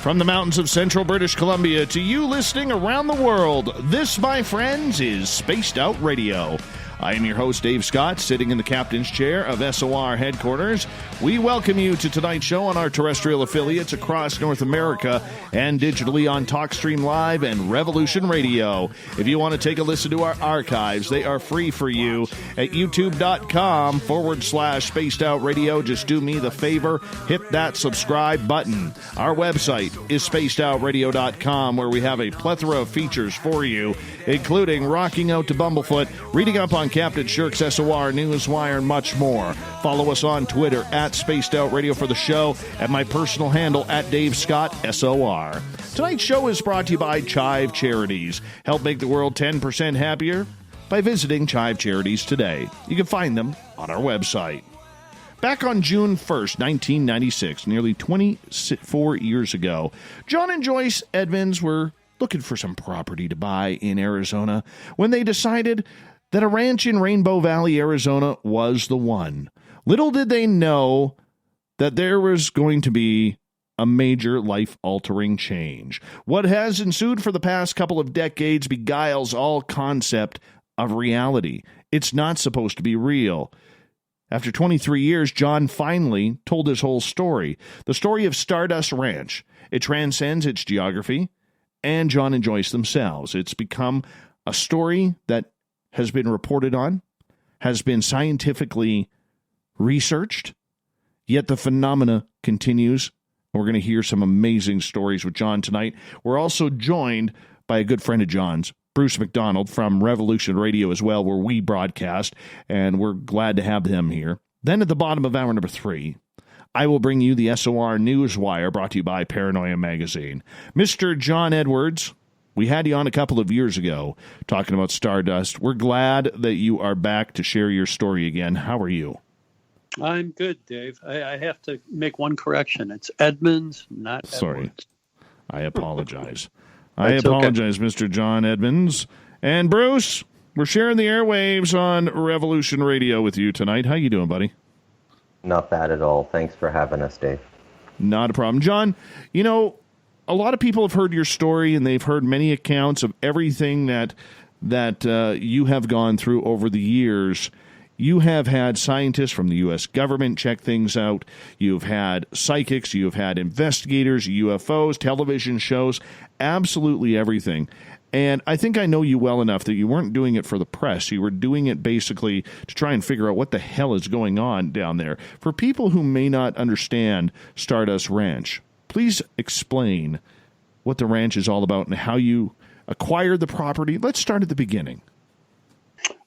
From the mountains of central British Columbia to you listening around the world, this, my friends, is Spaced Out Radio. I am your host, Dave Scott, sitting in the captain's chair of SOR headquarters. We welcome you to tonight's show on our terrestrial affiliates across North America and digitally on TalkStream Live and Revolution Radio. If you want to take a listen to our archives, they are free for you at youtube.com/Spaced Out Radio. Just do me the favor, hit that subscribe button. Our website is spacedoutradio.com, where we have a plethora of features for you, including rocking out to Bumblefoot, reading up on Captain Shirk's SOR, Newswire, and much more. Follow us on Twitter at Spaced Out Radio for the show, at my personal handle at Dave Scott SOR. Tonight's show is brought to you by Chive Charities. Help make the world 10% happier by visiting Chive Charities today. You can find them on our website. Back on June 1st, 1996, nearly 24 years ago, John and Joyce Edmonds were looking for some property to buy in Arizona when they decided that a ranch in Rainbow Valley, Arizona was the one. Little did they know that there was going to be a major life-altering change. What has ensued for the past couple of decades beguiles all concept of reality. It's not supposed to be real. After 23 years, John finally told his whole story, the story of Stardust Ranch. It transcends its geography and John and Joyce themselves. It's become a story that has been reported on, has been scientifically researched, yet the phenomena continues. We're going to hear some amazing stories with John tonight. We're also joined by a good friend of John's, Bruce McDonald from Revolution Radio as well, where we broadcast, and we're glad to have him here. Then at the bottom of hour number 3, I will bring you the SOR Newswire, brought to you by Paranoia Magazine. Mr. John Edwards, we had you on a couple of years ago talking about Stardust. We're glad that you are back to share your story again. How are you? I'm good, Dave. I have to make one correction. It's Edmonds, not Sorry. Edwards. I apologize. I apologize, okay. Mr. John Edmonds. And Bruce, we're sharing the airwaves on Revolution Radio with you tonight. How you doing, buddy? Not bad at all. Thanks for having us, Dave. Not a problem. John, you know, a lot of people have heard your story, and they've heard many accounts of everything that you have gone through over the years. You have had scientists from the U.S. government check things out. You've had psychics. You've had investigators, UFOs, television shows, absolutely everything. And I think I know you well enough that you weren't doing it for the press. You were doing it basically to try and figure out what the hell is going on down there. For people who may not understand Stardust Ranch, please explain what the ranch is all about and how you acquired the property. Let's start at the beginning.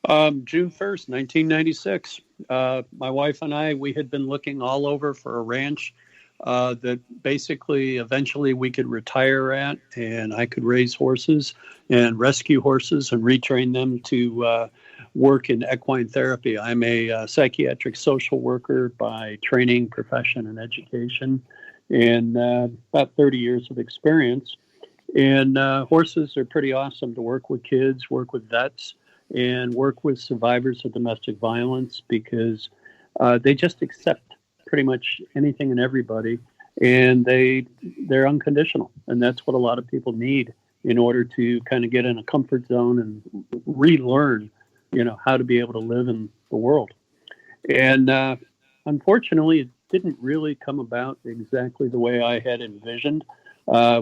June 1st, 1996. My wife and I, we had been looking all over for a ranch that basically eventually we could retire at, and I could raise horses and rescue horses and retrain them to work in equine therapy. I'm a psychiatric social worker by training, profession, and education, and about 30 years of experience. And horses are pretty awesome to work with kids, work with vets, and work with survivors of domestic violence because they just accept pretty much anything and everybody, and they're unconditional. And that's what a lot of people need in order to kind of get in a comfort zone and relearn, how to be able to live in the world. And unfortunately, it didn't really come about exactly the way I had envisioned.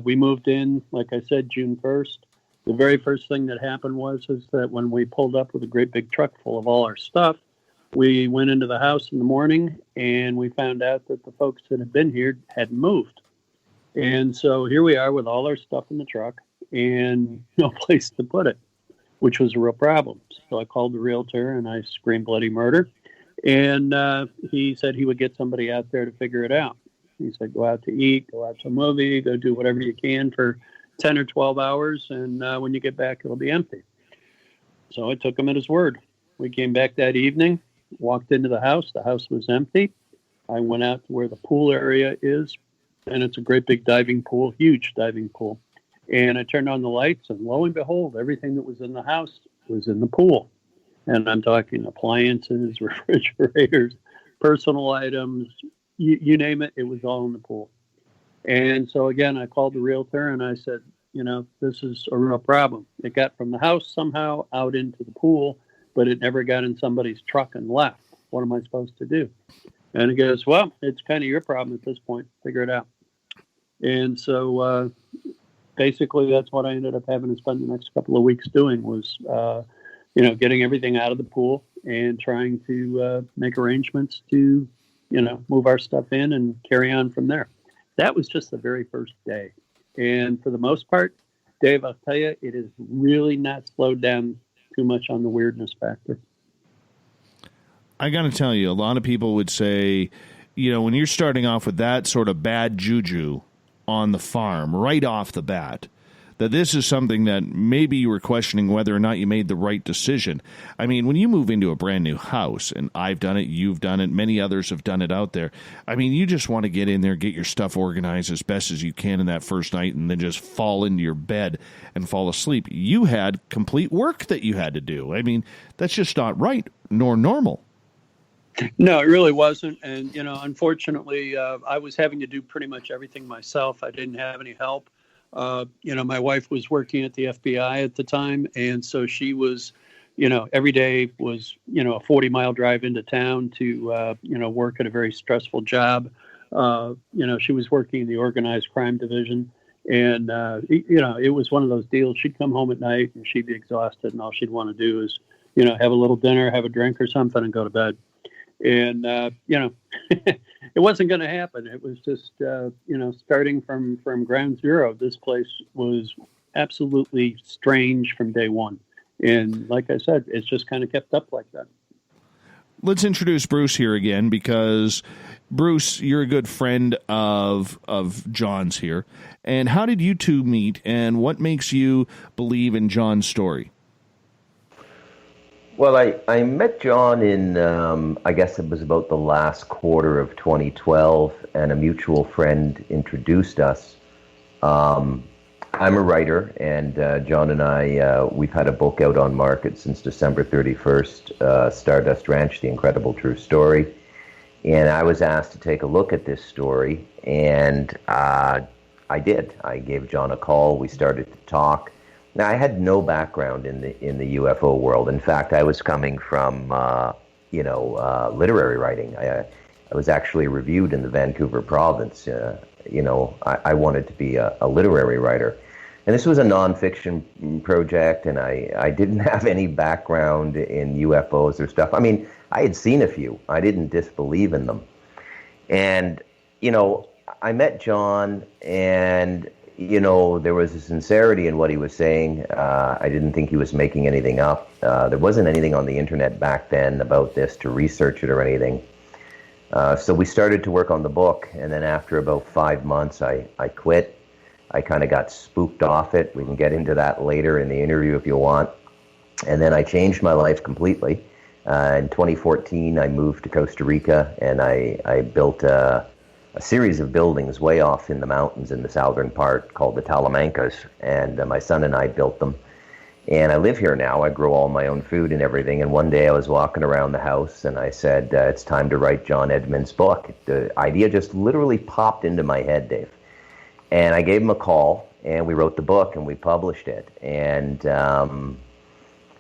We moved in, like I said, June 1st. The very first thing that happened was that when we pulled up with a great big truck full of all our stuff, we went into the house in the morning and we found out that the folks that had been here had moved. And so here we are with all our stuff in the truck and no place to put it, which was a real problem. So I called the realtor and I screamed bloody murder. And he said he would get somebody out there to figure it out. He said, go out to eat, go out to a movie, go do whatever you can for 10 or 12 hours. And when you get back, it'll be empty. So I took him at his word. We came back that evening, walked into the house. The house was empty. I went out to where the pool area is, and it's a great big diving pool, huge diving pool. And I turned on the lights, and lo and behold, everything that was in the house was in the pool. And I'm talking appliances, refrigerators, personal items, you name it, it was all in the pool. And so again, I called the realtor and I said, this is a real problem. It got from the house somehow out into the pool, but it never got in somebody's truck and left. What am I supposed to do? And he goes, well, it's kind of your problem at this point. Figure it out. And so basically that's what I ended up having to spend the next couple of weeks doing was, getting everything out of the pool and trying to make arrangements to, move our stuff in and carry on from there. That was just the very first day. And for the most part, Dave, I'll tell you, it has really not slowed down too much on the weirdness factor. I got to tell you, a lot of people would say, when you're starting off with that sort of bad juju on the farm right off the bat, that this is something that maybe you were questioning whether or not you made the right decision. I mean, when you move into a brand new house, and I've done it, you've done it, many others have done it out there, I mean, you just want to get in there, get your stuff organized as best as you can in that first night, and then just fall into your bed and fall asleep. You had complete work that you had to do. I mean, that's just not right nor normal. No, it really wasn't. And, unfortunately, I was having to do pretty much everything myself. I didn't have any help. My wife was working at the FBI at the time. And so she was, every day was, a 40-mile drive into town to, work at a very stressful job. She was working in the organized crime division. And, it was one of those deals. She'd come home at night and she'd be exhausted. And all she'd want to do is, have a little dinner, have a drink or something and go to bed. And, it wasn't going to happen. It was just, starting from ground zero, this place was absolutely strange from day one. And like I said, it's just kind of kept up like that. Let's introduce Bruce here again, because Bruce, you're a good friend of John's here. And how did you two meet, and what makes you believe in John's story? Well, I met John in, I guess it was about the last quarter of 2012, and a mutual friend introduced us. I'm a writer, and John and I, we've had a book out on market since December 31st, Stardust Ranch, The Incredible True Story. And I was asked to take a look at this story, and I did. I gave John a call. We started to talk. Now, I had no background in the UFO world. In fact, I was coming from, literary writing. I was actually reviewed in the Vancouver province. I wanted to be a literary writer. And this was a nonfiction project, and I didn't have any background in UFOs or stuff. I mean, I had seen a few. I didn't disbelieve in them. And, I met John, and there was a sincerity in what he was saying. I didn't think he was making anything up. There wasn't anything on the internet back then about this to research it or anything. So we started to work on the book, and then after about 5 months, I quit. I kind of got spooked off it. We can get into that later in the interview if you want. And then I changed my life completely. In 2014, I moved to Costa Rica, and I built a series of buildings way off in the mountains in the southern part called the Talamancas, and my son and I built them. And I live here now. I grow all my own food and everything. And one day I was walking around the house, and I said, it's time to write John Edmonds' book. The idea just literally popped into my head, Dave. And I gave him a call, and we wrote the book, and we published it. And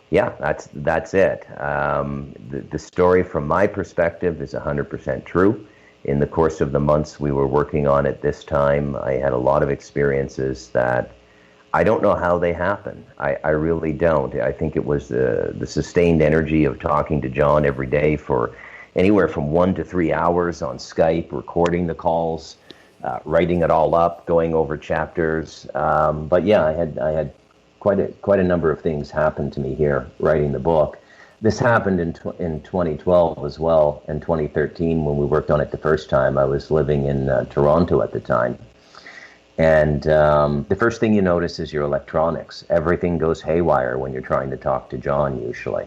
that's it. The story from my perspective is 100% true. In the course of the months we were working on it this time, I had a lot of experiences that I don't know how they happen. I really don't. I think it was the sustained energy of talking to John every day for anywhere from 1 to 3 hours on Skype, recording the calls, writing it all up, going over chapters. But yeah, I had quite a number of things happen to me here writing the book. This happened in 2012 as well. In 2013, when we worked on it the first time, I was living in Toronto at the time. And the first thing you notice is your electronics. Everything goes haywire when you're trying to talk to John, usually.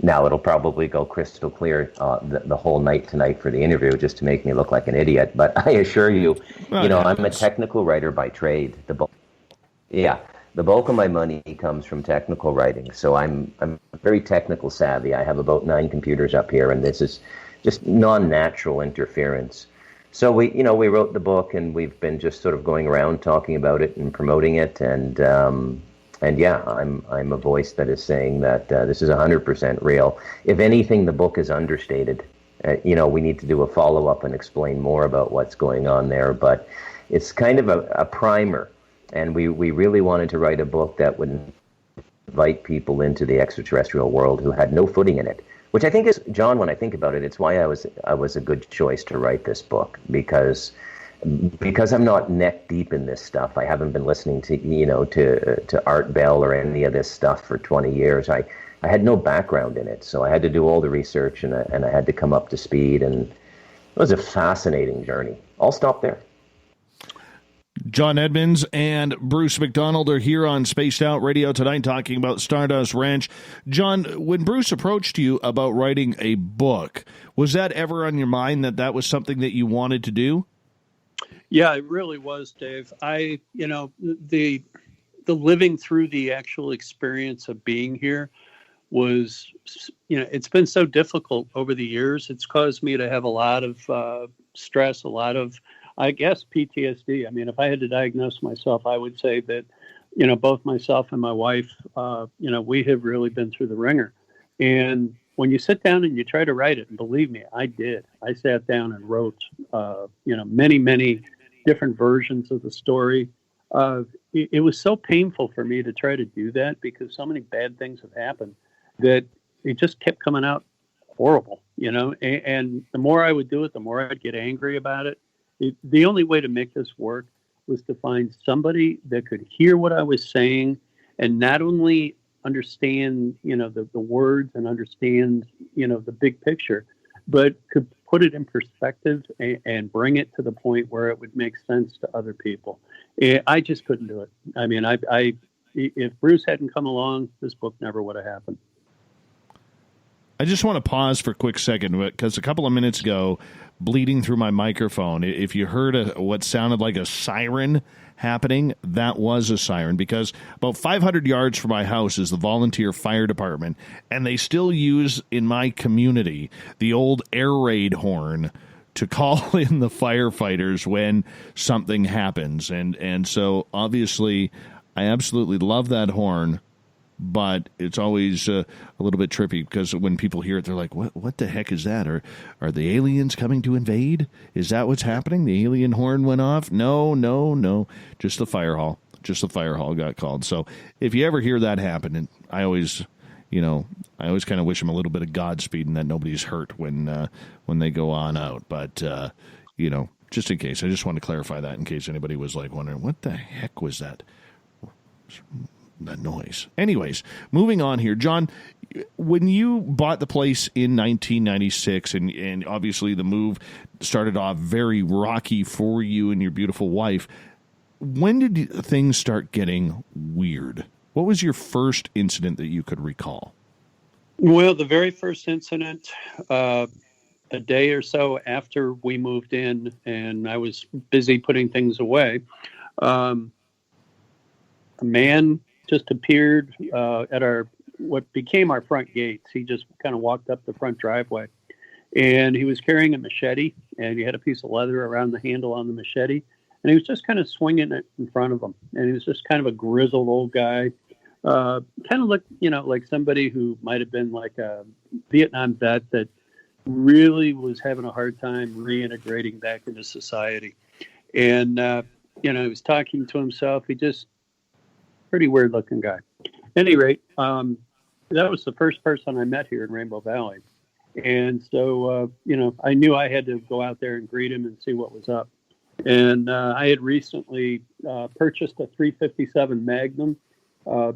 Now, it'll probably go crystal clear the whole night tonight for the interview, just to make me look like an idiot. But I assure you, I'm a technical writer by trade. The bulk of my money comes from technical writing, so I'm very technical savvy. I have about 9 computers up here, and this is just non-natural interference. So we wrote the book, and we've been just sort of going around talking about it and promoting it, and yeah, I'm a voice that is saying that this is 100% real. If anything, the book is understated. We need to do a follow-up and explain more about what's going on there, but it's kind of a primer, and we really wanted to write a book that would invite people into the extraterrestrial world who had no footing in it. Which I think is, John, when I think about it, it's why I was a good choice to write this book, because I'm not neck deep in this stuff. I haven't been listening to Art Bell or any of this stuff for 20 years. I had no background in it, so I had to do all the research, and I had to come up to speed, and it was a fascinating journey. I'll stop there. John Edmonds and Bruce McDonald are here on Spaced Out Radio tonight talking about Stardust Ranch. John, when Bruce approached you about writing a book, was that ever on your mind that was something that you wanted to do? Yeah, it really was, Dave. The living through the actual experience of being here was, it's been so difficult over the years. It's caused me to have a lot of stress, a lot of, I guess, PTSD. I mean, if I had to diagnose myself, I would say that, both myself and my wife, we have really been through the ringer. And when you sit down and you try to write it, and believe me, I did. I sat down and wrote, many, many different versions of the story. It was so painful for me to try to do that because so many bad things have happened that it just kept coming out horrible, and the more I would do it, the more I'd get angry about it. The only way to make this work was to find somebody that could hear what I was saying and not only understand, the words and understand, the big picture, but could put it in perspective and bring it to the point where it would make sense to other people. I just couldn't do it. I mean, if Bruce hadn't come along, this book never would have happened. I just want to pause for a quick second because a couple of minutes ago, bleeding through my microphone, if you heard what sounded like a siren happening, that was a siren, because about 500 yards from my house is the volunteer fire department, and they still use in my community the old air raid horn to call in the firefighters when something happens. And so obviously I absolutely love that horn. But it's always a little bit trippy because when people hear it, they're like, what the heck is that? Are the aliens coming to invade? Is that what's happening? The alien horn went off? No. Just the fire hall. Just the fire hall got called. So if you ever hear that happen, and I always kind of wish them a little bit of Godspeed and that nobody's hurt when they go on out. But, just in case, I just want to clarify that in case anybody was like wondering, what the heck was that noise? Anyways, moving on here. John, when you bought the place in 1996, and obviously the move started off very rocky for you and your beautiful wife, when did things start getting weird? What was your first incident that you could recall? Well, the very first incident, a day or so after we moved in and I was busy putting things away, a man just appeared at what became our front gates. He just kind of walked up the front driveway, and he was carrying a machete, and he had a piece of leather around the handle on the machete, and he was just kind of swinging it in front of him. And he was just kind of a grizzled old guy, kind of looked, like somebody who might have been like a Vietnam vet that really was having a hard time reintegrating back into society. And he was talking to himself. He just pretty weird looking guy. At any rate, that was the first person I met here in Rainbow Valley. And so, I knew I had to go out there and greet him and see what was up. And I had recently purchased a 357 Magnum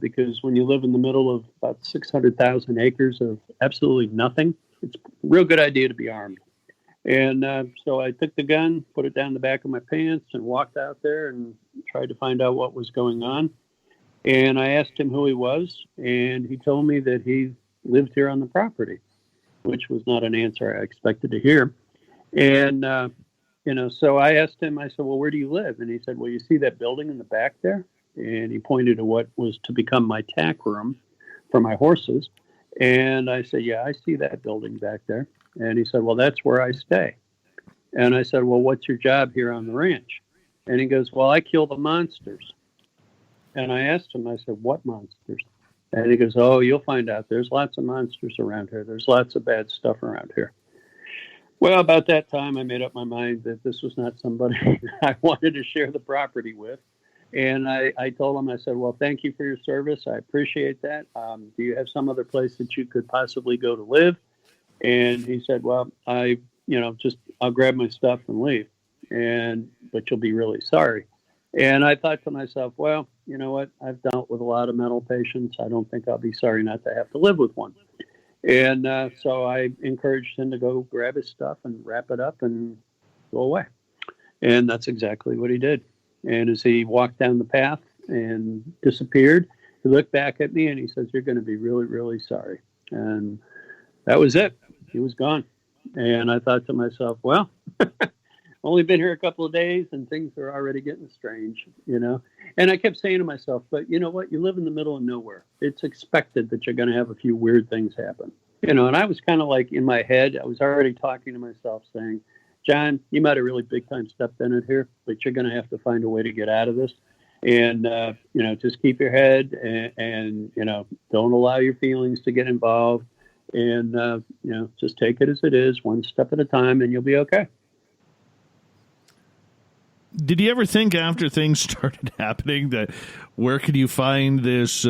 because when you live in the middle of about 600,000 acres of absolutely nothing, it's a real good idea to be armed. And so I took the gun, put it down the back of my pants, and walked out there and tried to find out what was going on. And I asked him who he was, and he told me that he lived here on the property, which was not an answer I expected to hear. And, so I asked him, I said, well, where do you live? And he said, well, you see that building in the back there? And he pointed to what was to become my tack room for my horses. And I said, yeah, I see that building back there. And he said, well, that's where I stay. And I said, well, what's your job here on the ranch? And he goes, well, I kill the monsters. And I asked him, I said, what monsters? And he goes, oh, you'll find out. There's lots of monsters around here. There's lots of bad stuff around here. Well, about that time, I made up my mind that this was not somebody I wanted to share the property with. And I told him, I said, well, thank you for your service. I appreciate that. Do you have some other place that you could possibly go to live? And he said, well, I'll grab my stuff and leave. But you'll be really sorry. And I thought to myself, well, you know what? I've dealt with a lot of mental patients. I don't think I'll be sorry not to have to live with one. And so I encouraged him to go grab his stuff and wrap it up and go away. And that's exactly what he did. And as he walked down the path and disappeared, he looked back at me and he says, you're going to be really, really sorry. And that was it. He was gone. And I thought to myself, well, only been here a couple of days and things are already getting strange, And I kept saying to myself, but you know what? You live in the middle of nowhere. It's expected that you're going to have a few weird things happen, And I was kind of like in my head, I was already talking to myself saying, John, you might have really big time stepped in it here, but you're going to have to find a way to get out of this. And, just keep your head and don't allow your feelings to get involved. And, just take it as it is, one step at a time, and you'll be okay. Did you ever think after things started happening that where could you find this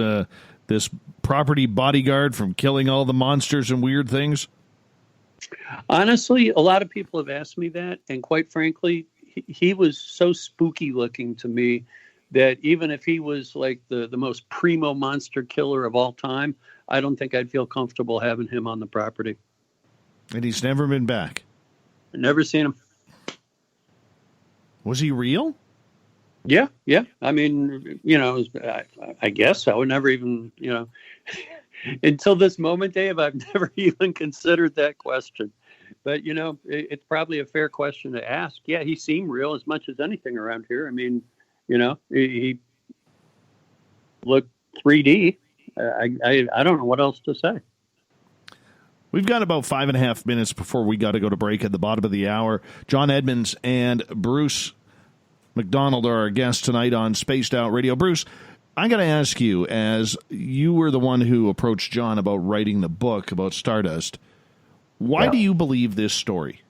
this property bodyguard from killing all the monsters and weird things? Honestly, a lot of people have asked me that, and quite frankly, he was so spooky looking to me that even if he was like the most primo monster killer of all time, I don't think I'd feel comfortable having him on the property. And he's never been back? Never seen him. Was he real? Yeah. I mean, I guess I would never even, until this moment, Dave, I've never even considered that question. But, it's probably a fair question to ask. Yeah, he seemed real as much as anything around here. I mean, he looked 3D. I don't know what else to say. We've got about 5.5 minutes before we got to go to break at the bottom of the hour. John Edmonds and Bruce McDonald are our guests tonight on Spaced Out Radio. Bruce, I got to ask you, as you were the one who approached John about writing the book about Stardust, why do you believe this story?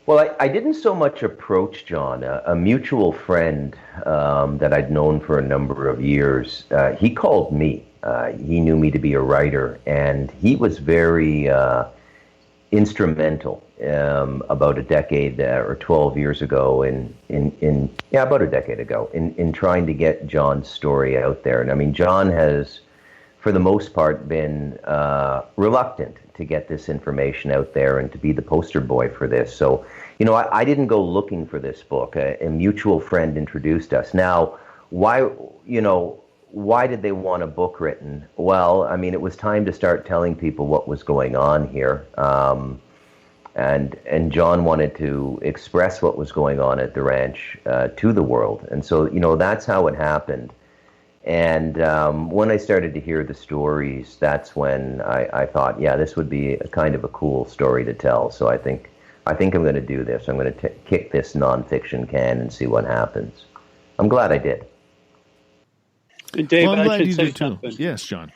Well, I didn't so much approach John. A mutual friend that I'd known for a number of years, he called me. He knew me to be a writer, and he was very instrumental about a decade or 12 years ago about a decade ago in trying to get John's story out there. And I mean, John has, for the most part, been reluctant to get this information out there and to be the poster boy for this. So, I didn't go looking for this book. A mutual friend introduced us. Now, why did they want a book written? Well, I mean, it was time to start telling people what was going on here. And John wanted to express what was going on at the ranch to the world. And so, that's how it happened. And when I started to hear the stories, that's when I thought, this would be a kind of a cool story to tell. So I think I'm going to do this. I'm going to kick this nonfiction can and see what happens. I'm glad I did. And Dave, I'm glad I should you say did too. something. Yes, John.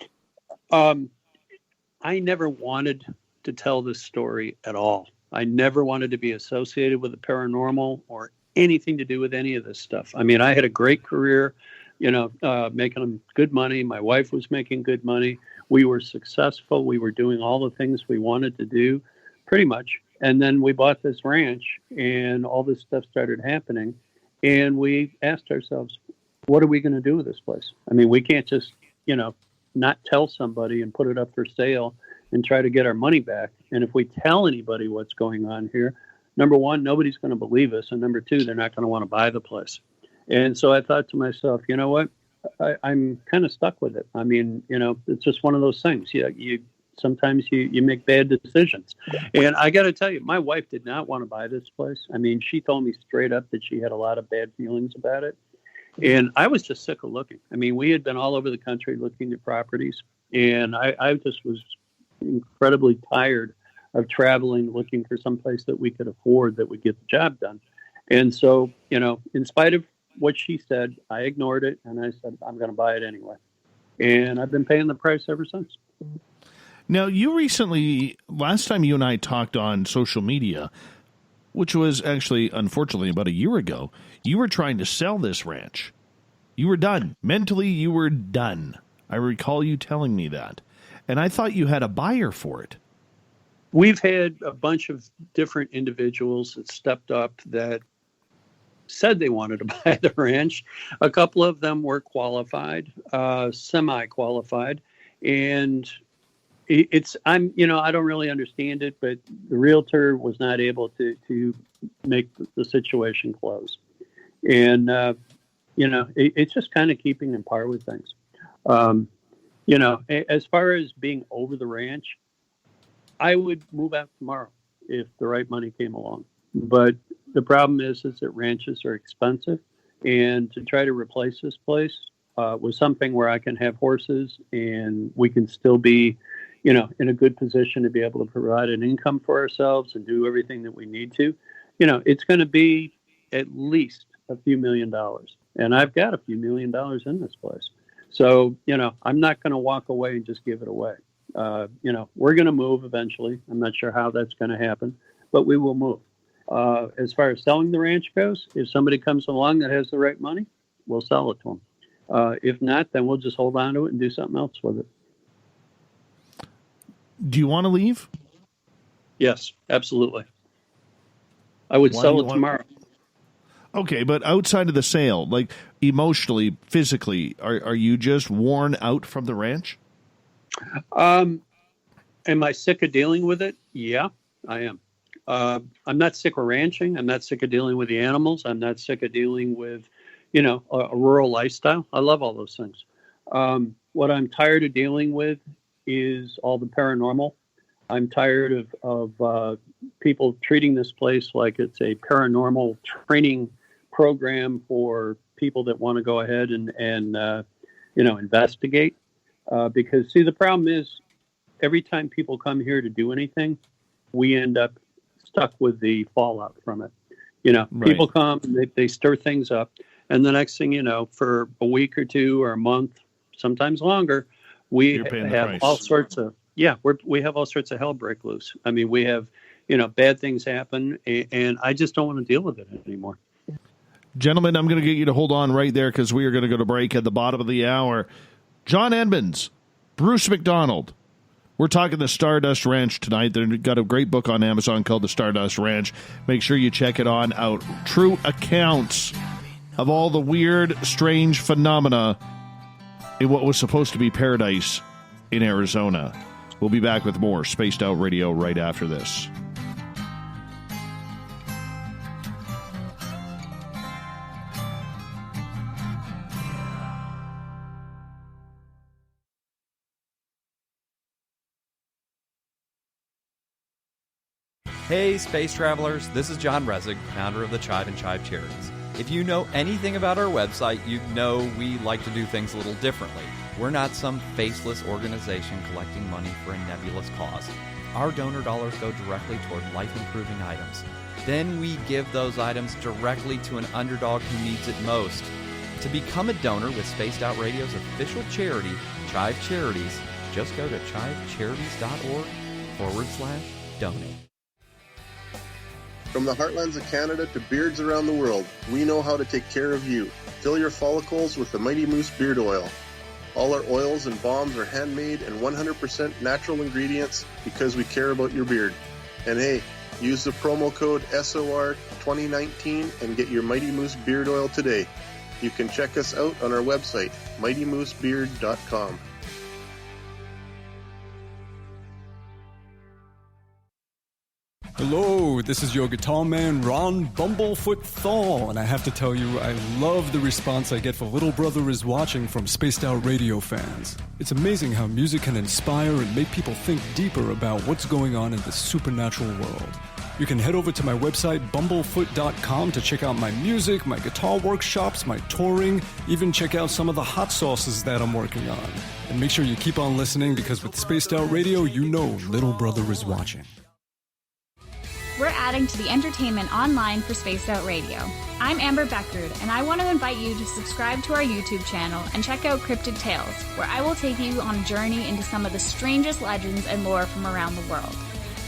I never wanted to tell this story at all. I never wanted to be associated with the paranormal or anything to do with any of this stuff. I mean, I had a great career, making good money. My wife was making good money. We were successful. We were doing all the things we wanted to do, pretty much. And then we bought this ranch, and all this stuff started happening. And we asked ourselves, what are we going to do with this place? I mean, we can't just, not tell somebody and put it up for sale and try to get our money back. And if we tell anybody what's going on here, number one, nobody's going to believe us. And number two, they're not going to want to buy the place. And so I thought to myself, you know what? I'm kind of stuck with it. I mean, it's just one of those things. Sometimes you make bad decisions. And I got to tell you, my wife did not want to buy this place. I mean, she told me straight up that she had a lot of bad feelings about it. And I was just sick of looking. I mean, we had been all over the country looking at properties, and I just was incredibly tired of traveling, looking for some place that we could afford that would get the job done. And so, in spite of what she said, I ignored it, and I said, I'm going to buy it anyway. And I've been paying the price ever since. Now, you recently, last time you and I talked on social media, which was actually, unfortunately, about a year ago, you were trying to sell this ranch. You were done. Mentally, you were done. I recall you telling me that. And I thought you had a buyer for it. We've had a bunch of different individuals that stepped up that said they wanted to buy the ranch. A couple of them were qualified, semi-qualified, and I don't really understand it, but the realtor was not able to make the situation close. And, it's just kind of keeping in par with things. As far as being over the ranch, I would move out tomorrow if the right money came along. But the problem is that ranches are expensive, and to try to replace this place with something where I can have horses and we can still be, in a good position to be able to provide an income for ourselves and do everything that we need to, it's going to be at least a few $1 million. And I've got a few $1 million in this place. So, I'm not going to walk away and just give it away. We're going to move eventually. I'm not sure how that's going to happen, but we will move. As far as selling the ranch goes, if somebody comes along that has the right money, we'll sell it to them. If not, then we'll just hold on to it and do something else with it. Do you want to leave? Yes, absolutely. I would sell it tomorrow. Okay, but outside of the sale, like emotionally, physically, are you just worn out from the ranch? Am I sick of dealing with it? Yeah, I am. I'm not sick of ranching. I'm not sick of dealing with the animals. I'm not sick of dealing with, a rural lifestyle. I love all those things. What I'm tired of dealing with is all the paranormal. I'm tired of people treating this place like it's a paranormal training program for people that want to go ahead and investigate. Because, see, the problem is every time people come here to do anything, we end up stuck with the fallout from it. Right. People come, they stir things up, and the next thing you know, for a week or two or a month, sometimes longer, we have all sorts of we have all sorts of hell break loose. I mean, we have bad things happen, and I just don't want to deal with it anymore. Gentlemen, I'm going to get you to hold on right there because we are going to go to break at the bottom of the hour. John Edmonds, Bruce McDonald. We're talking the Stardust Ranch tonight. They've got a great book on Amazon called The Stardust Ranch. Make sure you check it on out. True accounts of all the weird, strange phenomena in what was supposed to be paradise in Arizona. We'll be back with more Spaced Out Radio right after this. Hey, space travelers, this is John Resig, founder of the Chive and Chive Charities. If you know anything about our website, you know we like to do things a little differently. We're not some faceless organization collecting money for a nebulous cause. Our donor dollars go directly toward life-improving items. Then we give those items directly to an underdog who needs it most. To become a donor with Spaced Out Radio's official charity, Chive Charities, just go to chivecharities.org/donate. From the heartlands of Canada to beards around the world, we know how to take care of you. Fill your follicles with the Mighty Moose Beard Oil. All our oils and balms are handmade and 100% natural ingredients because we care about your beard. And hey, use the promo code SOR2019 and get your Mighty Moose Beard Oil today. You can check us out on our website, mightymoosebeard.com. Hello, this is your guitar man, Ron Bumblefoot Thal, and I have to tell you, I love the response I get for Little Brother is Watching from Spaced Out Radio fans. It's amazing how music can inspire and make people think deeper about what's going on in the supernatural world. You can head over to my website, bumblefoot.com, to check out my music, my guitar workshops, my touring, even check out some of the hot sauces that I'm working on. And make sure you keep on listening because with Spaced Out Radio, you know Little Brother is watching. adding to the entertainment online for Spaced Out Radio. I'm Amber Beckrud, and I want to invite you to subscribe to our YouTube channel and check out Cryptid Tales, where I will take you on a journey into some of the strangest legends and lore from around the world,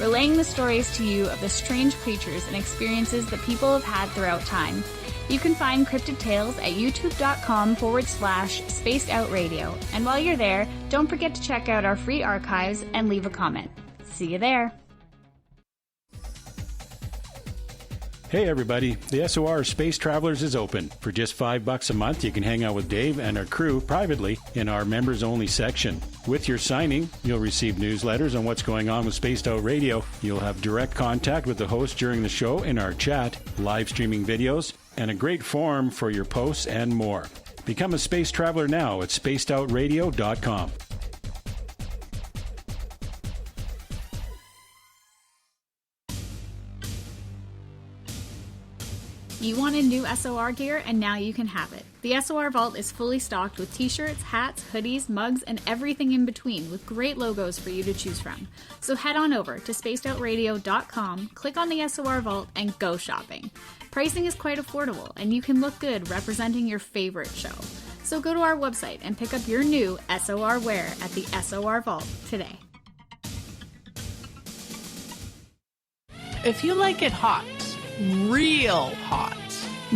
relaying the stories to you of the strange creatures and experiences that people have had throughout time. You can find Cryptid Tales at youtube.com/Spaced Out Radio. And while you're there, don't forget to check out our free archives and leave a comment. See you there. Hey everybody, the SOR Space Travelers is open. For just $5 a month, you can hang out with Dave and our crew privately in our members-only section. With your signing, you'll receive newsletters on what's going on with Spaced Out Radio. You'll have direct contact with the host during the show in our chat, live streaming videos, and a great forum for your posts and more. Become a space traveler now at spacedoutradio.com. You wanted new SOR gear, and now you can have it. The SOR Vault is fully stocked with t-shirts, hats, hoodies, mugs, and everything in between, with great logos for you to choose from. So head on over to spacedoutradio.com, click on the SOR Vault, and go shopping. Pricing is quite affordable, and you can look good representing your favorite show. So go to our website and pick up your new SOR wear at the SOR Vault today. If you like it hot, real hot,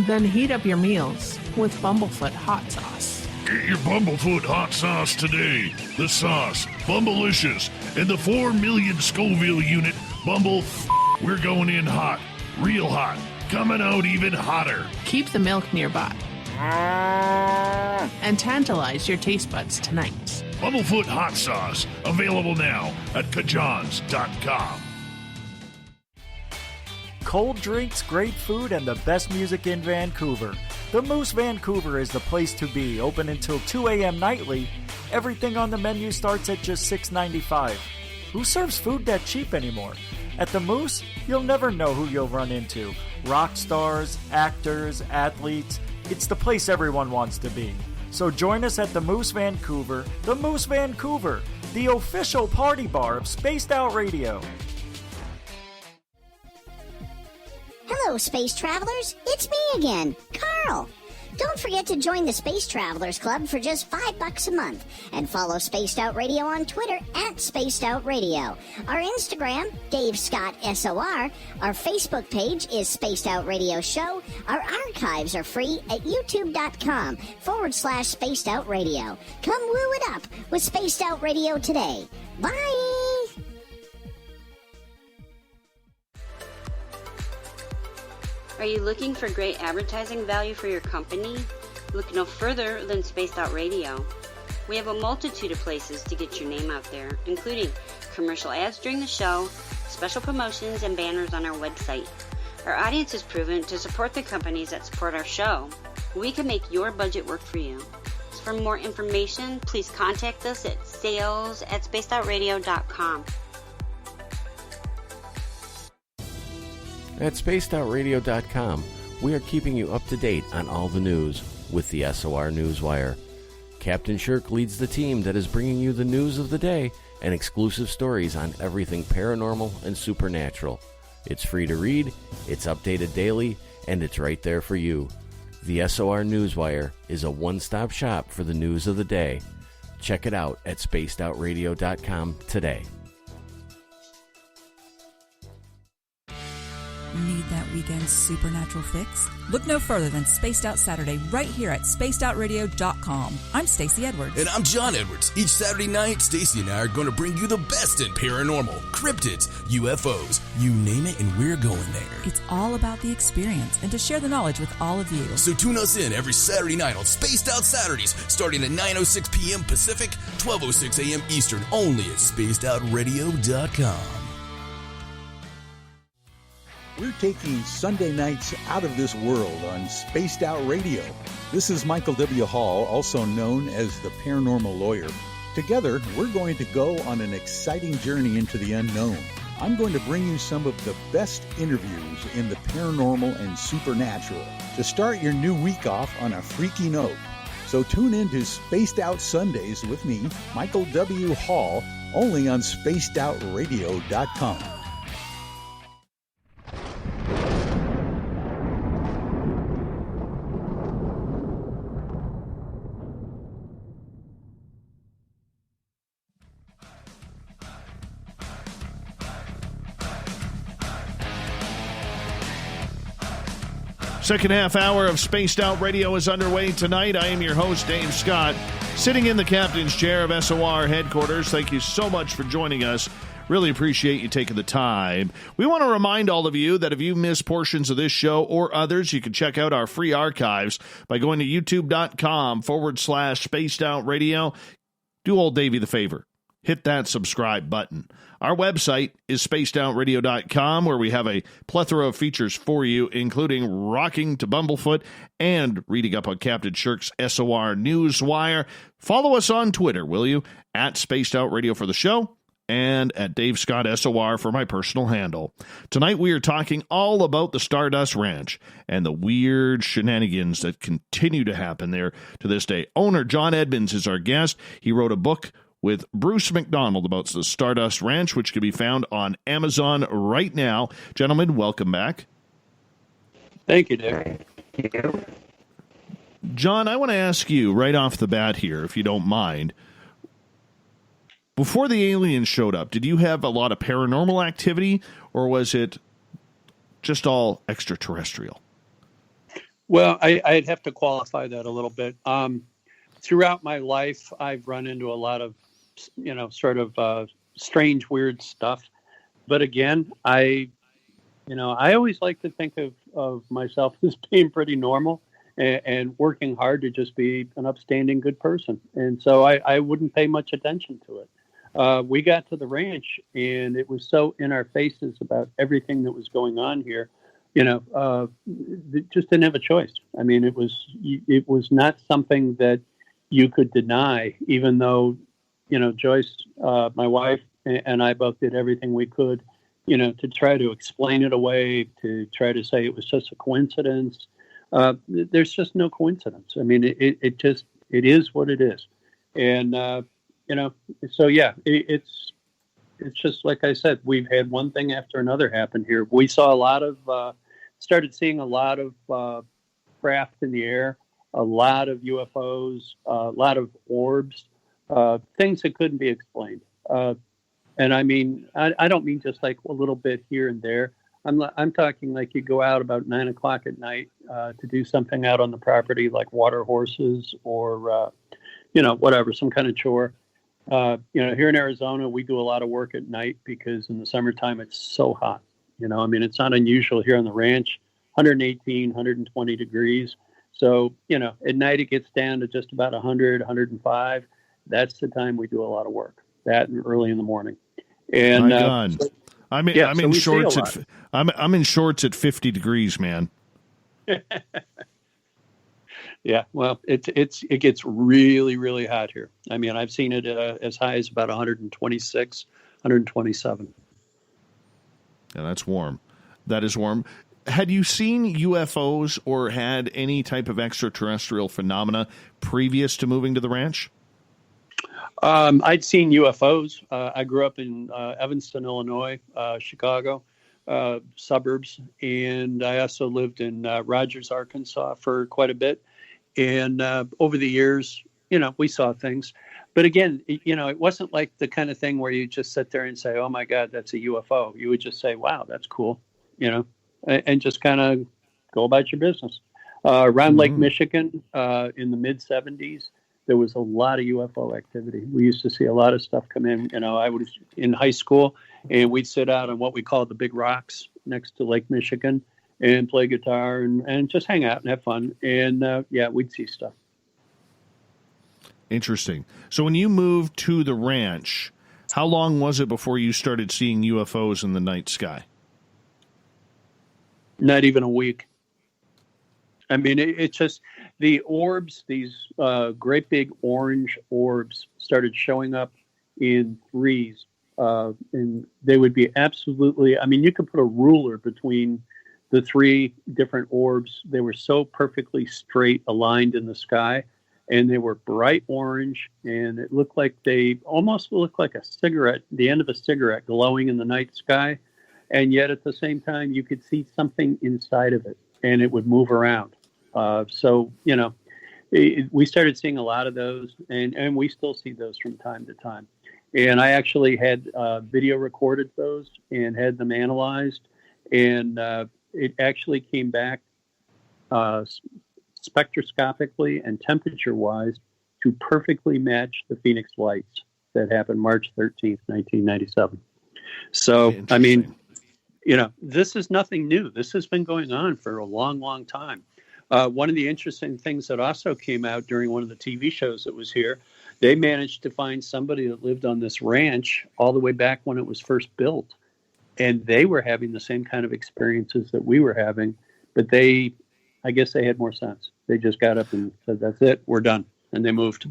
then heat up your meals with Bumblefoot hot sauce. Get your Bumblefoot hot sauce today. The sauce, Bumblicious, and the 4 million Scoville unit Bumble. We're going in hot, real hot, coming out even hotter. Keep the milk nearby and tantalize your taste buds tonight. Bumblefoot hot sauce, available now at kajans.com. Cold drinks, great food, and the best music in Vancouver. The Moose Vancouver is the place to be, open until 2 a.m. nightly. Everything on the menu starts at just $6.95. Who serves food that cheap anymore? At the Moose, you'll never know who you'll run into. Rock stars, actors, athletes. It's the place everyone wants to be. So join us at the Moose Vancouver, the official party bar of Spaced Out Radio. Hello, Space Travelers. It's me again, Carl. Don't forget to join the Space Travelers Club for just $5 a month and follow Spaced Out Radio on Twitter at Spaced Out Radio. Our Instagram, Dave Scott SOR. Our Facebook page is Spaced Out Radio Show. Our archives are free at youtube.com/Spaced Out Radio. Come woo it up with Spaced Out Radio today. Bye! Are you looking for great advertising value for your company? Look no further than Spaced Out Radio. We have a multitude of places to get your name out there, including commercial ads during the show, special promotions, and banners on our website. Our audience is proven to support the companies that support our show. We can make your budget work for you. So for more information, please contact us at sales@spacedoutradio.com. At spacedoutradio.com, we are keeping you up to date on all the news with the SOR Newswire. Captain Shirk leads the team that is bringing you the news of the day and exclusive stories on everything paranormal and supernatural. It's free to read, it's updated daily, and it's right there for you. The SOR Newswire is a one-stop shop for the news of the day. Check it out at spacedoutradio.com today. Need that weekend's supernatural fix? Look no further than Spaced Out Saturday right here at spacedoutradio.com. I'm Stacey Edwards. And I'm John Edwards. Each Saturday night, Stacey and I are going to bring you the best in paranormal, cryptids, UFOs, you name it, and we're going there. It's all about the experience and to share the knowledge with all of you. So tune us in every Saturday night on Spaced Out Saturdays, starting at 9:06 p.m. Pacific, 12:06 a.m. Eastern, only at spacedoutradio.com. We're taking Sunday nights out of this world on Spaced Out Radio. This is Michael W. Hall, also known as the Paranormal Lawyer. Together, we're going to go on an exciting journey into the unknown. I'm going to bring you some of the best interviews in the paranormal and supernatural to start your new week off on a freaky note. So tune in to Spaced Out Sundays with me, Michael W. Hall, only on spacedoutradio.com. Second half hour of Spaced Out Radio is underway tonight. I am your host, Dave Scott, sitting in the captain's chair of SOR headquarters. Thank you so much for joining us. Really appreciate you taking the time. We want to remind all of you that if you miss portions of this show or others, you can check out our free archives by going to youtube.com/Spaced Out Radio. Do old Davey the favor. Hit that subscribe button. Our website is spacedoutradio.com, where we have a plethora of features for you, including rocking to Bumblefoot and reading up on Captain Shirk's SOR Newswire. Follow us on Twitter, will you? At Spaced Out Radio for the show and at Dave Scott SOR for my personal handle. Tonight we are talking all about the Stardust Ranch and the weird shenanigans that continue to happen there to this day. Owner John Edmonds is our guest. He wrote a book with Bruce McDonald about the Stardust Ranch, which can be found on Amazon right now. Gentlemen, welcome back. Thank you, Dave. Thank you. John, I want to ask you right off the bat here, if you don't mind. Before the aliens showed up, did you have a lot of paranormal activity, or was it just all extraterrestrial? Well, I'd have to qualify that a little bit. Throughout my life, I've run into a lot of, sort of strange, weird stuff. But again, I always like to think of myself as being pretty normal and working hard to just be an upstanding, good person. And so I wouldn't pay much attention to it. We got to the ranch, and it was so in our faces about everything that was going on here. Just didn't have a choice. I mean, it was not something that you could deny, even though, Joyce, my wife, and I both did everything we could, to try to explain it away, to try to say it was just a coincidence. There's just no coincidence. I mean, it is what it is. And, so yeah, it's just like I said, we've had one thing after another happen here. We saw started seeing a lot of craft in the air, a lot of UFOs, a lot of orbs, things that couldn't be explained. And I mean, I don't mean just like a little bit here and there. I'm talking like you go out about 9 o'clock at night to do something out on the property, like water horses or, whatever, some kind of chore. Here in Arizona, we do a lot of work at night because in the summertime, it's so hot. I mean, it's not unusual here on the ranch, 118, 120 degrees. So, at night it gets down to just about 100, 105. That's the time we do a lot of work, that and early in the morning. And my God. I'm in shorts at 50 degrees, man. Yeah, well, it gets really, really hot here. I mean, I've seen it as high as about 126, 127. Yeah, that's warm. That is warm. Had you seen UFOs or had any type of extraterrestrial phenomena previous to moving to the ranch? I'd seen UFOs. I grew up in Evanston, Illinois, Chicago suburbs, and I also lived in Rogers, Arkansas for quite a bit. And over the years, we saw things. But again, it wasn't like the kind of thing where you just sit there and say, oh, my God, that's a UFO. You would just say, wow, that's cool, and just kind of go about your business. Around Lake Michigan in the mid-'70s, there was a lot of UFO activity. We used to see a lot of stuff come in. I was in high school, and we'd sit out on what we called the big rocks next to Lake Michigan and play guitar and just hang out and have fun. And, we'd see stuff. Interesting. So when you moved to the ranch, how long was it before you started seeing UFOs in the night sky? Not even a week. I mean, it's just the orbs, these great big orange orbs started showing up in threes. And they would be absolutely, I mean, you could put a ruler between the three different orbs. They were so perfectly straight aligned in the sky, and they were bright orange, and it looked like they almost looked like a cigarette, the end of a cigarette glowing in the night sky. And yet at the same time, you could see something inside of it, and it would move around. We started seeing a lot of those, and we still see those from time to time. And I actually had video recorded those and had them analyzed, and it actually came back spectroscopically and temperature-wise to perfectly match the Phoenix lights that happened March 13th, 1997. So, I mean, this is nothing new. This has been going on for a long, long time. One of the interesting things that also came out during one of the TV shows that was here, they managed to find somebody that lived on this ranch all the way back when it was first built. And they were having the same kind of experiences that we were having, but I guess they had more sense. They just got up and said, that's it, we're done. And they moved.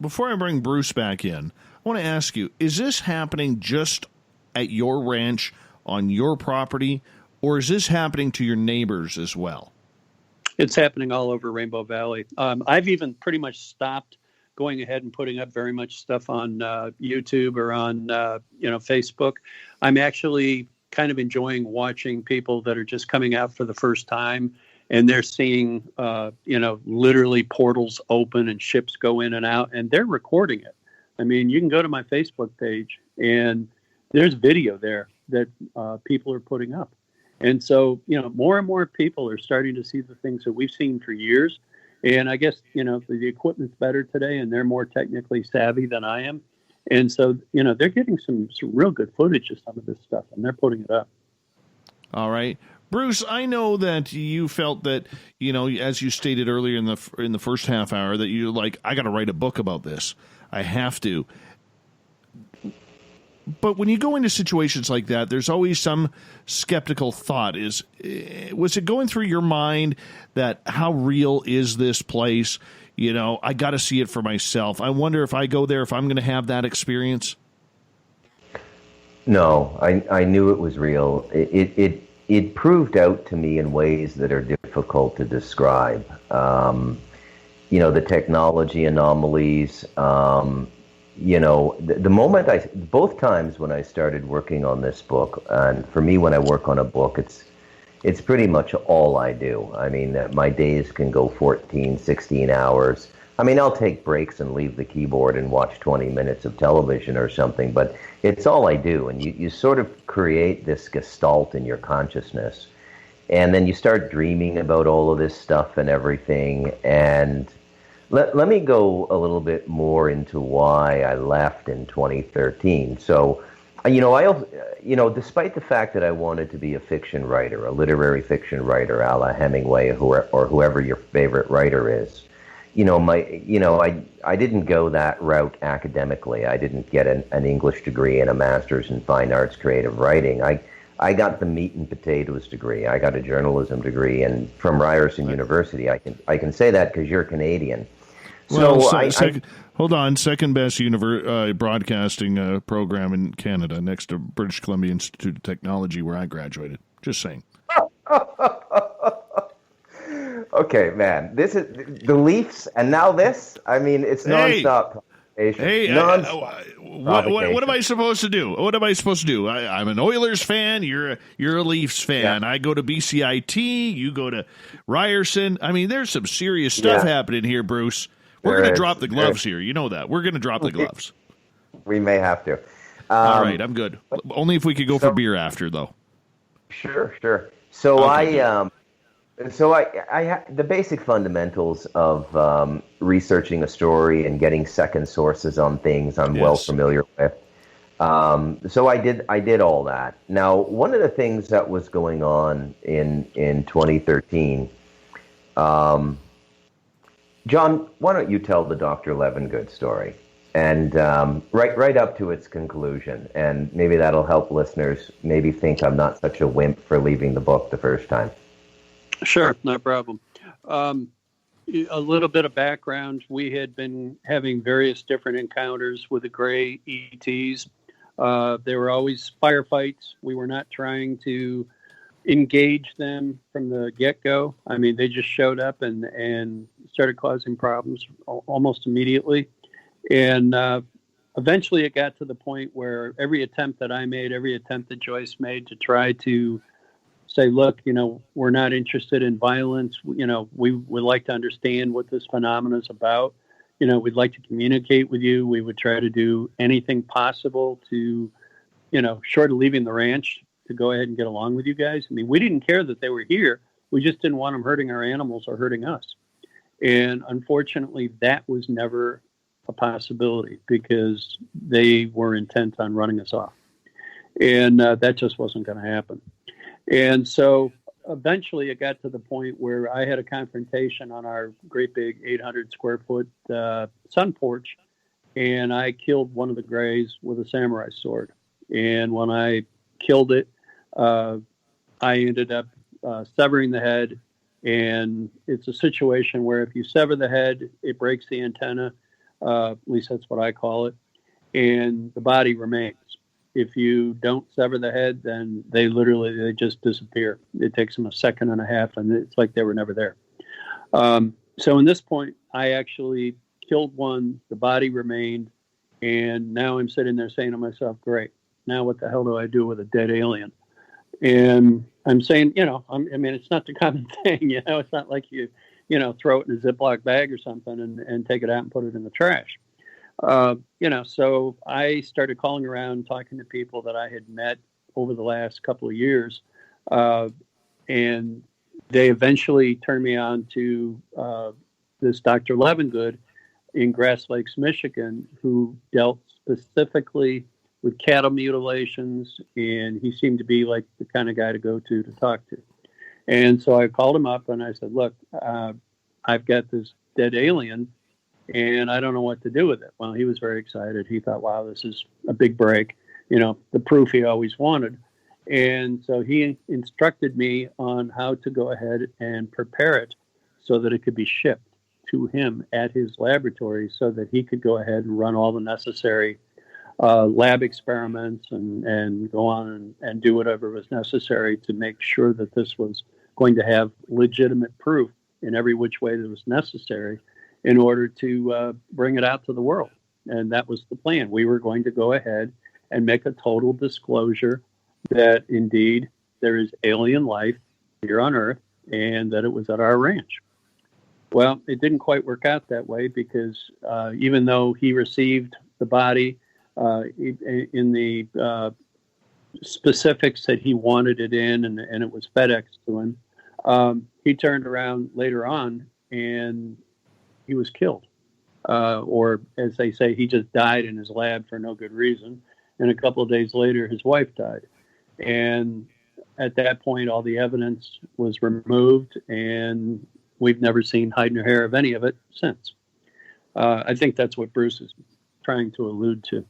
Before I bring Bruce back in, I want to ask you, is this happening just at your ranch on your property, or is this happening to your neighbors as well? It's happening all over Rainbow Valley. I've even pretty much stopped going ahead and putting up very much stuff on YouTube or on Facebook. I'm actually kind of enjoying watching people that are just coming out for the first time, and they're seeing literally portals open and ships go in and out, and they're recording it. I mean, you can go to my Facebook page and there's video there that people are putting up. And so, more and more people are starting to see the things that we've seen for years. And I guess, the equipment's better today and they're more technically savvy than I am. And so, they're getting some real good footage of some of this stuff and they're putting it up. All right. Bruce, I know that you felt that, as you stated earlier in the first half hour, that you're like, I got to write a book about this. I have to. But when you go into situations like that, there's always some skeptical thought. Was it going through your mind that how real is this place? I got to see it for myself. I wonder if I go there, if I'm going to have that experience. No, I knew it was real. It proved out to me in ways that are difficult to describe. The technology anomalies. The moment both times when I started working on this book, and for me, when I work on a book, it's pretty much all I do. I mean, my days can go 14, 16 hours. I mean, I'll take breaks and leave the keyboard and watch 20 minutes of television or something, but it's all I do. And you sort of create this gestalt in your consciousness. And then you start dreaming about all of this stuff and everything. And let me go a little bit more into why I left in 2013. So, despite the fact that I wanted to be a fiction writer, a literary fiction writer, a la Hemingway or whoever your favorite writer is, I didn't go that route academically. I didn't get an English degree and a master's in fine arts creative writing. I got the meat and potatoes degree. I got a journalism degree, and from Ryerson University. I can say that because you're Canadian. Hold on. Second best broadcasting program in Canada, next to British Columbia Institute of Technology, where I graduated. Just saying. Okay, man. This is the Leafs, and now this. I mean, it's nonstop. What am I supposed to do? I'm an Oilers fan. You're a Leafs fan. Yeah. I go to BCIT. You go to Ryerson. I mean, there's some serious stuff happening here, Bruce. We're going to drop the gloves here. You know that. We're going to drop the gloves. We may have to. All right, I'm good. Only if we could go for beer after, though. Sure. So okay, the basic fundamentals of researching a story and getting second sources on things I'm well familiar with. So I did all that. Now, one of the things that was going on in 2013. John, why don't you tell the Dr. Levengood story, and right up to its conclusion, and maybe that'll help listeners maybe think I'm not such a wimp for leaving the book the first time. Sure, no problem. A little bit of background. We had been having various different encounters with the gray ETs. There were always firefights. We were not trying to engage them from the get-go. I mean, they just showed up and started causing problems almost immediately. And eventually it got to the point where every attempt that I made, every attempt that Joyce made to try to say, look, we're not interested in violence. We would like to understand what this phenomenon is about. We'd like to communicate with you. We would try to do anything possible to, short of leaving the ranch, to go ahead and get along with you guys. I mean, we didn't care that they were here. We just didn't want them hurting our animals or hurting us. And unfortunately, that was never a possibility because they were intent on running us off. And that just wasn't going to happen. And so eventually it got to the point where I had a confrontation on our great big 800 square foot sun porch, and I killed one of the grays with a samurai sword. And when I killed it, I ended up severing the head. And it's a situation where if you sever the head, it breaks the antenna. At least that's what I call it. And the body remains. If you don't sever the head, then they just disappear. It takes them a second and a half, and it's like they were never there. So in this point, I actually killed one. The body remained. And now I'm sitting there saying to myself, great, now what the hell do I do with a dead alien? And I'm saying, I mean, it's not the common thing, it's not like you throw it in a Ziploc bag or something and take it out and put it in the trash. So I started calling around, talking to people that I had met over the last couple of years. And they eventually turned me on to this Dr. Levengood in Grass Lakes, Michigan, who dealt specifically with cattle mutilations, and he seemed to be like the kind of guy to go to talk to. And so I called him up and I said, look, I've got this dead alien and I don't know what to do with it. Well, he was very excited. He thought, wow, this is a big break, the proof he always wanted. And so he instructed me on how to go ahead and prepare it so that it could be shipped to him at his laboratory so that he could go ahead and run all the necessary lab experiments and go on and do whatever was necessary to make sure that this was going to have legitimate proof in every which way that was necessary in order to bring it out to the world. And that was the plan. We were going to go ahead and make a total disclosure that indeed there is alien life here on Earth and that it was at our ranch. Well, it didn't quite work out that way because even though he received the body in the specifics that he wanted it in and it was FedEx to him, he turned around later on and he was killed. Or as they say, he just died in his lab for no good reason. And a couple of days later, his wife died. And at that point, all the evidence was removed and we've never seen hide nor hair of any of it since. I think that's what Bruce is trying to allude to.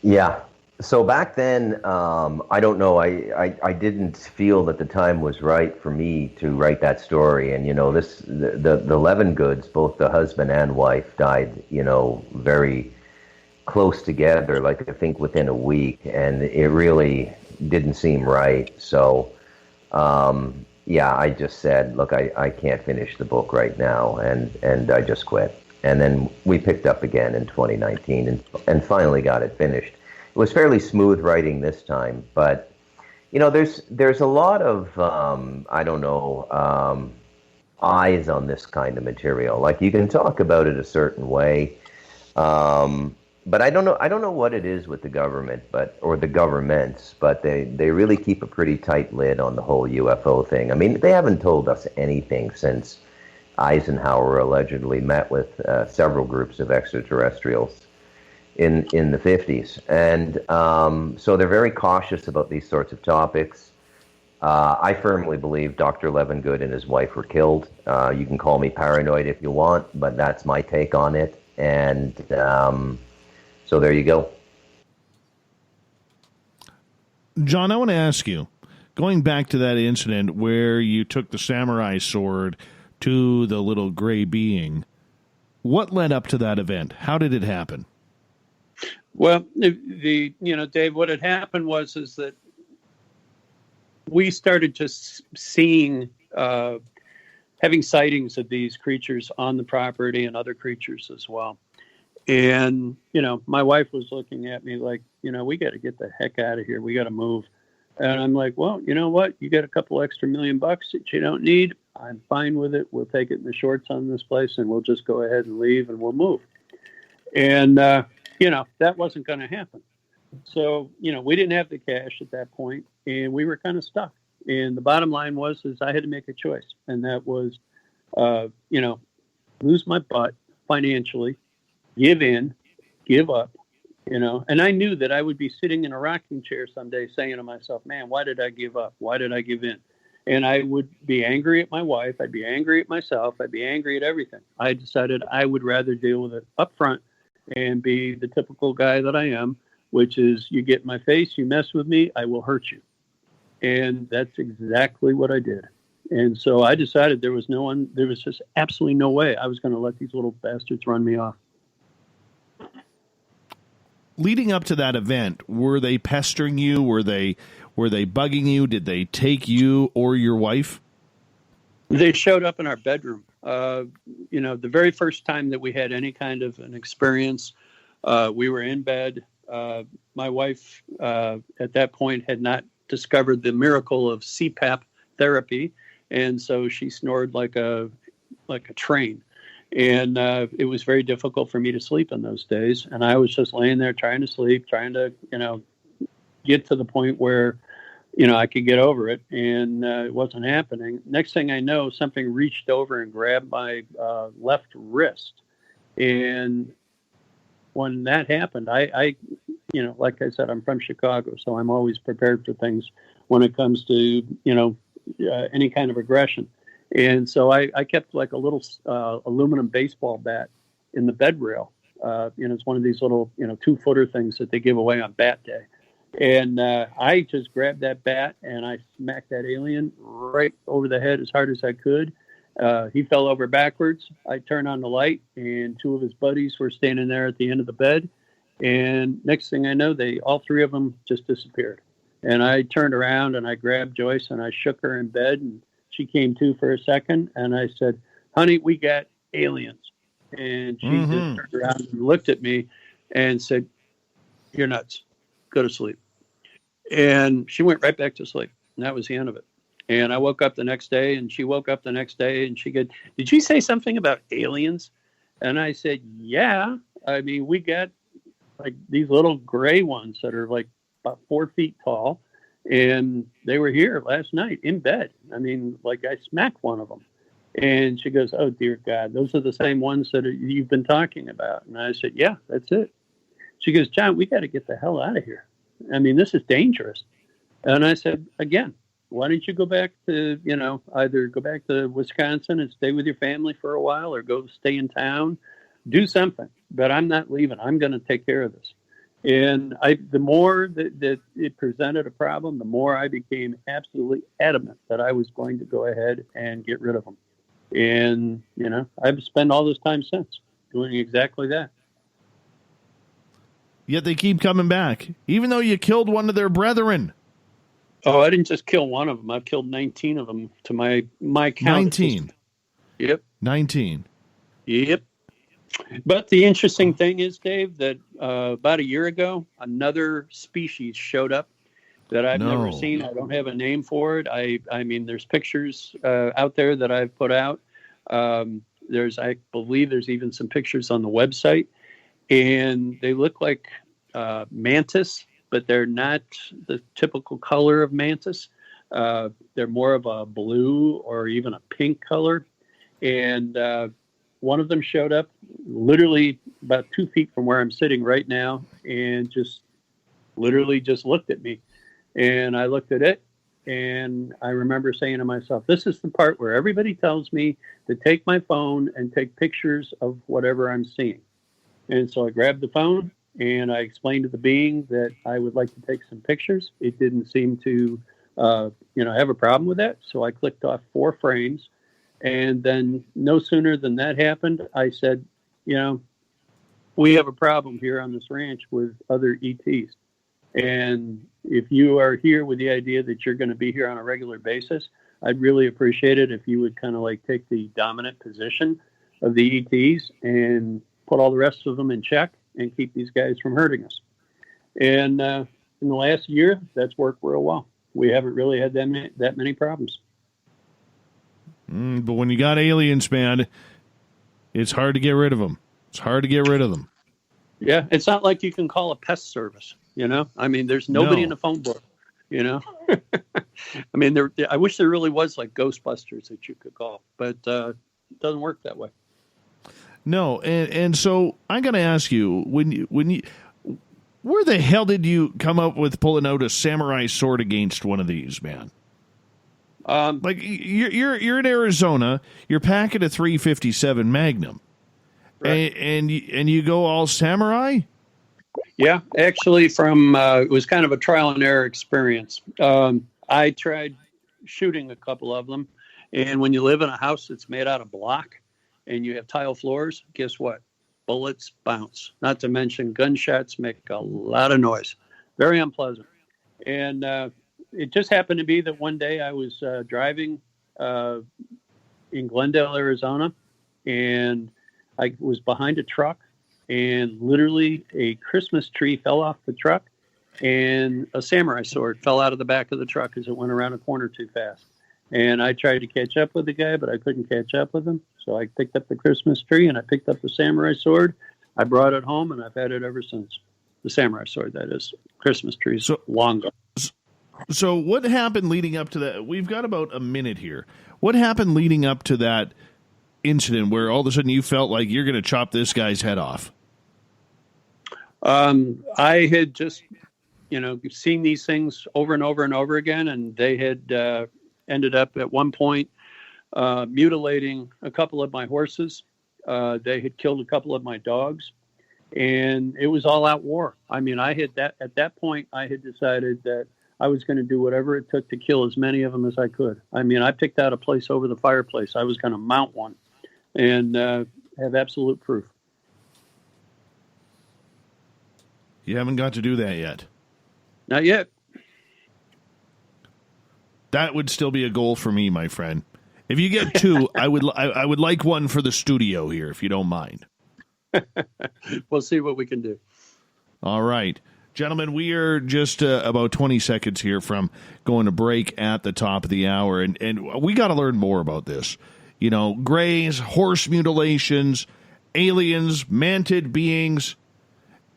Yeah. So back then, I don't know, I didn't feel that the time was right for me to write that story. And, the Levengoods, both the husband and wife died, very close together, like I think within a week. And it really didn't seem right. So, I just said, look, I can't finish the book right now. And I just quit. And then we picked up again in 2019 and finally got it finished. It was fairly smooth writing this time, but there's a lot of eyes on this kind of material. Like you can talk about it a certain way, but I don't know what it is with the government, or the governments, but they really keep a pretty tight lid on the whole UFO thing. I mean, they haven't told us anything since Eisenhower allegedly met with several groups of extraterrestrials in the 50s. And so they're very cautious about these sorts of topics. I firmly believe Dr. Levengood and his wife were killed. You can call me paranoid if you want, but that's my take on it. And so there you go. John, I want to ask you, going back to that incident where you took the samurai sword to the little gray being, what led up to that event? How did it happen? Well, Dave, what had happened is that we started just seeing, having sightings of these creatures on the property and other creatures as well. And, my wife was looking at me like, we got to get the heck out of here. We got to move. And I'm like, well, you know what? You got a couple extra $1 million that you don't need. I'm fine with it. We'll take it in the shorts on this place and we'll just go ahead and leave and we'll move. And, that wasn't going to happen. So, we didn't have the cash at that point and we were kind of stuck. And the bottom line is I had to make a choice, and that was, lose my butt financially, give in, give up, and I knew that I would be sitting in a rocking chair someday saying to myself, man, why did I give up? Why did I give in? And I would be angry at my wife. I'd be angry at myself. I'd be angry at everything. I decided I would rather deal with it up front and be the typical guy that I am, which is you get in my face, you mess with me, I will hurt you. And that's exactly what I did. And so I decided there was just absolutely no way I was going to let these little bastards run me off. Leading up to that event, were they pestering you? Were they bugging you? Did they take you or your wife? They showed up in our bedroom. The very first time that we had any kind of an experience, we were in bed. My wife, at that point, had not discovered the miracle of CPAP therapy, and so she snored like a train. And it was very difficult for me to sleep in those days. And I was just laying there trying to sleep, trying to, get to the point where, I could get over it. And it wasn't happening. Next thing I know, something reached over and grabbed my left wrist. And when that happened, I like I said, I'm from Chicago, so I'm always prepared for things when it comes to, any kind of aggression. And so I kept like a little aluminum baseball bat in the bed rail. It's one of these little, 2-footer things that they give away on Bat Day. And I just grabbed that bat and I smacked that alien right over the head as hard as I could. He fell over backwards. I turned on the light and 2 of his buddies were standing there at the end of the bed. And next thing I know, all 3 of them just disappeared. And I turned around and I grabbed Joyce and I shook her in bed, and she came to for a second, and I said, honey, we got aliens. And she just turned around and looked at me and said, you're nuts. Go to sleep. And she went right back to sleep. And that was the end of it. And I woke up the next day, and she woke up the next day, and she said, did you say something about aliens? And I said, yeah. I mean, we got like these little gray ones that are like about 4 feet tall. And they were here last night in bed. I mean, like I smacked one of them. And she goes, oh, dear God, those are the same ones that you've been talking about. And I said, yeah, that's it. She goes, John, we got to get the hell out of here. I mean, this is dangerous. And I said, again, why don't you go back to, either go back to Wisconsin and stay with your family for a while, or go stay in town, do something. But I'm not leaving. I'm going to take care of this. And the more that it presented a problem, the more I became absolutely adamant that I was going to go ahead and get rid of them. And, I've spent all this time since doing exactly that. Yet they keep coming back, even though you killed one of their brethren. Oh, I didn't just kill one of them. I've killed 19 of them to my count. 19. Yep. 19. Yep. But the interesting thing is, Dave, that about a year ago, another species showed up that I've never seen. I don't have a name for it. I mean, there's pictures out there that I've put out. I believe there's even some pictures on the website, and they look like mantis, but they're not the typical color of mantis. They're more of a blue or even a pink color. And one of them showed up literally about 2 feet from where I'm sitting right now, and just literally just looked at me. And I looked at it, and I remember saying to myself, this is the part where everybody tells me to take my phone and take pictures of whatever I'm seeing. And so I grabbed the phone and I explained to the being that I would like to take some pictures. It didn't seem to, have a problem with that. So I clicked off 4 frames. And then no sooner than that happened, I said, we have a problem here on this ranch with other ETs. And if you are here with the idea that you're going to be here on a regular basis, I'd really appreciate it if you would kind of like take the dominant position of the ETs and put all the rest of them in check and keep these guys from hurting us. And in the last year, that's worked real well. We haven't really had that many problems. But when you got aliens, man, it's hard to get rid of them. It's hard to get rid of them. Yeah, it's not like you can call a pest service, I mean, there's nobody in the phone book you know? I mean, I wish there really was like Ghostbusters that you could call, but it doesn't work that way. No, and so I'm going to ask you, when you where the hell did you come up with pulling out a samurai sword against one of these, man? Like you're in Arizona, you're packing a .357 Magnum, right. and you go all samurai. Yeah, actually, it was kind of a trial and error experience. I tried shooting a couple of them, and when you live in a house that's made out of block and you have tile floors, guess what? Bullets bounce. Not to mention gunshots make a lot of noise. Very unpleasant. And it just happened to be that one day I was driving in Glendale, Arizona, and I was behind a truck, and literally a Christmas tree fell off the truck, and a samurai sword fell out of the back of the truck as it went around a corner too fast. And I tried to catch up with the guy, but I couldn't catch up with him. So I picked up the Christmas tree, and I picked up the samurai sword. I brought it home, and I've had it ever since. The samurai sword, that is. Christmas trees, long gone. So what happened leading up to that? We've got about a minute here. What happened leading up to that incident where all of a sudden you felt like you're going to chop this guy's head off? I had just, seen these things over and over and over again, and they had ended up at one point mutilating a couple of my horses. They had killed a couple of my dogs, and it was all out war. I mean, at that point, I had decided that I was going to do whatever it took to kill as many of them as I could. I mean, I picked out a place over the fireplace. I was going to mount one and have absolute proof. You haven't got to do that yet. Not yet. That would still be a goal for me, my friend. If you get two, I would like one for the studio here, if you don't mind. We'll see what we can do. All right. Gentlemen, we are just about 20 seconds here from going to break at the top of the hour, and we got to learn more about this. Greys, horse mutilations, aliens, mantid beings,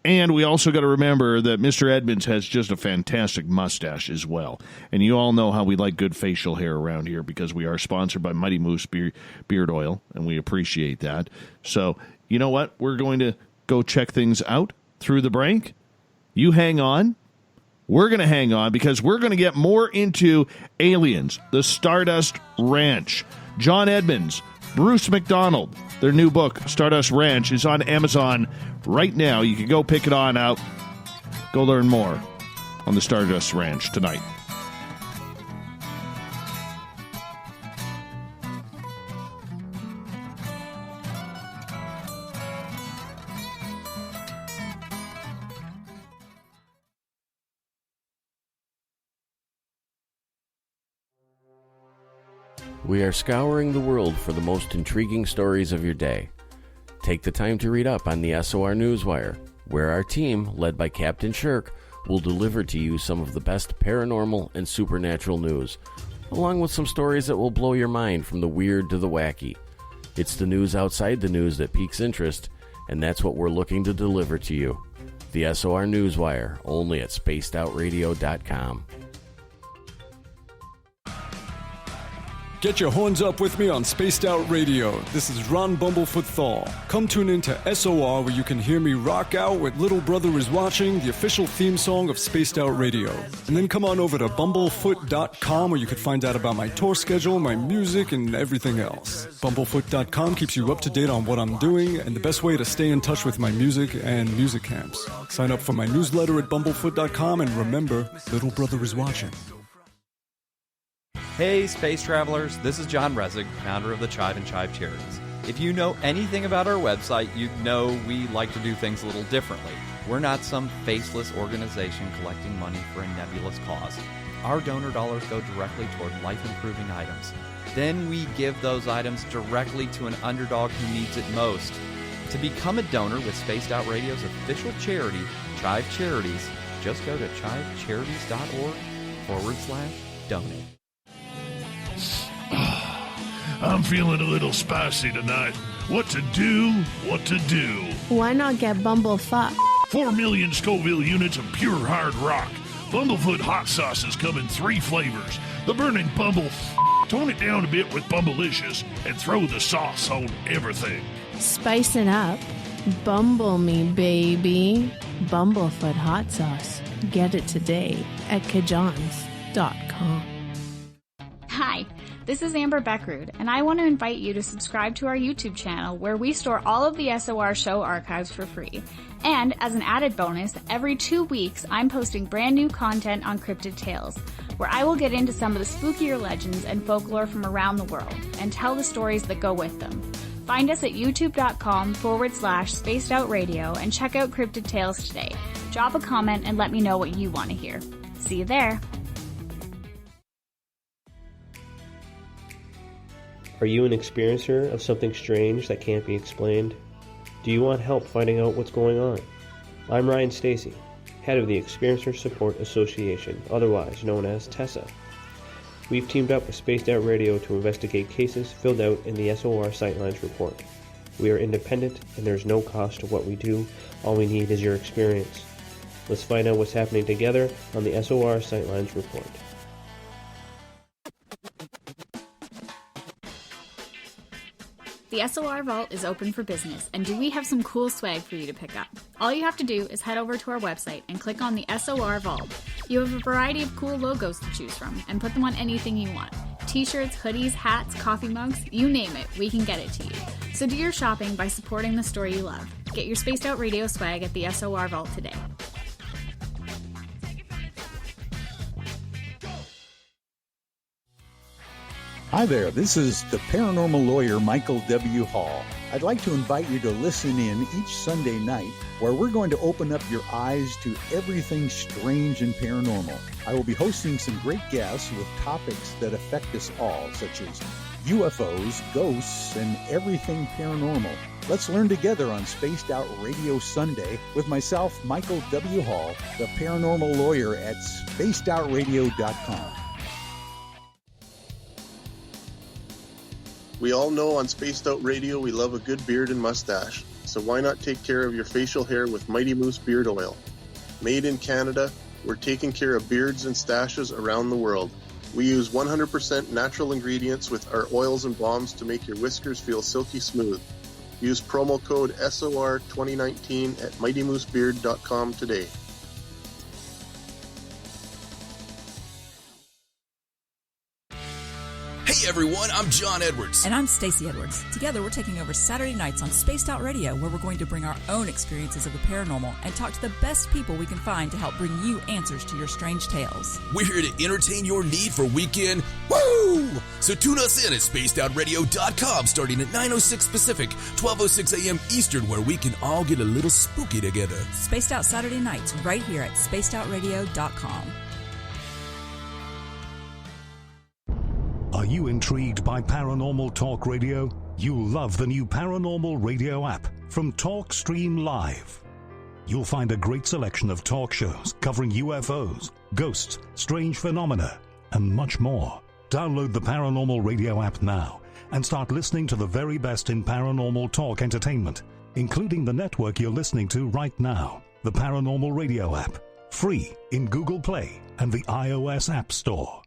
and we also got to remember that Mr. Edmonds has just a fantastic mustache as well. And you all know how we like good facial hair around here because we are sponsored by Mighty Moose Beard Oil, and we appreciate that. So, you know what? We're going to go check things out through the break. You hang on. We're going to hang on because we're going to get more into aliens, the Stardust Ranch. John Edmonds, Bruce McDonald, their new book, Stardust Ranch, is on Amazon right now. You can go pick it on out. Go learn more on the Stardust Ranch tonight. We are scouring the world for the most intriguing stories of your day. Take the time to read up on the SOR Newswire, where our team, led by Captain Shirk, will deliver to you some of the best paranormal and supernatural news, along with some stories that will blow your mind from the weird to the wacky. It's the news outside the news that piques interest, and that's what we're looking to deliver to you. The SOR Newswire, only at spacedoutradio.com. Get your horns up with me on Spaced Out Radio. This is Ron Bumblefoot Thal. Come tune in to SOR where you can hear me rock out with Little Brother is Watching, the official theme song of Spaced Out Radio. And then come on over to bumblefoot.com where you can find out about my tour schedule, my music, and everything else. Bumblefoot.com keeps you up to date on what I'm doing and the best way to stay in touch with my music and music camps. Sign up for my newsletter at bumblefoot.com and remember, Little Brother is Watching. Hey, space travelers, this is John Resig, founder of the Chive and Chive Charities. If you know anything about our website, you know we like to do things a little differently. We're not some faceless organization collecting money for a nebulous cause. Our donor dollars go directly toward life-improving items. Then we give those items directly to an underdog who needs it most. To become a donor with Spaced Out Radio's official charity, Chive Charities, just go to chivecharities.org/donate. I'm feeling a little spicy tonight. What to do? Why not get Bumblefuck? 4 million Scoville units of pure hard rock. Bumblefoot hot sauces come in 3 flavors. The burning Bumble tone it down a bit with Bumblicious and throw the sauce on everything. Spice it up. Bumble me, baby. Bumblefoot hot sauce. Get it today at kajans.com. Hi, this is Amber Beckrud, and I want to invite you to subscribe to our YouTube channel where we store all of the SOR show archives for free. And as an added bonus, every 2 weeks I'm posting brand new content on Cryptid Tales, where I will get into some of the spookier legends and folklore from around the world and tell the stories that go with them. Find us at youtube.com/spacedoutradio and check out Cryptid Tales today. Drop a comment and let me know what you want to hear. See you there. Are you an experiencer of something strange that can't be explained? Do you want help finding out what's going on? I'm Ryan Stacy, head of the Experiencer Support Association, otherwise known as TESSA. We've teamed up with Spaced Out Radio to investigate cases filled out in the SOR Sightlines report. We are independent and there's no cost to what we do. All we need is your experience. Let's find out what's happening together on the SOR Sightlines report. The SOR Vault is open for business, and do we have some cool swag for you to pick up? All you have to do is head over to our website and click on the SOR Vault. You have a variety of cool logos to choose from, and put them on anything you want. T-shirts, hoodies, hats, coffee mugs, you name it, we can get it to you. So do your shopping by supporting the store you love. Get your Spaced Out Radio swag at the SOR Vault today. Hi there, this is the paranormal lawyer Michael W. Hall. I'd like to invite you to listen in each Sunday night where we're going to open up your eyes to everything strange and paranormal. I will be hosting some great guests with topics that affect us all, such as UFOs, ghosts, and everything paranormal. Let's learn together on Spaced Out Radio Sunday with myself, Michael W. Hall, the paranormal lawyer at spacedoutradio.com. We all know on Spaced Out Radio we love a good beard and mustache, so why not take care of your facial hair with Mighty Moose Beard Oil? Made in Canada, we're taking care of beards and stashes around the world. We use 100% natural ingredients with our oils and balms to make your whiskers feel silky smooth. Use promo code SOR2019 at mightymoosebeard.com today. Hey everyone, I'm John Edwards. And I'm Stacey Edwards. Together we're taking over Saturday nights on Spaced Out Radio, where we're going to bring our own experiences of the paranormal and talk to the best people we can find to help bring you answers to your strange tales. We're here to entertain your need for weekend woo! So tune us in at spacedoutradio.com starting at 9:06 Pacific, 12:06 a.m. Eastern, where we can all get a little spooky together. Spaced Out Saturday nights right here at spacedoutradio.com. Are you intrigued by Paranormal Talk Radio? You'll love the new Paranormal Radio app from TalkStream Live. You'll find a great selection of talk shows covering UFOs, ghosts, strange phenomena, and much more. Download the Paranormal Radio app now and start listening to the very best in paranormal talk entertainment, including the network you're listening to right now, the Paranormal Radio app, free in Google Play and the iOS App Store.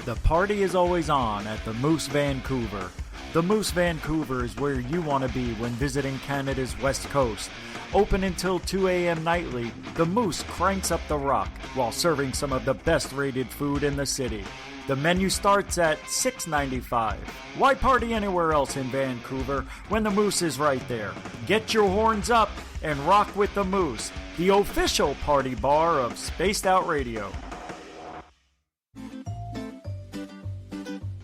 The party is always on at the Moose Vancouver. The Moose Vancouver is where you want to be when visiting Canada's West Coast. Open until 2 a.m. nightly, the Moose cranks up the rock while serving some of the best rated food in the city. The menu starts at $6.95. Why party anywhere else in Vancouver when the Moose is right there? Get your horns up and rock with the Moose, the official party bar of Spaced Out Radio.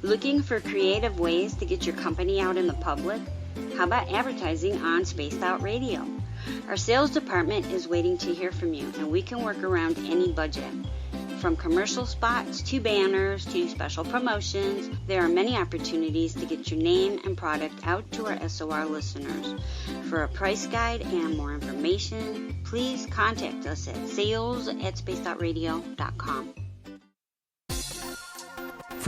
Looking for creative ways to get your company out in the public? How about advertising on Spaced Out Radio? Our sales department is waiting to hear from you, and we can work around any budget. From commercial spots to banners to special promotions, there are many opportunities to get your name and product out to our SOR listeners. For a price guide and more information, please contact us at sales@spacedoutradio.com.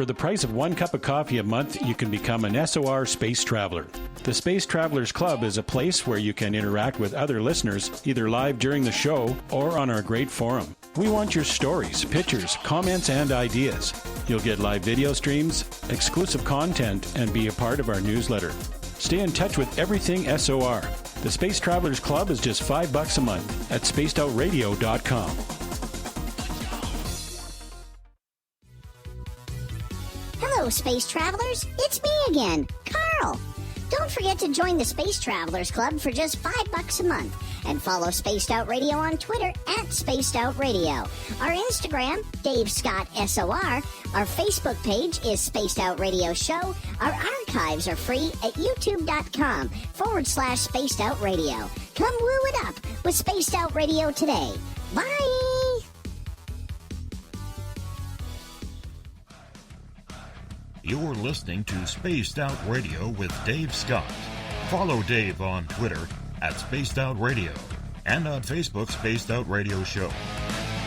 For the price of 1 cup of coffee a month, you can become an SOR Space Traveler. The Space Travelers Club is a place where you can interact with other listeners, either live during the show or on our great forum. We want your stories, pictures, comments, and ideas. You'll get live video streams, exclusive content, and be a part of our newsletter. Stay in touch with everything SOR. The Space Travelers Club is just $5 a month at spacedoutradio.com. Hello, Space Travelers. It's me again, Carl. Don't forget to join the Space Travelers Club for just $5 a month. And follow Spaced Out Radio on Twitter at Spaced Out Radio. Our Instagram, Dave Scott SOR. Our Facebook page is Spaced Out Radio Show. Our archives are free at youtube.com/Spaced Out Radio. Come woo it up with Spaced Out Radio today. Bye! You're listening to Spaced Out Radio with Dave Scott. Follow Dave on Twitter at Spaced Out Radio and on Facebook, Spaced Out Radio Show.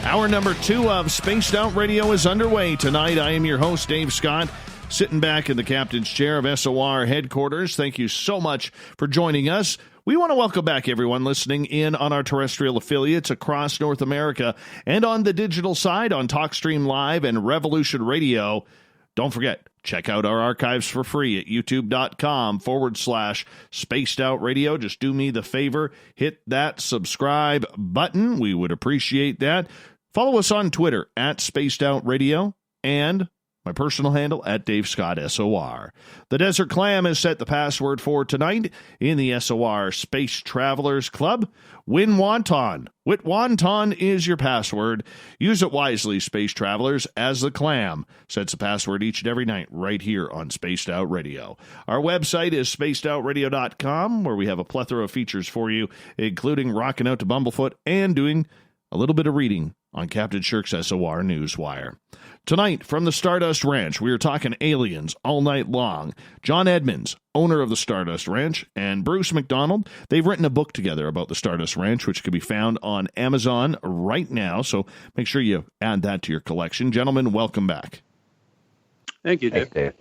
Hour number 2 of Spaced Out Radio is underway tonight. I am your host, Dave Scott, sitting back in the captain's chair of SOR headquarters. Thank you so much for joining us. We want to welcome back everyone listening in on our terrestrial affiliates across North America and on the digital side on TalkStream Live and Revolution Radio. Don't forget, check out our archives for free at youtube.com/Spaced Out Radio. Just do me the favor, hit that subscribe button. We would appreciate that. Follow us on Twitter at Spaced Out Radio and my personal handle at Dave Scott SOR. The Desert Clam has set the password for tonight in the SOR Space Travelers Club. Win Wonton. Wit Wonton is your password. Use it wisely, Space Travelers, as the Clam sets a password each and every night right here on Spaced Out Radio. Our website is spacedoutradio.com, where we have a plethora of features for you, including rocking out to Bumblefoot and doing a little bit of reading on Captain Shirk's SOR Newswire. Tonight, from the Stardust Ranch, we are talking aliens all night long. John Edmonds, owner of the Stardust Ranch, and Bruce McDonald, they've written a book together about the Stardust Ranch, which can be found on Amazon right now, so make sure you add that to your collection. Gentlemen, welcome back. Thank you, Dave. Thanks, Dave.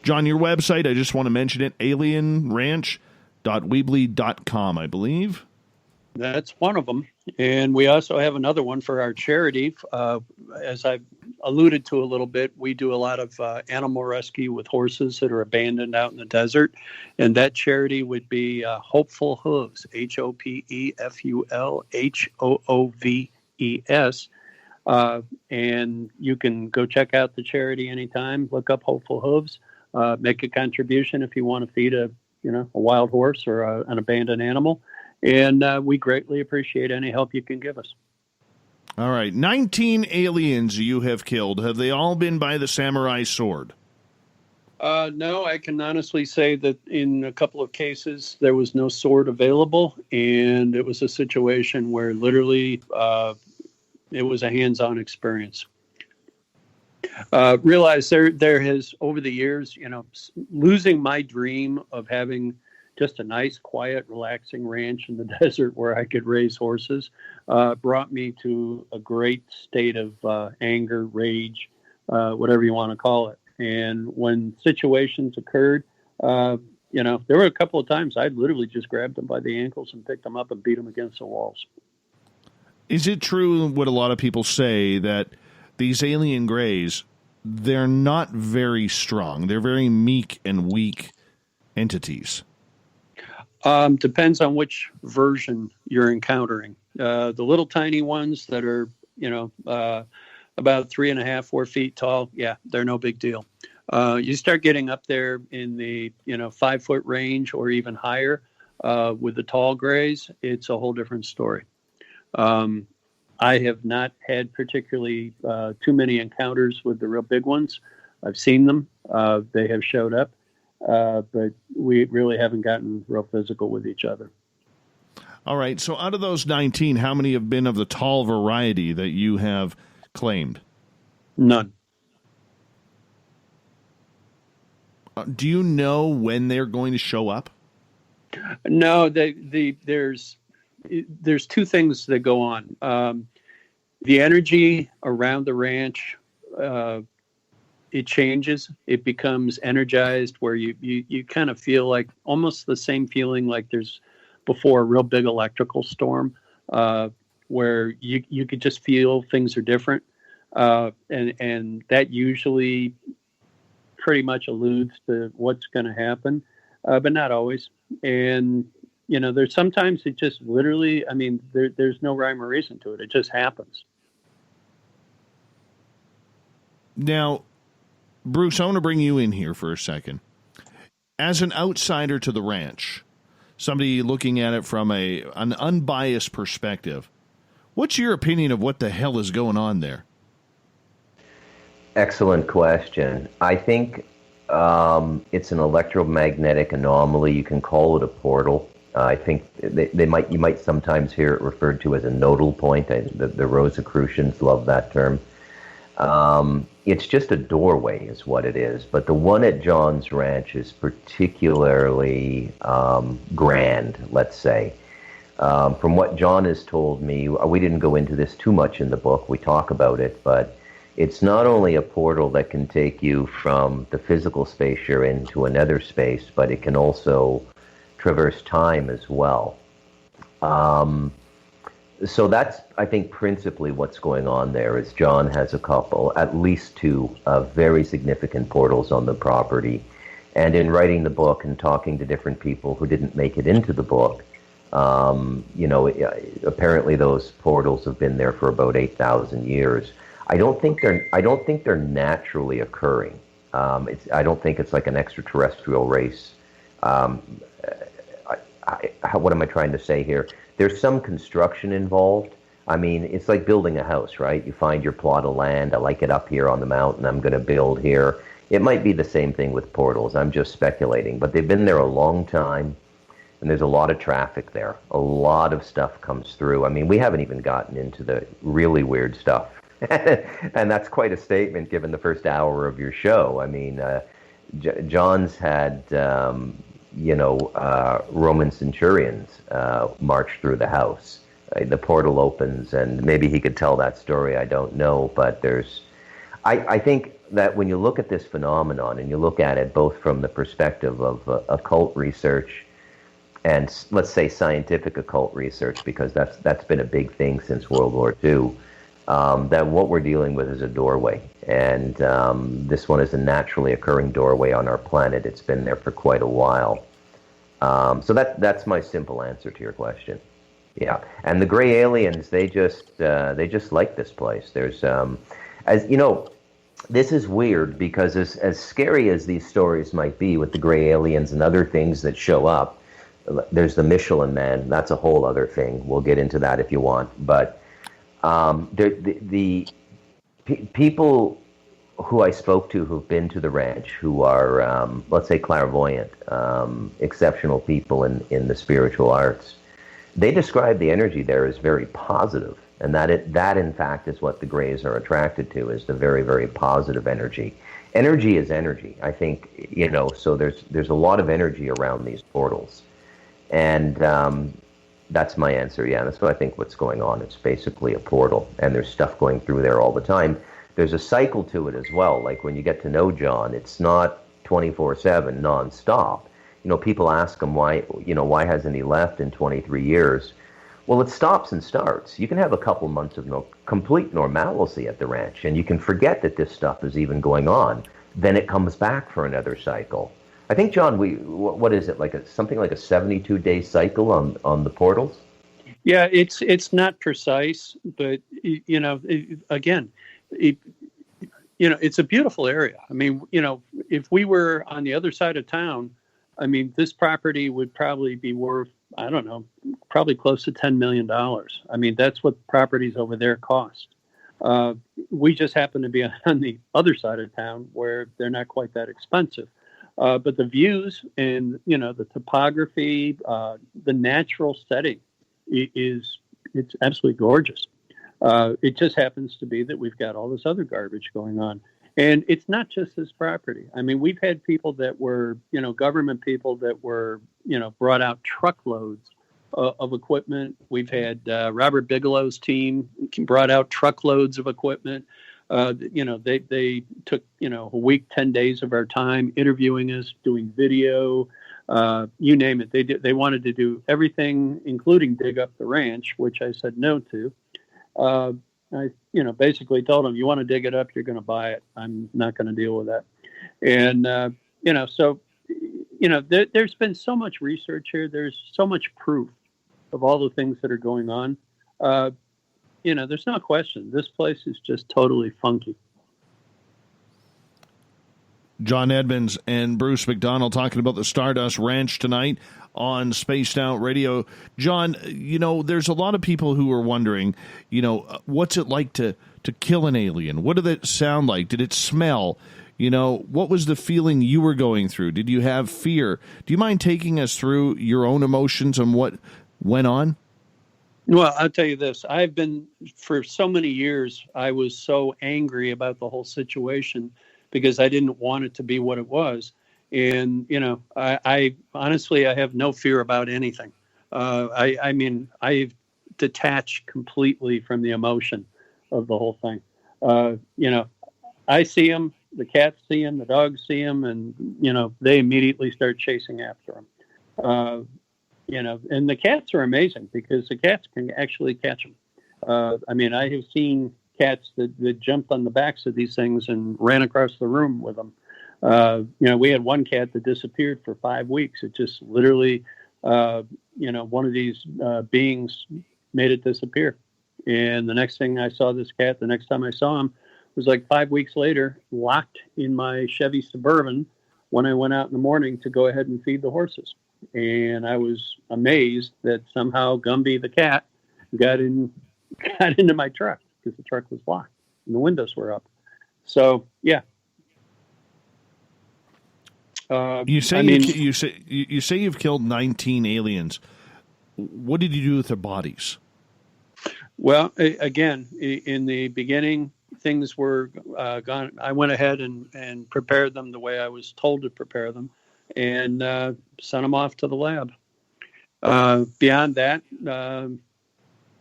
John, your website, I just want to mention it, alienranch.weebly.com, I believe. That's one of them. And we also have another one for our charity. As I alluded to a little bit, we do a lot of animal rescue with horses that are abandoned out in the desert. And that charity would be Hopeful Hooves, HOPEFULHOOVES. And you can go check out the charity anytime. Look up Hopeful Hooves. Make a contribution if you want to feed a wild horse or an abandoned animal. And we greatly appreciate any help you can give us. All right. 19 aliens you have killed. Have they all been by the samurai sword? No, I can honestly say that in a couple of cases, there was no sword available. And it was a situation where literally it was a hands-on experience. Realize there has, over the years, losing my dream of having just a nice, quiet, relaxing ranch in the desert where I could raise horses, brought me to a great state of anger, rage, whatever you want to call it. And when situations occurred, there were a couple of times I'd literally just grabbed them by the ankles and picked them up and beat them against the walls. Is it true what a lot of people say, that these alien greys, they're not very strong? They're very meek and weak entities. Depends on which version you're encountering. The little tiny ones that are, about 3.5, 4 feet tall. Yeah, they're no big deal. You start getting up there in the, 5-foot range or even higher with the tall grays. It's a whole different story. I have not had particularly too many encounters with the real big ones. I've seen them. They have showed up. But we really haven't gotten real physical with each other. All right. So out of those 19, how many have been of the tall variety that you have claimed? None. Do you know when they're going to show up? No, there's two things that go on. The energy around the ranch it changes. It becomes energized, where you kind of feel like almost the same feeling like there's before a real big electrical storm, where you could just feel things are different, and that usually pretty much alludes to what's going to happen, but not always. And there's sometimes it just literally, there's no rhyme or reason to it. It just happens. Now, Bruce, I want to bring you in here for a second. As an outsider to the ranch, somebody looking at it from an unbiased perspective, what's your opinion of what the hell is going on there? Excellent question. I think it's an electromagnetic anomaly. You can call it a portal. I think you might sometimes hear it referred to as a nodal point. The Rosicrucians love that term. It's just a doorway is what it is. But the one at John's Ranch is particularly grand, let's say. From what John has told me, we didn't go into this too much in the book. We talk about it, but it's not only a portal that can take you from the physical space you're in to another space, but it can also traverse time as well. So that's, I think, principally what's going on there is John has a couple, at least two, very significant portals on the property. And in writing the book and talking to different people who didn't make it into the book, apparently those portals have been there for about 8,000 years. I don't think they're naturally occurring. I don't think it's like an extraterrestrial race. What am I trying to say here? There's some construction involved. I mean, it's like building a house, right? You find your plot of land. I like it up here on the mountain. I'm going to build here. It might be the same thing with portals. I'm just speculating. But they've been there a long time, and there's a lot of traffic there. A lot of stuff comes through. I mean, we haven't even gotten into the really weird stuff. And that's quite a statement given the first hour of your show. I mean, John's had... Roman centurions march through the house. The portal opens, and maybe he could tell that story. I don't know, but I think that when you look at this phenomenon and you look at it both from the perspective of occult research and, let's say, scientific occult research, because that's been a big thing since World War II, that what we're dealing with is a doorway. And this one is a naturally occurring doorway on our planet. It's been there for quite a while. So that's my simple answer to your question. Yeah, and the gray aliens, they just like this place. There's, as you know, this is weird because as scary as these stories might be with the gray aliens and other things that show up, there's the Michelin Man. That's a whole other thing. We'll get into that if you want. But the people who I spoke to who've been to the ranch, who are, let's say, clairvoyant, exceptional people in the spiritual arts, they describe the energy there as very positive, and that in fact is what the Greys are attracted to, is the very, very positive energy. Energy is energy, I think, so there's a lot of energy around these portals. And that's my answer, yeah. That's what I think what's going on. It's basically a portal, and there's stuff going through there all the time. There's a cycle to it as well. Like when you get to know John, it's not 24/7 nonstop. People ask him why hasn't he left in 23 years? Well, it stops and starts. You can have a couple months of complete normalcy at the ranch, and you can forget that this stuff is even going on. Then it comes back for another cycle. I think, John, what is it, something like a 72-day cycle on the portals? Yeah, it's not precise, but again, it's a beautiful area. I mean, if we were on the other side of town, I mean, this property would probably be worth, I don't know, probably close to $10 million. I mean, that's what properties over there cost. We just happen to be on the other side of town where they're not quite that expensive. But the views and, the topography, the natural setting it's absolutely gorgeous. It just happens to be that we've got all this other garbage going on. And it's not just this property. I mean, we've had people that were, government people that were, brought out truckloads of equipment. We've had Robert Bigelow's team brought out truckloads of equipment. They took, a week, 10 days of our time interviewing us, doing video, you name it. They wanted to do everything, including dig up the ranch, which I said no to. I basically told them, you want to dig it up, you're going to buy it. I'm not going to deal with that. And, there's been so much research here. There's so much proof of all the things that are going on. There's no question. This place is just totally funky. John Edmonds and Bruce McDonald talking about the Stardust Ranch tonight on Spaced Out Radio. John, there's a lot of people who are wondering, what's it like to kill an alien? What did it sound like? Did it smell? What was the feeling you were going through? Did you have fear? Do you mind taking us through your own emotions and what went on? Well, I'll tell you this. I've been, for so many years, I was so angry about the whole situation because I didn't want it to be what it was. And, I honestly, I have no fear about anything. I've detached completely from the emotion of the whole thing. I see them, the cats see them, the dogs see them, and, they immediately start chasing after them. And the cats are amazing because the cats can actually catch them. I have seen cats that jumped on the backs of these things and ran across the room with them. We had one cat that disappeared for 5 weeks. It just literally, one of these beings made it disappear. And the next thing I saw this cat, the next time I saw him, was like 5 weeks later, locked in my Chevy Suburban when I went out in the morning to go ahead and feed the horses. And I was amazed that somehow Gumby the cat got into my truck because the truck was locked and the windows were up. So yeah. You say you've killed 19 aliens. What did you do with their bodies? Well, again, in the beginning, things were gone. I went ahead and prepared them the way I was told to prepare them, and sent them off to the lab. Beyond that, I'm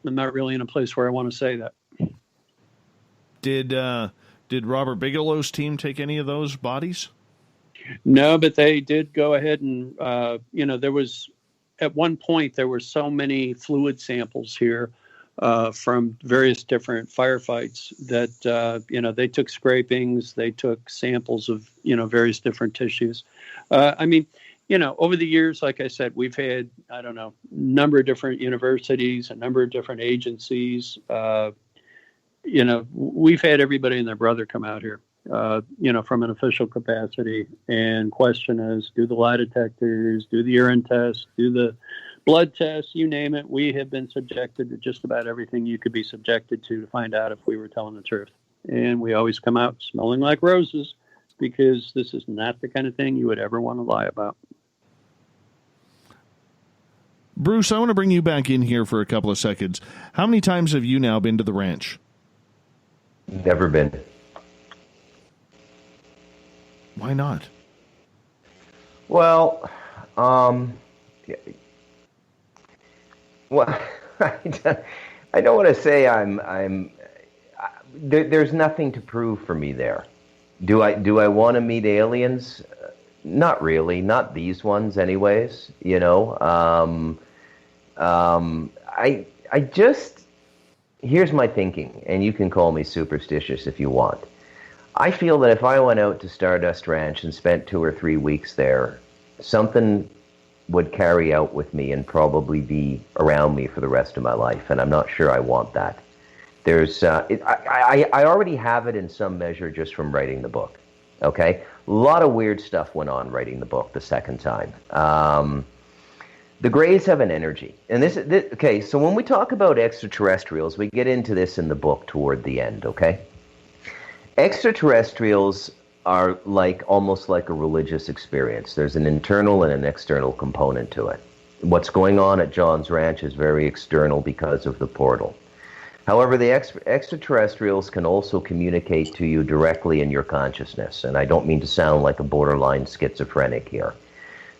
not really in a place where I want to say that. Did Robert Bigelow's team take any of those bodies? No, but they did go ahead and, there was, at one point, there were so many fluid samples here from various different firefights that, they took scrapings, they took samples of, various different tissues. Over the years, like I said, we've had, a number of different universities, a number of different agencies. We've had everybody and their brother come out here, from an official capacity and question us, do the lie detectors, do the urine tests, do the blood tests, you name it. We have been subjected to just about everything you could be subjected to find out if we were telling the truth. And we always come out smelling like roses because this is not the kind of thing you would ever want to lie about. Bruce, I want to bring you back in here for a couple of seconds. How many times have you now been to the ranch? Never been. Why not? Well, I don't want to say there's nothing to prove for me there. Do I want to meet aliens? Not really, not these ones anyways, I just, here's my thinking, and you can call me superstitious if you want. I feel that if I went out to Stardust Ranch and spent 2 or 3 weeks there, something would carry out with me and probably be around me for the rest of my life, and I'm not sure I want that. There's, I already have it in some measure just from writing the book, okay? A lot of weird stuff went on writing the book the second time. The Greys have an energy, and this okay, so when we talk about extraterrestrials, we get into this in the book toward the end, okay? Extraterrestrials are almost like a religious experience. There's an internal and an external component to it. What's going on at John's Ranch is very external because of the portal. However, the extraterrestrials can also communicate to you directly in your consciousness, and I don't mean to sound like a borderline schizophrenic here.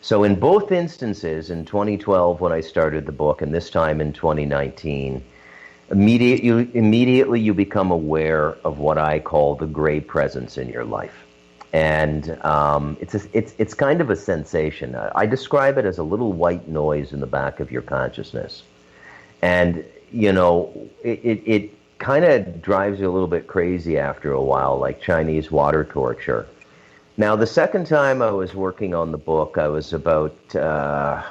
So in both instances, in 2012 when I started the book, and this time in 2019, Immediately you become aware of what I call the gray presence in your life. And it's kind of a sensation. I describe it as a little white noise in the back of your consciousness. And, it kind of drives you a little bit crazy after a while, like Chinese water torture. Now, the second time I was working on the book, I was about, a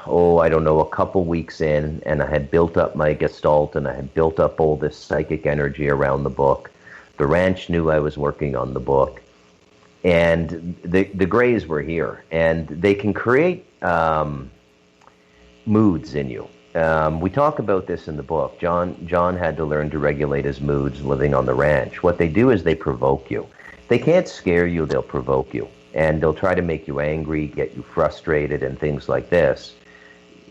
couple weeks in, and I had built up my gestalt, and I had built up all this psychic energy around the book. The ranch knew I was working on the book, and the Greys were here, and they can create moods in you. We talk about this in the book. John had to learn to regulate his moods living on the ranch. What they do is they provoke you. They can't scare you, they'll provoke you. And they'll try to make you angry, get you frustrated, and things like this.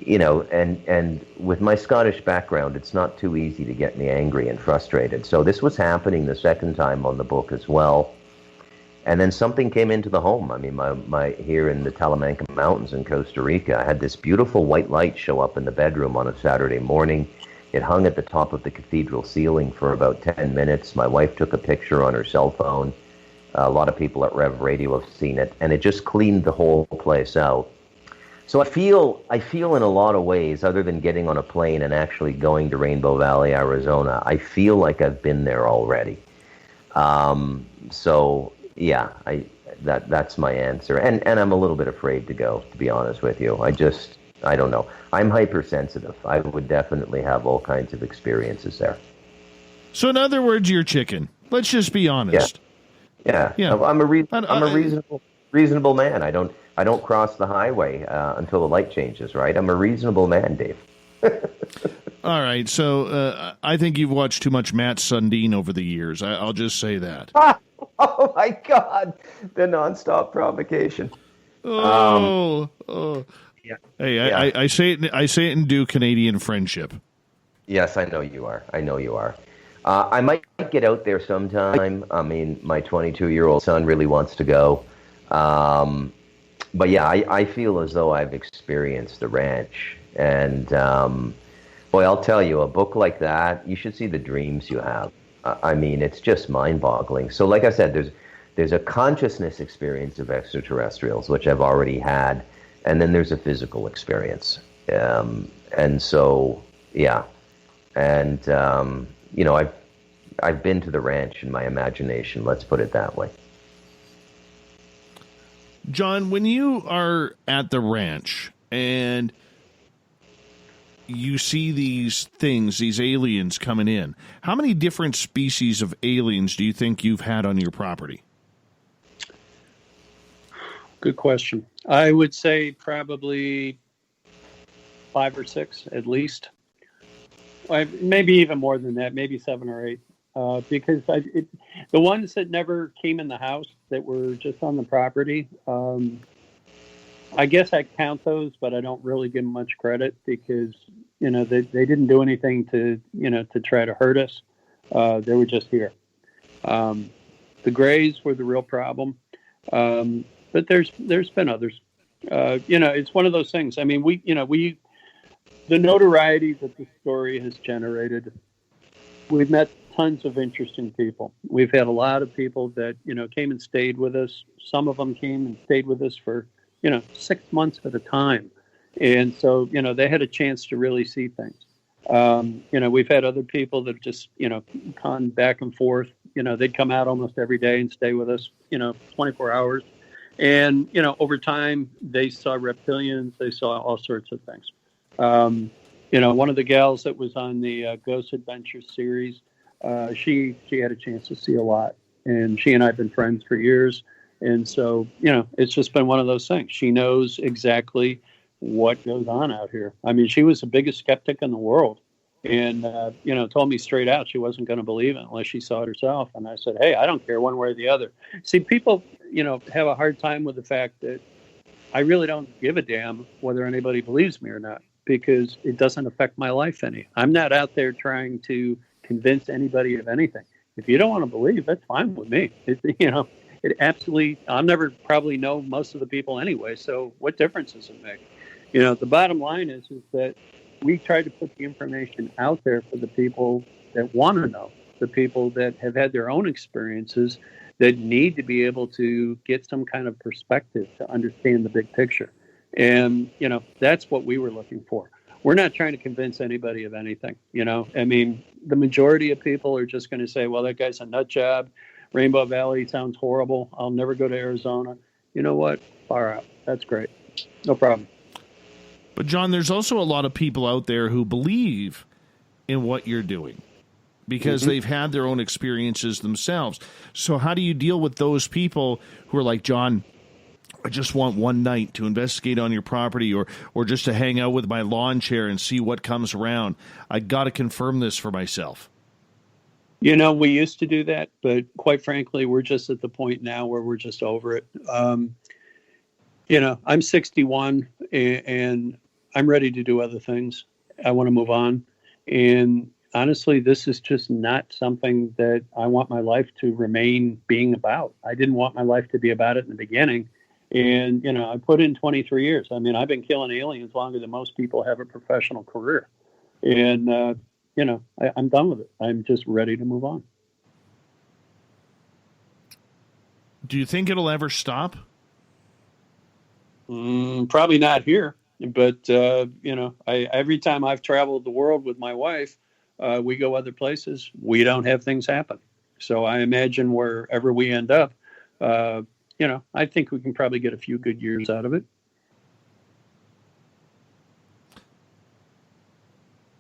And with my Scottish background, it's not too easy to get me angry and frustrated. So this was happening the second time on the book as well. And then something came into the home. I mean, my here in the Talamanca Mountains in Costa Rica, I had this beautiful white light show up in the bedroom on a Saturday morning. It hung at the top of the cathedral ceiling for about 10 minutes. My wife took a picture on her cell phone. A lot of people at Rev Radio have seen it, and it just cleaned the whole place out. So I feel in a lot of ways, other than getting on a plane and actually going to Rainbow Valley, Arizona, I feel like I've been there already. So yeah, that's my answer, and I'm a little bit afraid to go, to be honest with you. I don't know. I'm hypersensitive. I would definitely have all kinds of experiences there. So in other words, you're chicken. Let's just be honest. Yeah. I'm a reasonable man. I don't cross the highway until the light changes. Right? I'm a reasonable man, Dave. All right. So I think you've watched too much Matt Sundin over the years. I'll just say that. Oh my God, the nonstop provocation. Yeah. Hey, Yeah. I say it in due Canadian friendship. Yes, I know you are. I might get out there sometime. I mean, my 22-year-old son really wants to go. But yeah, I feel as though I've experienced the ranch. And boy, I'll tell you, a book like that, you should see the dreams you have. I mean, it's just mind-boggling. So like I said, there's a consciousness experience of extraterrestrials, which I've already had. And then there's a physical experience. And so, yeah. And, I've been to the ranch in my imagination, let's put it that way. John, when you are at the ranch and you see these things, these aliens coming in, how many different species of aliens do you think you've had on your property? Good question. I would say probably 5 or 6 at least. Maybe even more than that, maybe 7 or 8. Because the ones that never came in the house that were just on the property, I guess I count those, but I don't really give them much credit because, they didn't do anything to try to hurt us. They were just here. The Greys were the real problem. But there's been others. It's one of those things. I mean, the notoriety that the story has generated, we've met tons of interesting people. We've had a lot of people that, came and stayed with us. Some of them came and stayed with us for, 6 months at a time. And so, they had a chance to really see things. We've had other people that just, gone back and forth. They'd come out almost every day and stay with us, 24 hours. And, over time, they saw reptilians. They saw all sorts of things. One of the gals that was on the Ghost Adventure series, she had a chance to see a lot. And she and I have been friends for years. And so, it's just been one of those things. She knows exactly what goes on out here. I mean, she was the biggest skeptic in the world. And, told me straight out she wasn't going to believe it unless she saw it herself. And I said, hey, I don't care one way or the other. See, people, have a hard time with the fact that I really don't give a damn whether anybody believes me or not, because it doesn't affect my life any. I'm not out there trying to convince anybody of anything. If you don't want to believe, that's fine with me. It absolutely, I'll never probably know most of the people anyway. So what difference does it make? The bottom line is that we try to put the information out there for the people that want to know, the people that have had their own experiences that need to be able to get some kind of perspective to understand the big picture. And, that's what we were looking for. We're not trying to convince anybody of anything, I mean, the majority of people are just going to say, well, that guy's a nut job. Rainbow Valley sounds horrible. I'll never go to Arizona. You know what? Far out. That's great. No problem. But, John, there's also a lot of people out there who believe in what you're doing because they've had their own experiences themselves. So how do you deal with those people who are like, John, I just want one night to investigate on your property or just to hang out with my lawn chair and see what comes around. I got to confirm this for myself. We used to do that, but quite frankly, we're just at the point now where we're just over it. I'm 61 and I'm ready to do other things. I want to move on. And honestly, this is just not something that I want my life to remain being about. I didn't want my life to be about it in the beginning. And, I put in 23 years. I mean, I've been killing aliens longer than most people have a professional career. And, I'm done with it. I'm just ready to move on. Do you think it'll ever stop? Probably not here. But, every time I've traveled the world with my wife, we go other places. We don't have things happen. So I imagine wherever we end up, I think we can probably get a few good years out of it.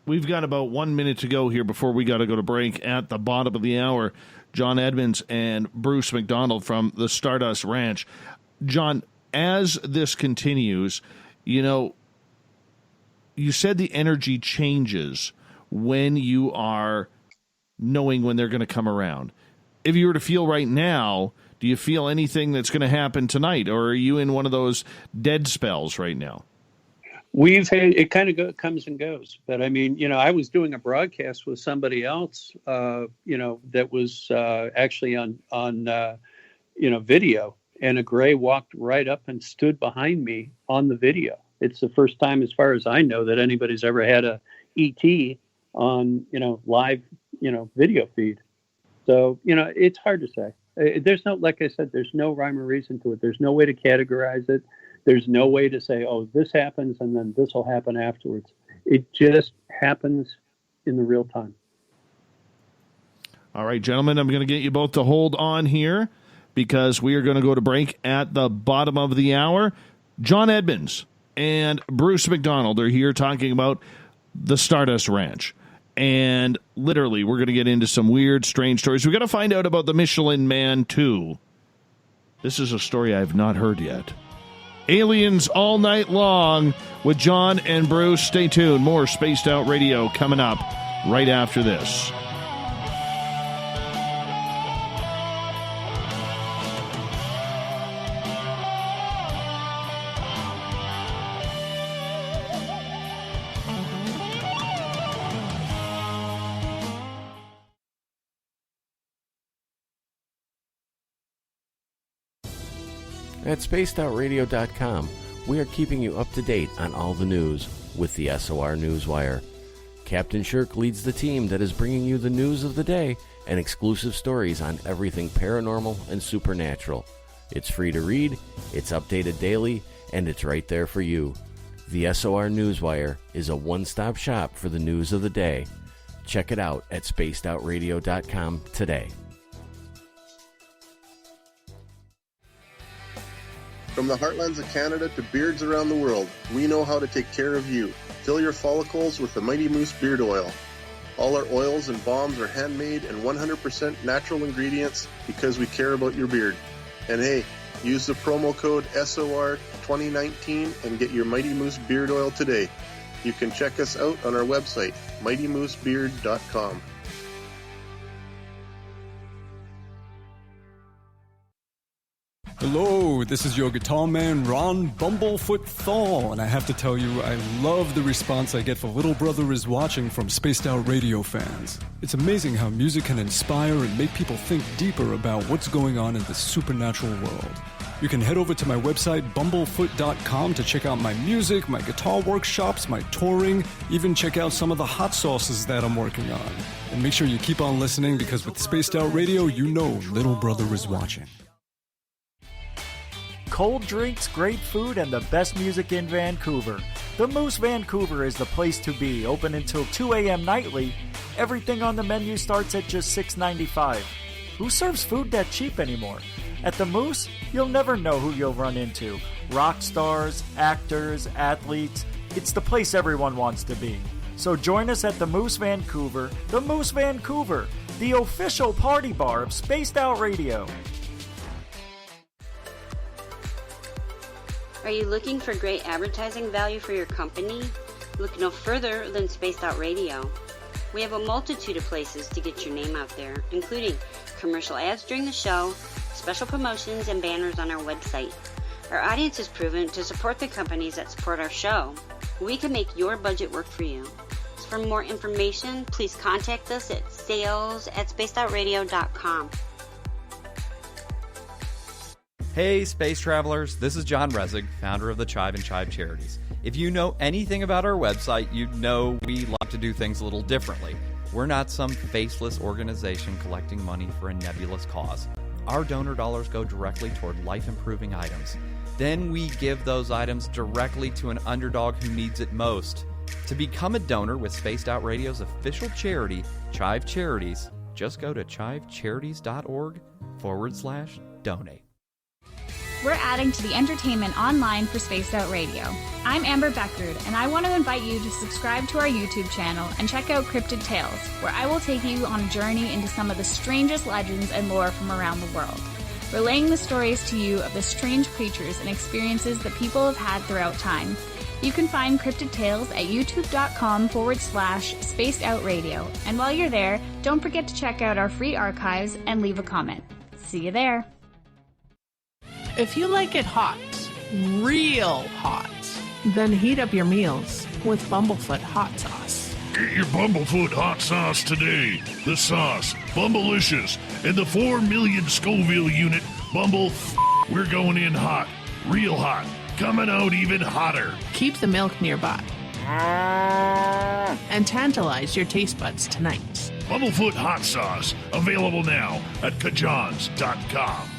We've got about 1 minute to go here before we got to go to break. At the bottom of the hour, John Edmonds and Bruce McDonald from the Stardust Ranch. John, as this continues, you said the energy changes when you are knowing when they're going to come around. If you were to feel right now, do you feel anything that's going to happen tonight, or are you in one of those dead spells right now? We've had it kind of comes and goes, but I mean, I was doing a broadcast with somebody else, that was actually on video, and a gray walked right up and stood behind me on the video. It's the first time, as far as I know, that anybody's ever had a ET on, live, video feed. So, it's hard to say. There's no, like I said, there's no rhyme or reason to it. There's no way to categorize it. There's no way to say, oh, this happens and then this will happen afterwards. It just happens in the real time. All right, gentlemen, I'm going to get you both to hold on here because we are going to go to break at the bottom of the hour. John Edmonds and Bruce McDonald are here talking about the Stardust Ranch. And literally, we're going to get into some weird, strange stories. We're going to find out about the Michelin Man, too. This is a story I've not heard yet. Aliens all night long with John and Bruce. Stay tuned. More Spaced Out Radio coming up right after this. At spacedoutradio.com, we are keeping you up to date on all the news with the SOR Newswire. Captain Shirk leads the team that is bringing you the news of the day and exclusive stories on everything paranormal and supernatural. It's free to read, it's updated daily, and it's right there for you. The SOR Newswire is a one-stop shop for the news of the day. Check it out at spacedoutradio.com today. From the heartlands of Canada to beards around the world, we know how to take care of you. Fill your follicles with the Mighty Moose Beard Oil. All our oils and balms are handmade and 100% natural ingredients because we care about your beard. And hey, use the promo code SOR2019 and get your Mighty Moose Beard Oil today. You can check us out on our website, mightymoosebeard.com. Hello, this is your guitar man, Ron Bumblefoot Thor, and I have to tell you, I love the response I get for Little Brother is Watching from Spaced Out Radio fans. It's amazing how music can inspire and make people think deeper about what's going on in the supernatural world. You can head over to my website, bumblefoot.com, to check out my music, my guitar workshops, my touring, even check out some of the hot sauces that I'm working on. And make sure you keep on listening, because with Spaced Out Radio, you know little brother is watching. Cold drinks, great food, and the best music in Vancouver. The Moose Vancouver is the place to be, open until 2 a.m. nightly. Everything on the menu starts at just $6.95. Who serves food that cheap anymore? At the Moose, you'll never know who you'll run into. Rock stars, actors, athletes. It's the place everyone wants to be. So join us at the Moose Vancouver, the official party bar of Spaced Out Radio. Are you looking for great advertising value for your company? Look no further than Spaced Out Radio. We have a multitude of places to get your name out there, including commercial ads during the show, special promotions, and banners on our website. Our audience is proven to support the companies that support our show. We can make your budget work for you. So for more information, please contact us at sales@spacedoutradio.com. Hey, space travelers, this is John Resig, founder of the Chive and Chive Charities. If you know anything about our website, you know we like to do things a little differently. We're not some faceless organization collecting money for a nebulous cause. Our donor dollars go directly toward life-improving items. Then we give those items directly to an underdog who needs it most. To become a donor with Spaced Out Radio's official charity, Chive Charities, just go to chivecharities.org/donate. We're adding to the entertainment online for Spaced Out Radio. I'm Amber Beckrud, and I want to invite you to subscribe to our YouTube channel and check out Cryptid Tales, where I will take you on a journey into some of the strangest legends and lore from around the world, relaying the stories to you of the strange creatures and experiences that people have had throughout time. You can find Cryptid Tales at youtube.com/Spaced Out Radio. And while you're there, don't forget to check out our free archives and leave a comment. See you there. If you like it hot, real hot, then heat up your meals with Bumblefoot hot sauce. Get your Bumblefoot hot sauce today. The sauce, Bumblicious, and the 4 million Scoville unit Bumble. We're going in hot, real hot, coming out even hotter. Keep the milk nearby and tantalize your taste buds tonight. Bumblefoot hot sauce, available now at kajans.com.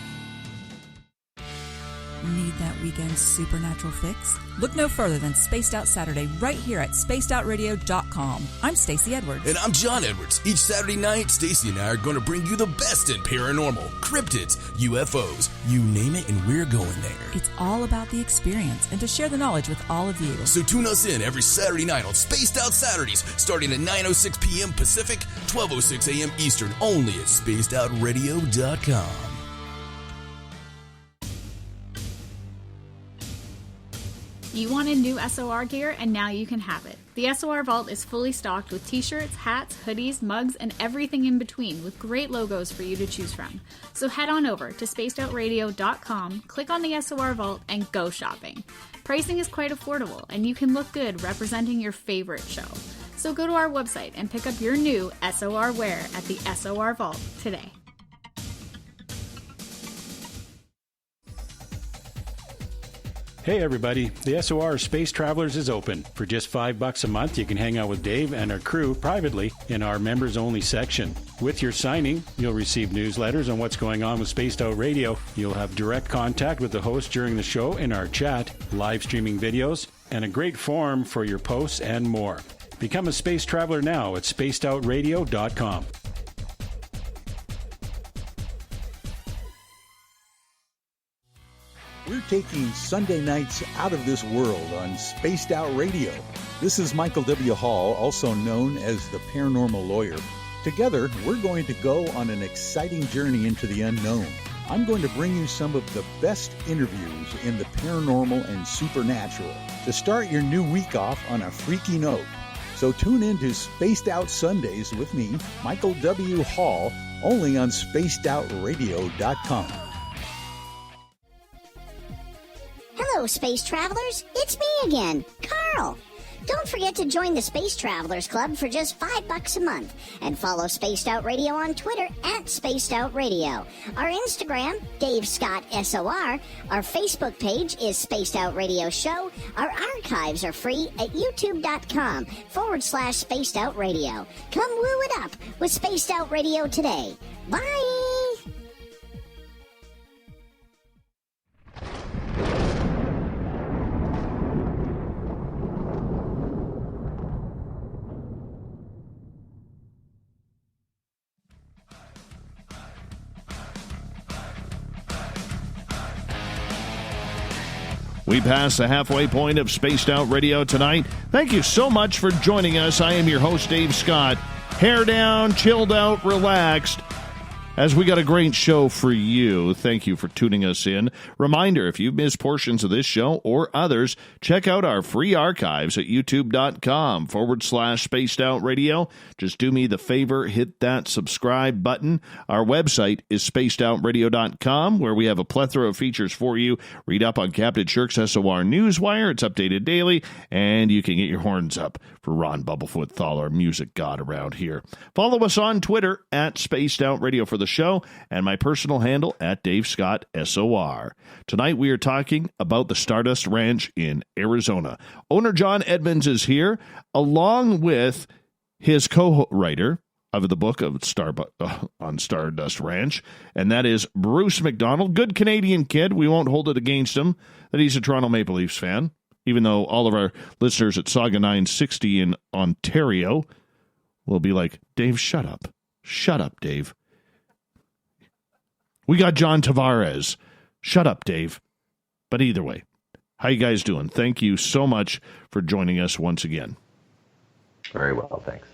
Need that weekend supernatural fix? Look no further than Spaced Out Saturday right here at spacedoutradio.com. I'm Stacey Edwards. And I'm John Edwards. Each Saturday night, Stacey and I are going to bring you the best in paranormal, cryptids, UFOs, you name it, and we're going there. It's all about the experience and to share the knowledge with all of you. So tune us in every Saturday night on Spaced Out Saturdays, starting at 9:06 p.m. Pacific, 12:06 a.m. Eastern, only at spacedoutradio.com. You wanted new SOR gear, and now you can have it. The SOR Vault is fully stocked with t-shirts, hats, hoodies, mugs, and everything in between, with great logos for you to choose from. So head on over to spacedoutradio.com, click on the SOR Vault, and go shopping. Pricing is quite affordable, and you can look good representing your favorite show. So go to our website and pick up your new SOR wear at the SOR Vault today. Hey everybody, the SOR Space Travelers is open. For just $5 a month, you can hang out with Dave and our crew privately in our members-only section. With your signing, you'll receive newsletters on what's going on with Spaced Out Radio. You'll have direct contact with the host during the show in our chat, live streaming videos, and a great forum for your posts and more. Become a space traveler now at spacedoutradio.com. We're taking Sunday nights out of this world on Spaced Out Radio. This is Michael W. Hall, also known as the Paranormal Lawyer. Together, we're going to go on an exciting journey into the unknown. I'm going to bring you some of the best interviews in the paranormal and supernatural to start your new week off on a freaky note. So tune in to Spaced Out Sundays with me, Michael W. Hall, only on spacedoutradio.com. Hello, space travelers. It's me again, Carl. Don't forget to join the Space Travelers Club for just $5 a month and follow Spaced Out Radio on Twitter at Spaced Out Radio. Our Instagram, Dave Scott SOR. Our Facebook page is Spaced Out Radio Show. Our archives are free at youtube.com/Spaced Out Radio. Come woo it up with Spaced Out Radio today. Bye! We pass the halfway point of Spaced Out Radio tonight. Thank you so much for joining us. I am your host, Dave Scott. Hair down, chilled out, relaxed, as we got a great show for you. Thank you for tuning us in. Reminder, if you've missed portions of this show or others, check out our free archives at youtube.com/Spaced Out Radio. Just do me the favor, hit that subscribe button. Our website is spacedoutradio.com, where we have a plethora of features for you. Read up on Captain Shirk's SOR Newswire. It's updated daily, and you can get your horns up for Ron Bumblefoot Thaler, music god around here. Follow us on Twitter at Spaced Out Radio for the show, and my personal handle at Dave Scott SOR. Tonight we are talking about the Stardust Ranch in Arizona. Owner John Edmonds is here, along with his co-writer of the book of on Stardust Ranch, and that is Bruce McDonald. Good Canadian kid. We won't hold it against him that he's a Toronto Maple Leafs fan, even though all of our listeners at Saga 960 in Ontario will be like, Dave, shut up. Shut up, Dave. We got John Tavares. Shut up, Dave. But either way, how you guys doing? Thank you so much for joining us once again. Very well, thanks.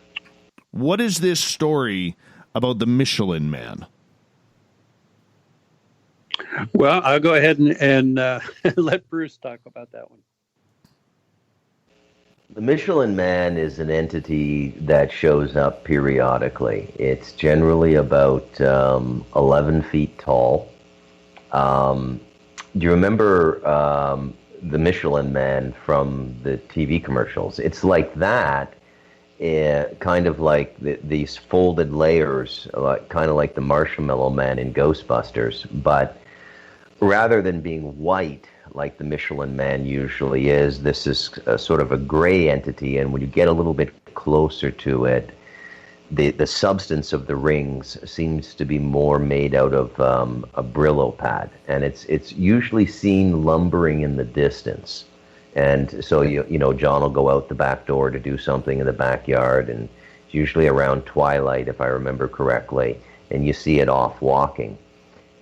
What is this story about the Michelin Man? Well, I'll go ahead and let Bruce talk about that one. The Michelin Man is an entity that shows up periodically. It's generally about 11 feet tall. Do you remember the Michelin Man from the TV commercials? It's like that, kind of like these folded layers, kind of like the Marshmallow Man in Ghostbusters, but rather than being white, like the Michelin Man usually is, this is a sort of a gray entity, and when you get a little bit closer to it, the substance of the rings seems to be more made out of a Brillo pad, and it's usually seen lumbering in the distance. And so you know John will go out the back door to do something in the backyard, and it's usually around twilight, if I remember correctly, and you see it off walking.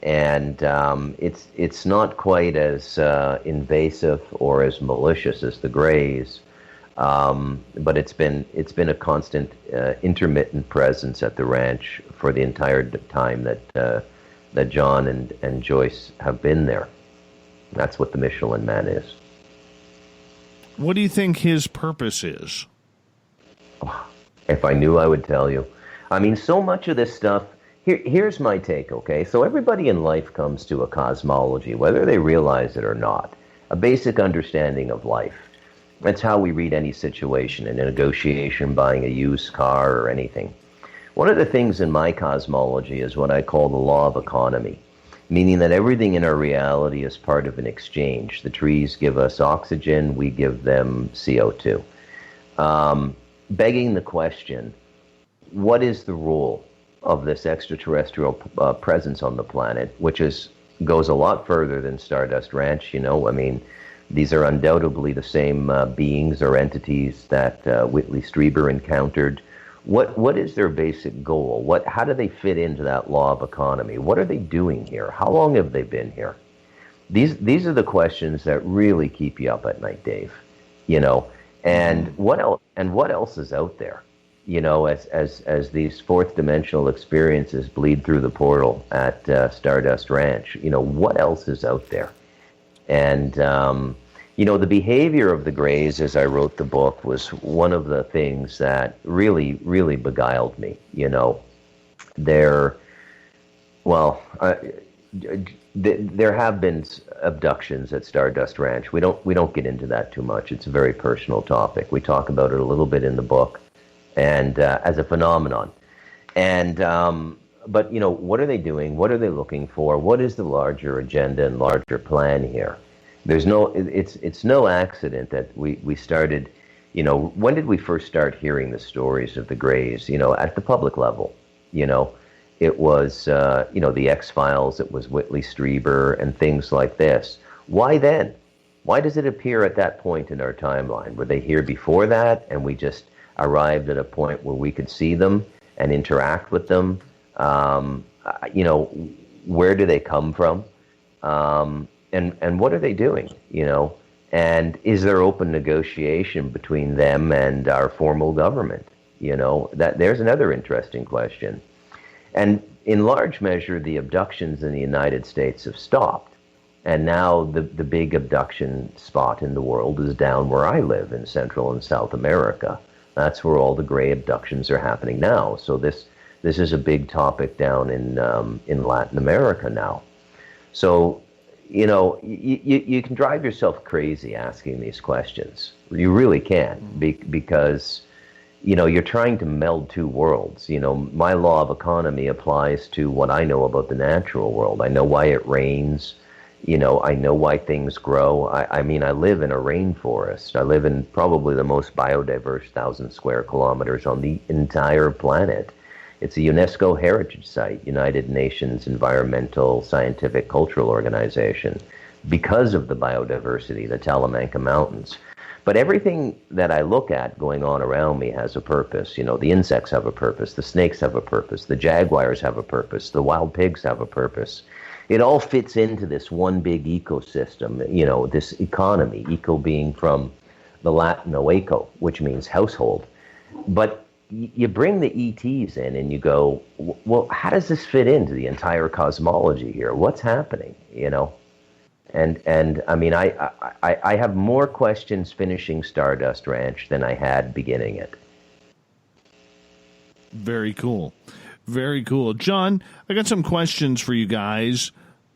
And it's not quite as invasive or as malicious as the Greys, but it's been a constant intermittent presence at the ranch for the entire time that John and Joyce have been there. That's what the Michelin Man is. What do you think his purpose is? If I knew, I would tell you. I mean, so much of this stuff. Here's my take, okay? So everybody in life comes to a cosmology, whether they realize it or not, a basic understanding of life. That's how we read any situation, in a negotiation, buying a used car or anything. One of the things in my cosmology is what I call the law of economy, meaning that everything in our reality is part of an exchange. The trees give us oxygen, we give them CO2. Begging the question, what is the role of this extraterrestrial presence on the planet, which goes a lot further than Stardust Ranch? You know, I mean, these are undoubtedly the same beings or entities that Whitley Strieber encountered. What is their basic goal? How do they fit into that law of economy? What are they doing here? How long have they been here? These are the questions that really keep you up at night, Dave. You know, and what else is out there? You know, as these fourth dimensional experiences bleed through the portal at Stardust Ranch, you know, what else is out there? And, you know, the behavior of the Greys as I wrote the book was one of the things that really, really beguiled me. You know, There have been abductions at Stardust Ranch. We don't get into that too much. It's a very personal topic. We talk about it a little bit in the book, and as a phenomenon. And but what are they doing? What are they looking for? What is the larger agenda and larger plan here? It's no accident that we started. When did we first start hearing the stories of the Greys? At the public level. It was, the X-Files, it was Whitley Strieber and things like this. Why then? Why does it appear at that point in our timeline? Were they here before that and we just arrived at a point where we could see them and interact with them? Where do they come from? And what are they doing? And is there open negotiation between them and our formal government? There's another interesting question. And in large measure, the abductions in the United States have stopped. And now the big abduction spot in the world is down where I live in Central and South America. That's where all the gray abductions are happening now. So this is a big topic down in Latin America now. So, you can drive yourself crazy asking these questions. You really can, because you're trying to meld two worlds. My law of economy applies to what I know about the natural world. I know why it rains. I know why things grow. I live in a rainforest. I live in probably the most biodiverse 1,000 square kilometers on the entire planet. It's a UNESCO heritage site, United Nations Environmental, Scientific, Cultural Organization, because of the biodiversity, the Talamanca Mountains. But everything that I look at going on around me has a purpose. The insects have a purpose, the snakes have a purpose, the jaguars have a purpose, the wild pigs have a purpose. It all fits into this one big ecosystem, this economy, eco being from the Latin oeco, which means household. But you bring the ETs in and you go, well, how does this fit into the entire cosmology here? What's happening, And I have more questions finishing Stardust Ranch than I had beginning it. Very cool. Very cool. John, I got some questions for you guys.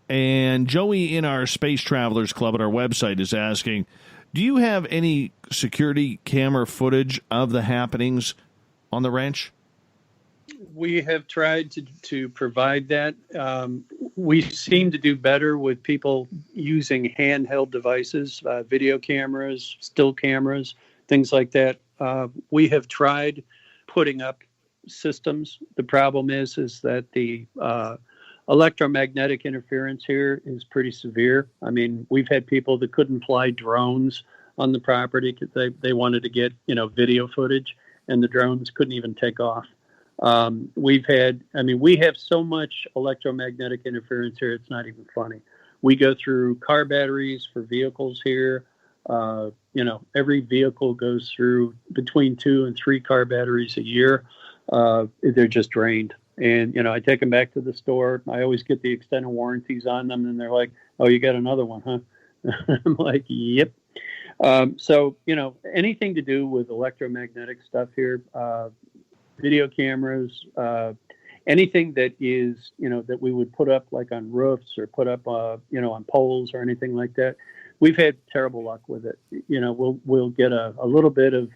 And Joey in our Space Travelers Club at our website is asking, do you have any security camera footage of the happenings on the ranch? We have tried to provide that. We seem to do better with people using handheld devices, video cameras, still cameras, things like that. We have tried putting up systems. The problem is that the electromagnetic interference here is pretty severe. We've had people that couldn't fly drones on the property because they wanted to get video footage, and the drones couldn't even take off. We have so much electromagnetic interference here, it's not even funny. We go through car batteries for vehicles here. Every vehicle goes through between 2 and 3 car batteries a year. They're just drained. And, I take them back to the store. I always get the extended warranties on them, and they're like, oh, you got another one, huh? I'm like, yep. So, anything to do with electromagnetic stuff here, video cameras, anything that is, that we would put up like on roofs or put up, on poles or anything like that. We've had terrible luck with it. We'll get a little bit of,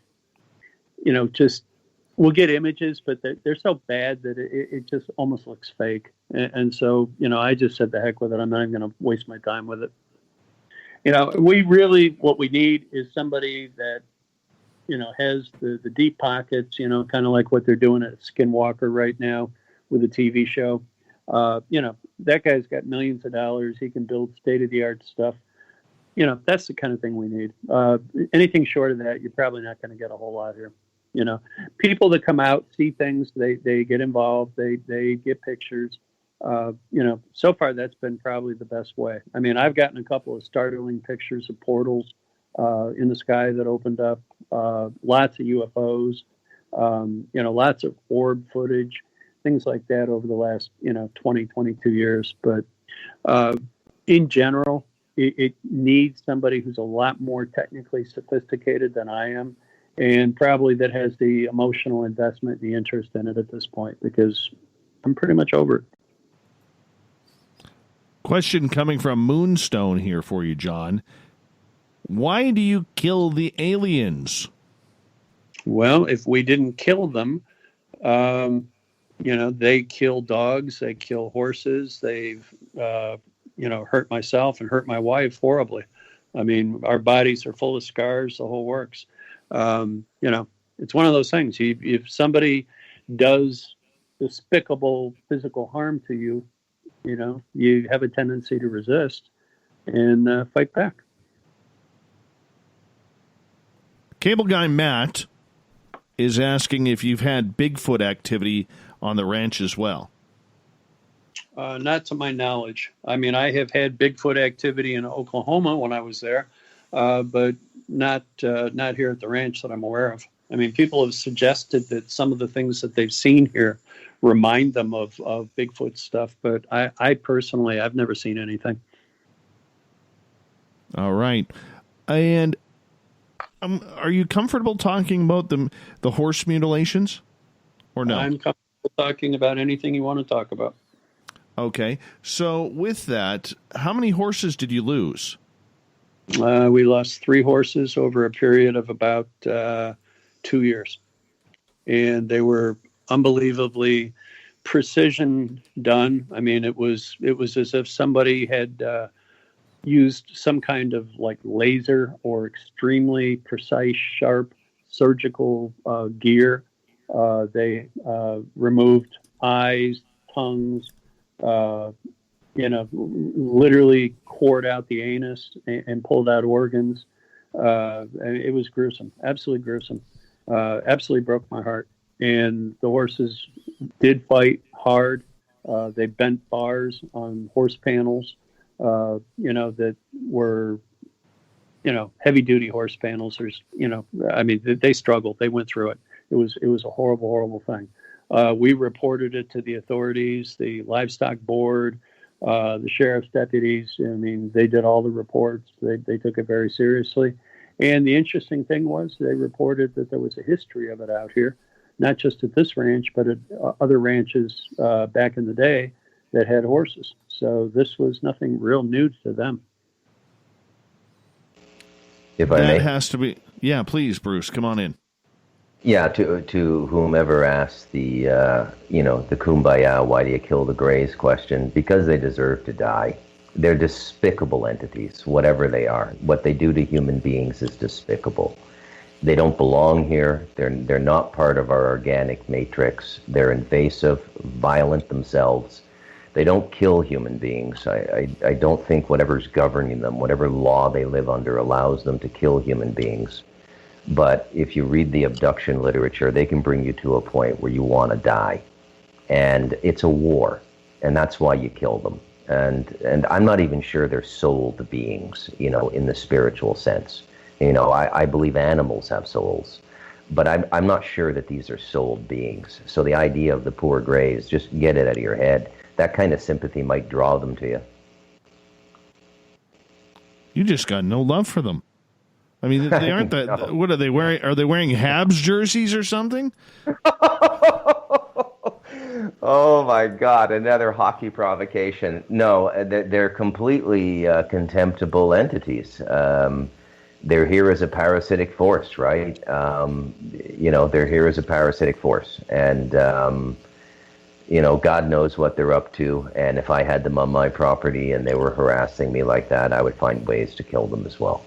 we'll get images, but they're so bad that it just almost looks fake. And so, I just said the heck with it. I'm not even going to waste my time with it. What we need is somebody that, has the deep pockets, kind of like what they're doing at Skinwalker right now with a TV show. That guy's got millions of dollars. He can build state-of-the-art stuff. That's the kind of thing we need. Anything short of that, you're probably not going to get a whole lot here. People that come out, see things, they get involved, they get pictures. So far that's been probably the best way. I've gotten a couple of startling pictures of portals in the sky that opened up, lots of UFOs, lots of orb footage, things like that over the last, 20, 22 years. But in general, it needs somebody who's a lot more technically sophisticated than I am, and probably that has the emotional investment, the interest in it at this point, because I'm pretty much over it. Question coming from Moonstone here for you, John. Why do you kill the aliens? Well, if we didn't kill them, they kill dogs, they kill horses, they've, hurt myself and hurt my wife horribly. I mean, our bodies are full of scars, the whole works. It's one of those things. If somebody does despicable physical harm to you, you have a tendency to resist and fight back. Cable guy Matt is asking if you've had Bigfoot activity on the ranch as well. Not to my knowledge. I mean, I have had Bigfoot activity in Oklahoma when I was there, but not here at the ranch that I'm aware of. I mean, people have suggested that some of the things that they've seen here remind them of Bigfoot stuff, but I personally, I've never seen anything. All right. And are you comfortable talking about the horse mutilations or no? I'm comfortable talking about anything you want to talk about. Okay. So with that, how many horses did you lose? We lost 3 horses over a period of about 2 years. And they were unbelievably precision done. I mean, it was as if somebody had used some kind of like laser or extremely precise, sharp surgical gear. They removed eyes, tongues, literally cored out the anus and pulled out organs. It was gruesome, absolutely gruesome. Absolutely broke my heart. And the horses did fight hard. They bent bars on horse panels, that were, heavy duty horse panels. They struggled. They went through it. It was a horrible, horrible thing. We reported it to the authorities, the livestock board, the sheriff's deputies. I mean, they did all the reports. They took it very seriously. And the interesting thing was they reported that there was a history of it out here, not just at this ranch, but at other ranches back in the day that had horses. So this was nothing real new to them. If I may. That has to be. Yeah, please, Bruce, come on in. Yeah, to whomever asked the kumbaya, why do you kill the Greys question, because they deserve to die. They're despicable entities, whatever they are. What they do to human beings is despicable. They don't belong here. They're not part of our organic matrix. They're invasive, violent themselves. They don't kill human beings. I don't think whatever's governing them, whatever law they live under, allows them to kill human beings. But if you read the abduction literature, they can bring you to a point where you want to die. And it's a war, and that's why you kill them. And I'm not even sure they're souled beings, in the spiritual sense. I believe animals have souls, but I'm not sure that these are souled beings. So the idea of the poor Greys, just get it out of your head. That kind of sympathy might draw them to you. You just got no love for them. I mean, they aren't that. No. What are they wearing? Are they wearing Habs jerseys or something? Oh my God! Another hockey provocation. No, they're completely contemptible entities. They're here as a parasitic force, right? They're here as a parasitic force, and God knows what they're up to. And if I had them on my property and they were harassing me like that, I would find ways to kill them as well.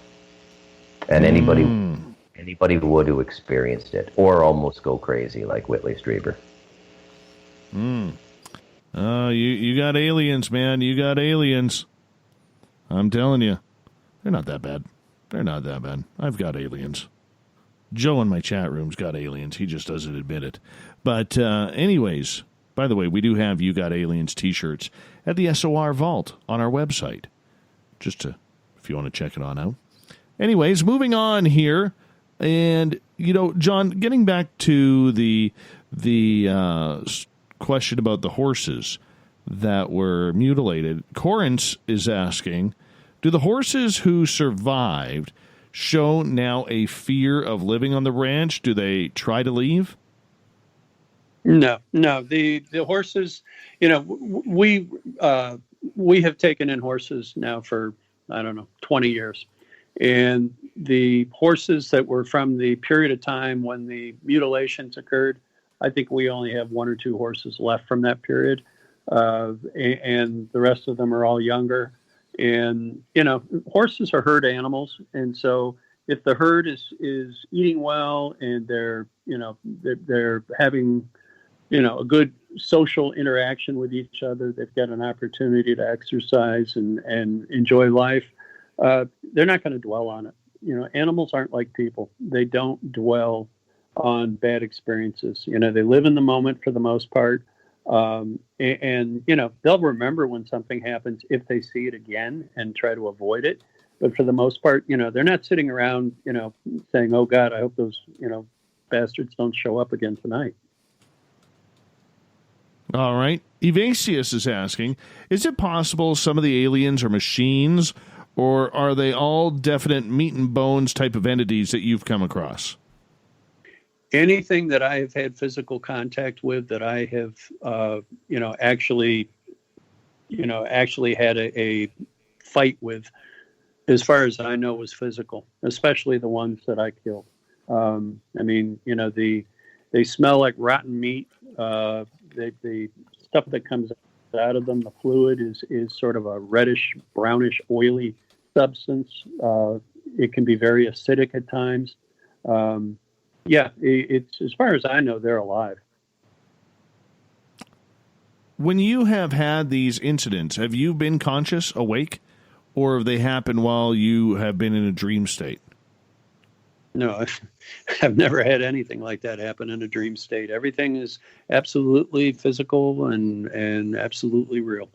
And anybody would who experienced it, or almost go crazy like Whitley Strieber. You got aliens, man. You got aliens. I'm telling you, they're not that bad. They're not that bad. I've got aliens. Joe in my chat room's got aliens. He just doesn't admit it. But anyways, by the way, we do have You Got Aliens t-shirts at the SOR Vault on our website. If you want to check it on out. Anyways, moving on here, and John, getting back to the question about the horses that were mutilated, Corrence is asking, do the horses who survived show now a fear of living on the ranch? Do they try to leave? No. The horses, we we have taken in horses now for, 20 years. And the horses that were from the period of time when the mutilations occurred, I think we only have 1 or 2 horses left from that period. And the rest of them are all younger. And, horses are herd animals. And so if the herd is eating well and they're having, a good social interaction with each other, they've got an opportunity to exercise and enjoy life, they're not going to dwell on it. Animals aren't like people. They don't dwell on bad experiences. They live in the moment for the most part. And they'll remember when something happens if they see it again and try to avoid it. But for the most part, they're not sitting around, saying, oh, God, I hope those, bastards don't show up again tonight. All right. Evasius is asking, is it possible some of the aliens are machines, or are they all definite meat and bones type of entities that you've come across? Anything that I have had physical contact with that I have, actually had a fight with, as far as I know, was physical, especially the ones that I killed. They smell like rotten meat. The stuff that comes out of them, the fluid is sort of a reddish, brownish, oily substance. It can be very acidic at times. It's as far as I know, they're alive. When you have had these incidents, have you been conscious, awake, or have they happened while you have been in a dream state? No, I've never had anything like that happen in a dream state. Everything is absolutely physical and absolutely real.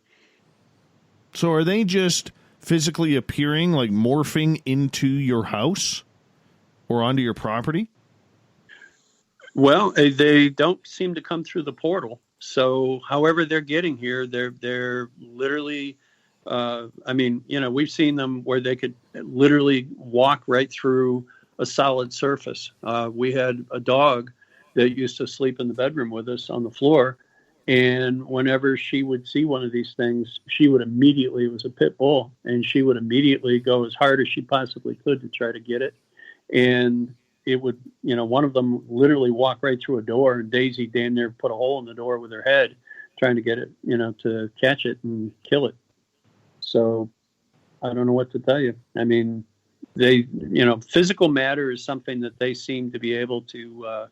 So are they just physically appearing, like morphing into your house or onto your property? Well, they don't seem to come through the portal. So however they're getting here, they're literally, we've seen them where they could literally walk right through a solid surface. We had a dog that used to sleep in the bedroom with us on the floor. And whenever she would see one of these things, she would immediately, it was a pit bull, and she would immediately go as hard as she possibly could to try to get it. And it would, one of them literally walk right through a door, and Daisy damn near put a hole in the door with her head trying to get it, to catch it and kill it. So I don't know what to tell you. They, physical matter is something that they seem to be able to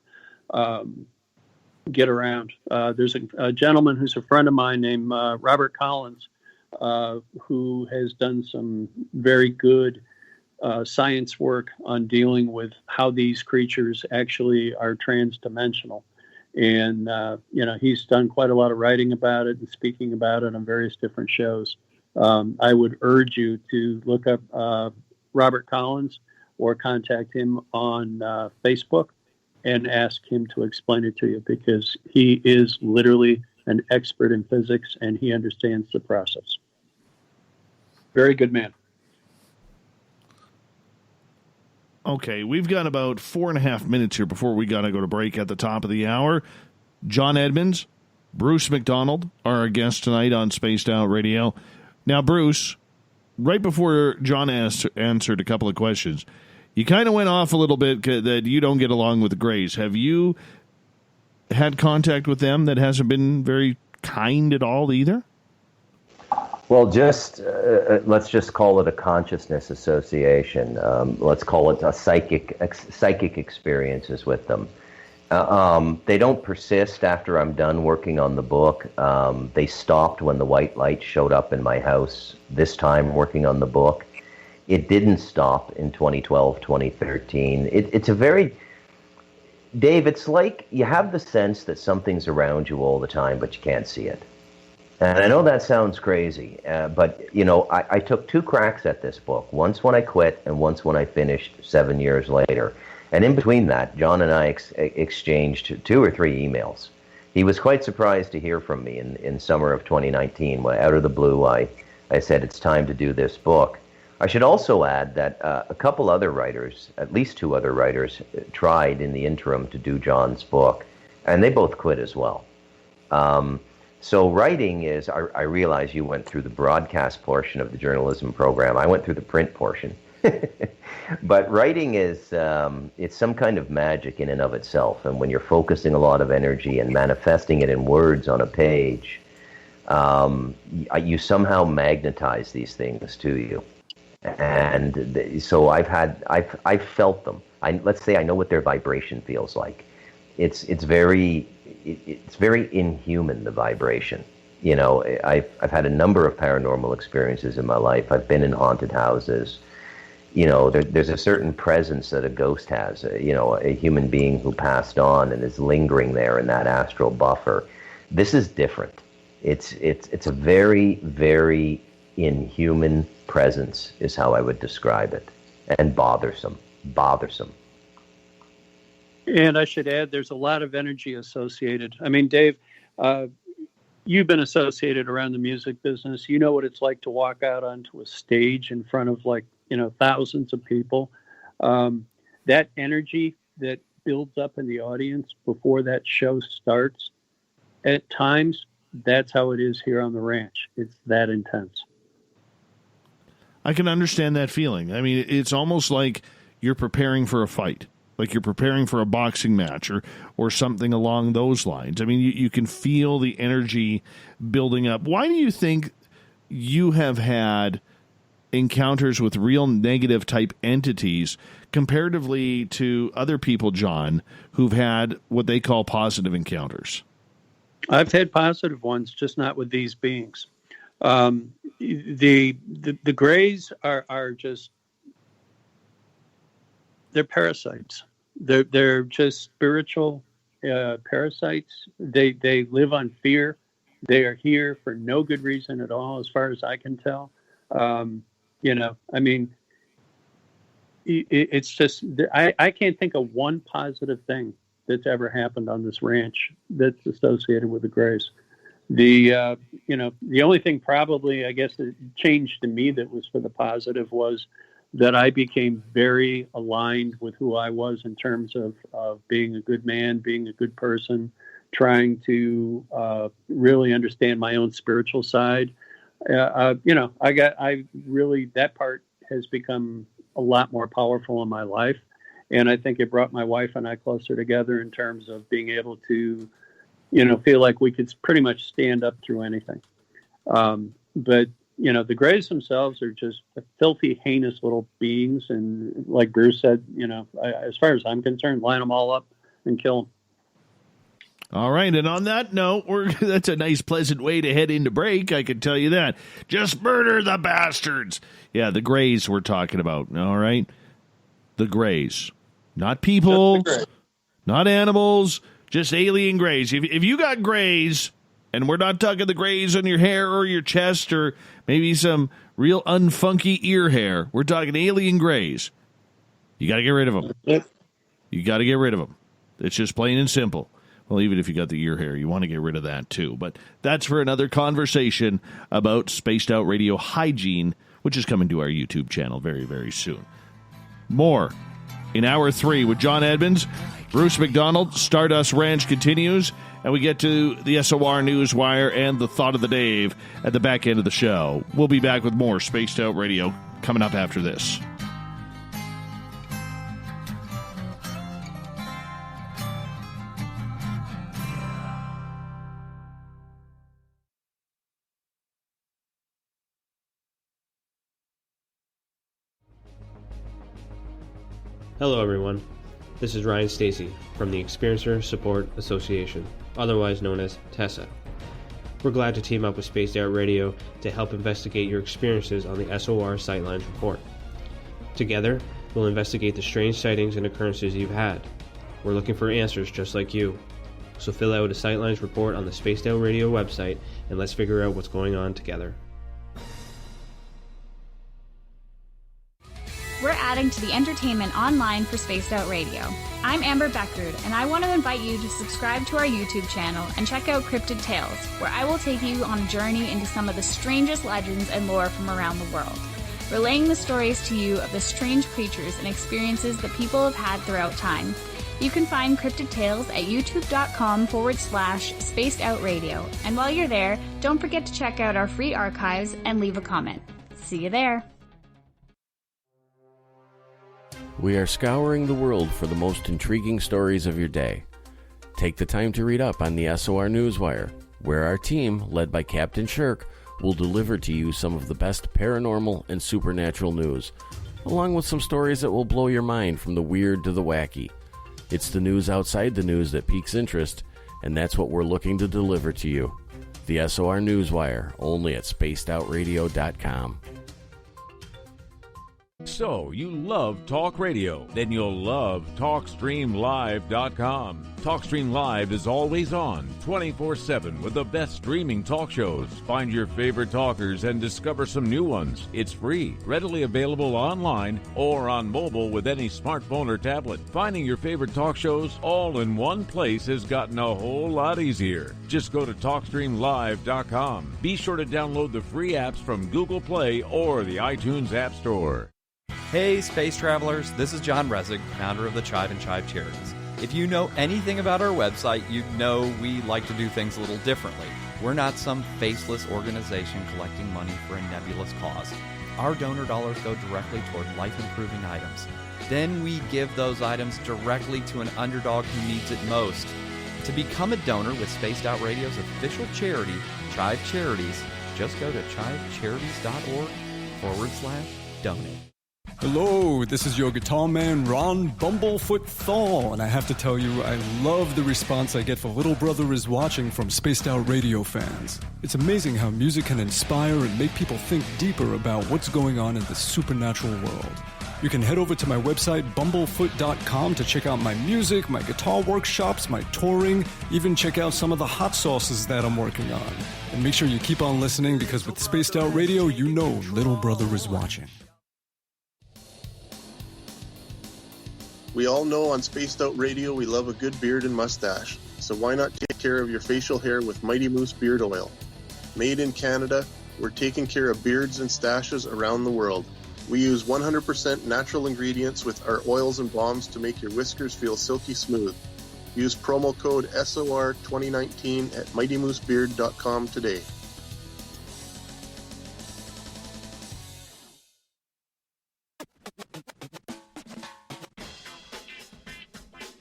get around. There's a gentleman who's a friend of mine named Robert Collins, who has done some very good science work on dealing with how these creatures actually are transdimensional. And, he's done quite a lot of writing about it and speaking about it on various different shows. I would urge you to look up Robert Collins or contact him on Facebook and ask him to explain it to you, because he is literally an expert in physics and he understands the process. Very good man. Okay, we've got about 4.5 minutes here before we got to go to break at the top of the hour. John Edmonds, Bruce McDonald are our guests tonight on Spaced Out Radio. Now, Bruce, right before John answered a couple of questions, you kind of went off a little bit that you don't get along with the Greys. Have you had contact with them that hasn't been very kind at all either? Well, just let's just call it a consciousness association. Let's call it a psychic experiences with them. They don't persist after I'm done working on the book. They stopped when the white light showed up in my house this time working on the book. It didn't stop in 2012, 2013. It's a very... Dave, it's like you have the sense that something's around you all the time, but you can't see it. And I know that sounds crazy, but, I took 2 cracks at this book, once when I quit and once when I finished 7 years later. And in between that, John and I exchanged 2 or 3 emails. He was quite surprised to hear from me in summer of 2019, when out of the blue I said it's time to do this book. I should also add that a couple other writers, at least 2 other writers, tried in the interim to do John's book, and they both quit as well. So writing is, I realize you went through the broadcast portion of the journalism program. I went through the print portion. But writing is, it's some kind of magic in and of itself. And when you're focusing a lot of energy and manifesting it in words on a page, you somehow magnetize these things to you. And so I've felt them. Let's say I know what their vibration feels like. It's very inhuman, the vibration. You know, I've had a number of paranormal experiences in my life. I've been in haunted houses. You know, there's a certain presence that a ghost has, you know, a human being who passed on and is lingering there in that astral buffer. This is different. It's a very, very inhuman presence is how I would describe it, and bothersome. And I should add, there's a lot of energy associated. I mean, Dave, you've been associated around the music business. You know what it's like to walk out onto a stage in front of, like, you know, thousands of people. That energy that builds up in the audience before that show starts, at times, that's how it is here on the ranch. It's that intense. I can understand that feeling. I mean, it's almost like you're preparing for a fight, like you're preparing for a boxing match or something along those lines. I mean, you can feel the energy building up. Why do you think you have had encounters with real negative type entities comparatively to other people, John, who've had what they call positive encounters? I've had positive ones, just not with these beings. The Greys are just, they're parasites. They're just spiritual parasites. They live on fear. They are here for no good reason at all, as far as I can tell. You know, I mean, it's just, I can't think of one positive thing that's ever happened on this ranch that's associated with the Greys. You know, the only thing probably, I guess, that changed to me that was for the positive was that I became very aligned with who I was in terms of being a good man, being a good person, trying to really understand my own spiritual side. You know, that part has become a lot more powerful in my life. And I think it brought my wife and I closer together in terms of being able to, you know, feel like we could pretty much stand up through anything. But, you know, the Greys themselves are just filthy, heinous little beings. And like Bruce said, you know, as far as I'm concerned, line them all up and kill them. All right, and on that note, that's a nice, pleasant way to head into break, I can tell you that. Just murder the bastards. Yeah, the Greys we're talking about, all right? The Greys. Not people, not animals, just alien Greys. If you got Greys, and we're not talking the Greys on your hair or your chest or maybe some real unfunky ear hair, we're talking alien Greys. You got to get rid of them. You got to get rid of them. It's just plain and simple. Well, even if you got the ear hair, you want to get rid of that too. But that's for another conversation about Spaced Out Radio Hygiene, which is coming to our YouTube channel very, very soon. More in Hour 3 with John Edmonds. Bruce McDonald, Stardust Ranch continues, and we get to the SOR Newswire and the Thought of the Dave at the back end of the show. We'll be back with more Spaced Out Radio coming up after this. Hello everyone, this is Ryan Stacy from the Experiencer Support Association, otherwise known as TESSA. We're glad to team up with Spaced Out Radio to help investigate your experiences on the SOR Sightlines Report. Together, we'll investigate the strange sightings and occurrences you've had. We're looking for answers just like you. So fill out a Sightlines Report on the Spaced Out Radio website and let's figure out what's going on together. We're adding to the entertainment online for Spaced Out Radio. I'm Amber Beckrud, and I want to invite you to subscribe to our YouTube channel and check out Cryptid Tales, where I will take you on a journey into some of the strangest legends and lore from around the world, relaying the stories to you of the strange creatures and experiences that people have had throughout time. You can find Cryptid Tales at youtube.com/spacedoutradio. And while you're there, don't forget to check out our free archives and leave a comment. See you there. We are scouring the world for the most intriguing stories of your day. Take the time to read up on the SOR Newswire, where our team, led by Captain Shirk, will deliver to you some of the best paranormal and supernatural news, along with some stories that will blow your mind from the weird to the wacky. It's the news outside the news that piques interest, and that's what we're looking to deliver to you. The SOR Newswire, only at spacedoutradio.com. So, you love talk radio? Then you'll love TalkStreamLive.com. TalkStream Live is always on, 24/7, with the best streaming talk shows. Find your favorite talkers and discover some new ones. It's free, readily available online or on mobile with any smartphone or tablet. Finding your favorite talk shows all in one place has gotten a whole lot easier. Just go to TalkStreamLive.com. Be sure to download the free apps from Google Play or the iTunes App Store. Hey, space travelers, this is John Resig, founder of the Chive and Chive Charities. If you know anything about our website, you know we like to do things a little differently. We're not some faceless organization collecting money for a nebulous cause. Our donor dollars go directly toward life-improving items. Then we give those items directly to an underdog who needs it most. To become a donor with Spaced Out Radio's official charity, Chive Charities, just go to chivecharities.org/donate. Hello, this is your guitar man, Ron Bumblefoot Thal, and I have to tell you, I love the response I get for Little Brother is Watching from Spaced Out Radio fans. It's amazing how music can inspire and make people think deeper about what's going on in the supernatural world. You can head over to my website, bumblefoot.com, to check out my music, my guitar workshops, my touring, even check out some of the hot sauces that I'm working on. And make sure you keep on listening, because with Spaced Out Radio, you know Little Brother is watching. We all know on Spaced Out Radio we love a good beard and mustache, so why not take care of your facial hair with Mighty Moose Beard Oil? Made in Canada, we're taking care of beards and stashes around the world. We use 100% natural ingredients with our oils and balms to make your whiskers feel silky smooth. Use promo code SOR2019 at mightymoosebeard.com today.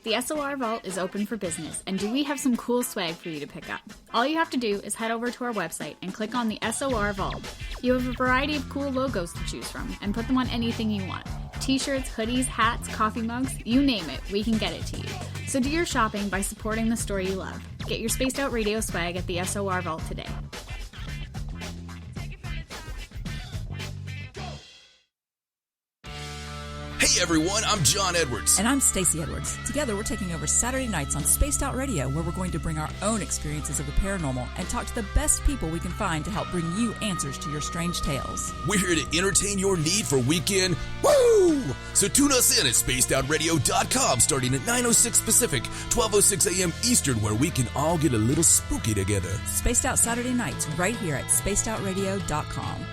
The SOR Vault is open for business, and do we have some cool swag for you to pick up? All you have to do is head over to our website and click on the SOR Vault. You have a variety of cool logos to choose from, and put them on anything you want. T-shirts, hoodies, hats, coffee mugs, you name it, we can get it to you. So do your shopping by supporting the store you love. Get your Spaced Out Radio swag at the SOR Vault today. Hey everyone, I'm John Edwards. And I'm Stacey Edwards. Together we're taking over Saturday nights on Spaced Out Radio, where we're going to bring our own experiences of the paranormal and talk to the best people we can find to help bring you answers to your strange tales. We're here to entertain your need for weekend woo! So tune us in at spacedoutradio.com starting at 9:06 Pacific, 12:06 a.m. Eastern, where we can all get a little spooky together. Spaced Out Saturday nights right here at spacedoutradio.com.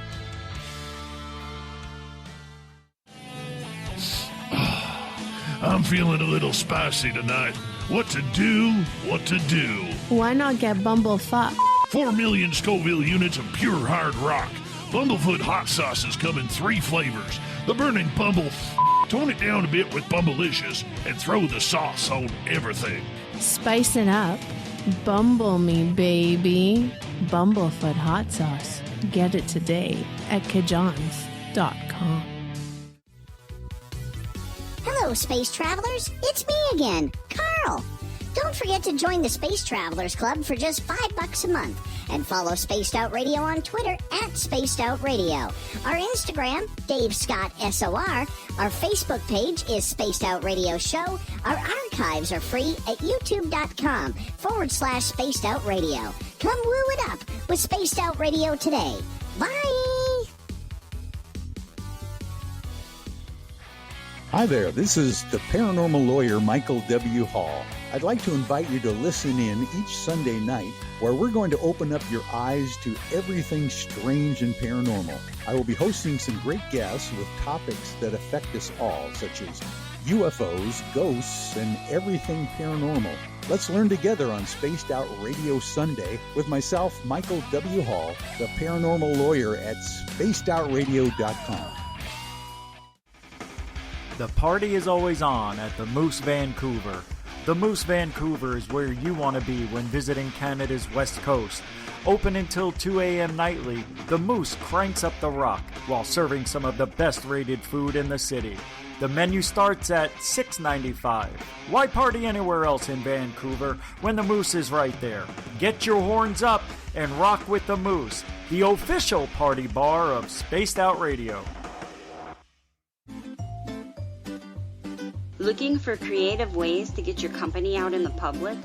I'm feeling a little spicy tonight. What to do? What to do? Why not get Bumblefuck? 4 million Scoville units of pure hard rock. Bumblefoot hot sauces come in 3 flavors. The burning Bumble. Tone it down a bit with Bumblicious and throw the sauce on everything. Spice it up. Bumble me, baby. Bumblefoot hot sauce. Get it today at kajans.com. Hello, space travelers. It's me again, Carl. Don't forget to join the Space Travelers Club for just $5 a month. And follow Spaced Out Radio on Twitter at Spaced Out Radio. Our Instagram, Dave Scott SOR. Our Facebook page is Spaced Out Radio Show. Our archives are free at youtube.com/Spaced Out Radio. Come woo it up with Spaced Out Radio today. Bye! Hi there, this is the paranormal lawyer Michael W. Hall. I'd like to invite you to listen in each Sunday night where we're going to open up your eyes to everything strange and paranormal. I will be hosting some great guests with topics that affect us all, such as UFOs, ghosts, and everything paranormal. Let's learn together on Spaced Out Radio Sunday with myself, Michael W. Hall, the paranormal lawyer at spacedoutradio.com. The party is always on at the Moose Vancouver. The Moose Vancouver is where you want to be when visiting Canada's West Coast. Open until 2 a.m. nightly, the Moose cranks up the rock while serving some of the best rated food in the city. The menu starts at $6.95. Why party anywhere else in Vancouver when the Moose is right there? Get your horns up and rock with the Moose, the official party bar of Spaced Out Radio. Looking for creative ways to get your company out in the public?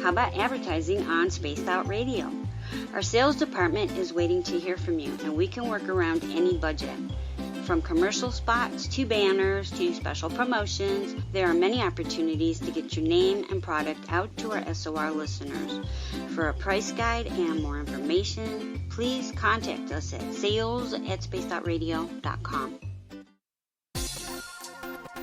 How about advertising on Spaced Out Radio? Our sales department is waiting to hear from you, and we can work around any budget. From commercial spots to banners to special promotions, there are many opportunities to get your name and product out to our SOR listeners. For a price guide and more information, please contact us at sales@spacedoutradio.com.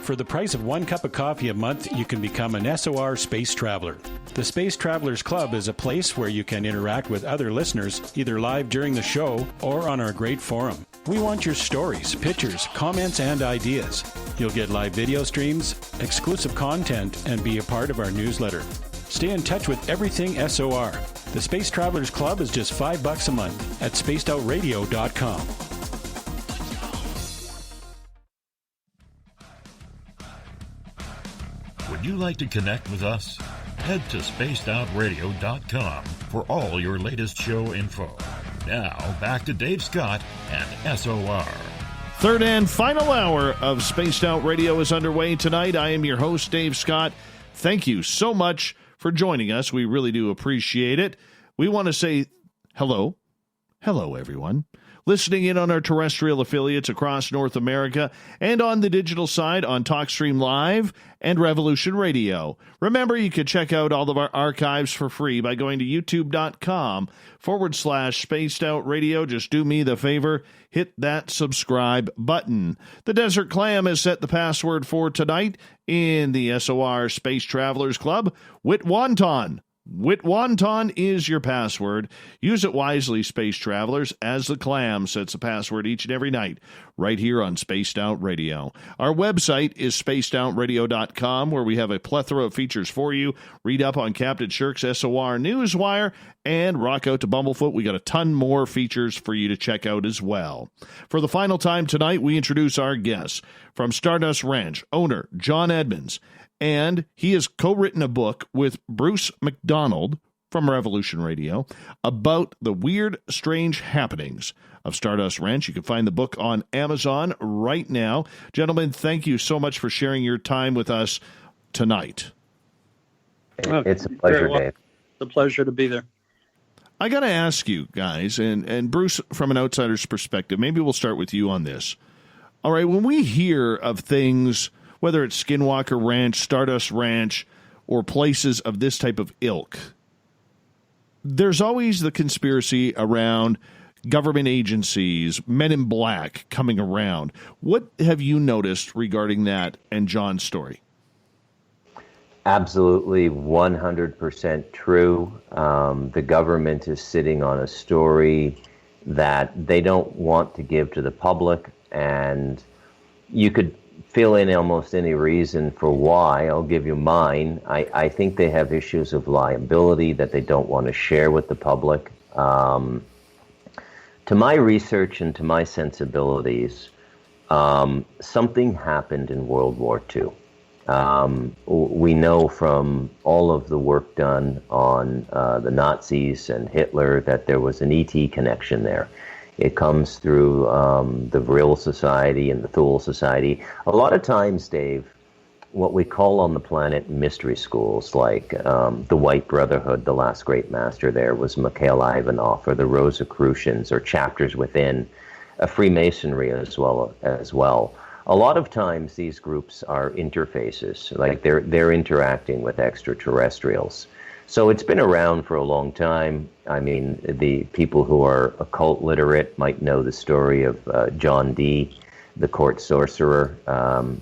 For the price of 1 cup of coffee a month, you can become an SOR Space Traveler. The Space Travelers Club is a place where you can interact with other listeners, either live during the show or on our great forum. We want your stories, pictures, comments, and ideas. You'll get live video streams, exclusive content, and be a part of our newsletter. Stay in touch with everything SOR. The Space Travelers Club is just $5 a month at spacedoutradio.com. Would you like to connect with us? Head to spacedoutradio.com for all your latest show info. Now, back to Dave Scott and SOR. Third and final hour of Spaced Out Radio is underway tonight. I am your host, Dave Scott. Thank you so much for joining us. We really do appreciate it. We want to say hello. Hello, everyone. Listening in on our terrestrial affiliates across North America and on the digital side on TalkStream Live and Revolution Radio. Remember, you can check out all of our archives for free by going to youtube.com/Spaced Out Radio. Just do me the favor, hit that subscribe button. The Desert Clam has set the password for tonight in the SOR Space Travelers Club. Witwanton. Witwanton is your password. Use it wisely, Space Travelers, as the Clam sets the password each and every night, right here on Spaced Out Radio. Our website is spacedoutradio.com, where we have a plethora of features for you. Read up on Captain Shirk's SOR Newswire and rock out to Bumblefoot. We got a ton more features for you to check out as well. For the final time tonight, we introduce our guests from Stardust Ranch, owner John Edmonds. And he has co-written a book with Bruce McDonald from Revolution Radio about the weird, strange happenings of Stardust Ranch. You can find the book on Amazon right now. Gentlemen, thank you so much for sharing your time with us tonight. It's a pleasure, Dave. It's a pleasure to be there. I got to ask you guys, and Bruce, from an outsider's perspective, maybe we'll start with you on this. All right, when we hear of things, whether it's Skinwalker Ranch, Stardust Ranch, or places of this type of ilk, there's always the conspiracy around government agencies, men in black coming around. What have you noticed regarding that and John's story? Absolutely 100% true. The government is sitting on a story that they don't want to give to the public, and you could fill in almost any reason for why. I'll give you mine. I think they have issues of liability that they don't want to share with the public. To my research and to my sensibilities, something happened in World War II. We know from all of the work done on the Nazis and Hitler that there was an ET connection there. It comes through the Vril Society and the Thule Society. A lot of times, Dave, what we call on the planet mystery schools, like the White Brotherhood, the last great master there was Mikhail Ivanov, or the Rosicrucians, or chapters within Freemasonry as well. A lot of times these groups are interfaces, like they're interacting with extraterrestrials. So it's been around for a long time. I mean, the people who are occult literate might know the story of John Dee. the court sorcerer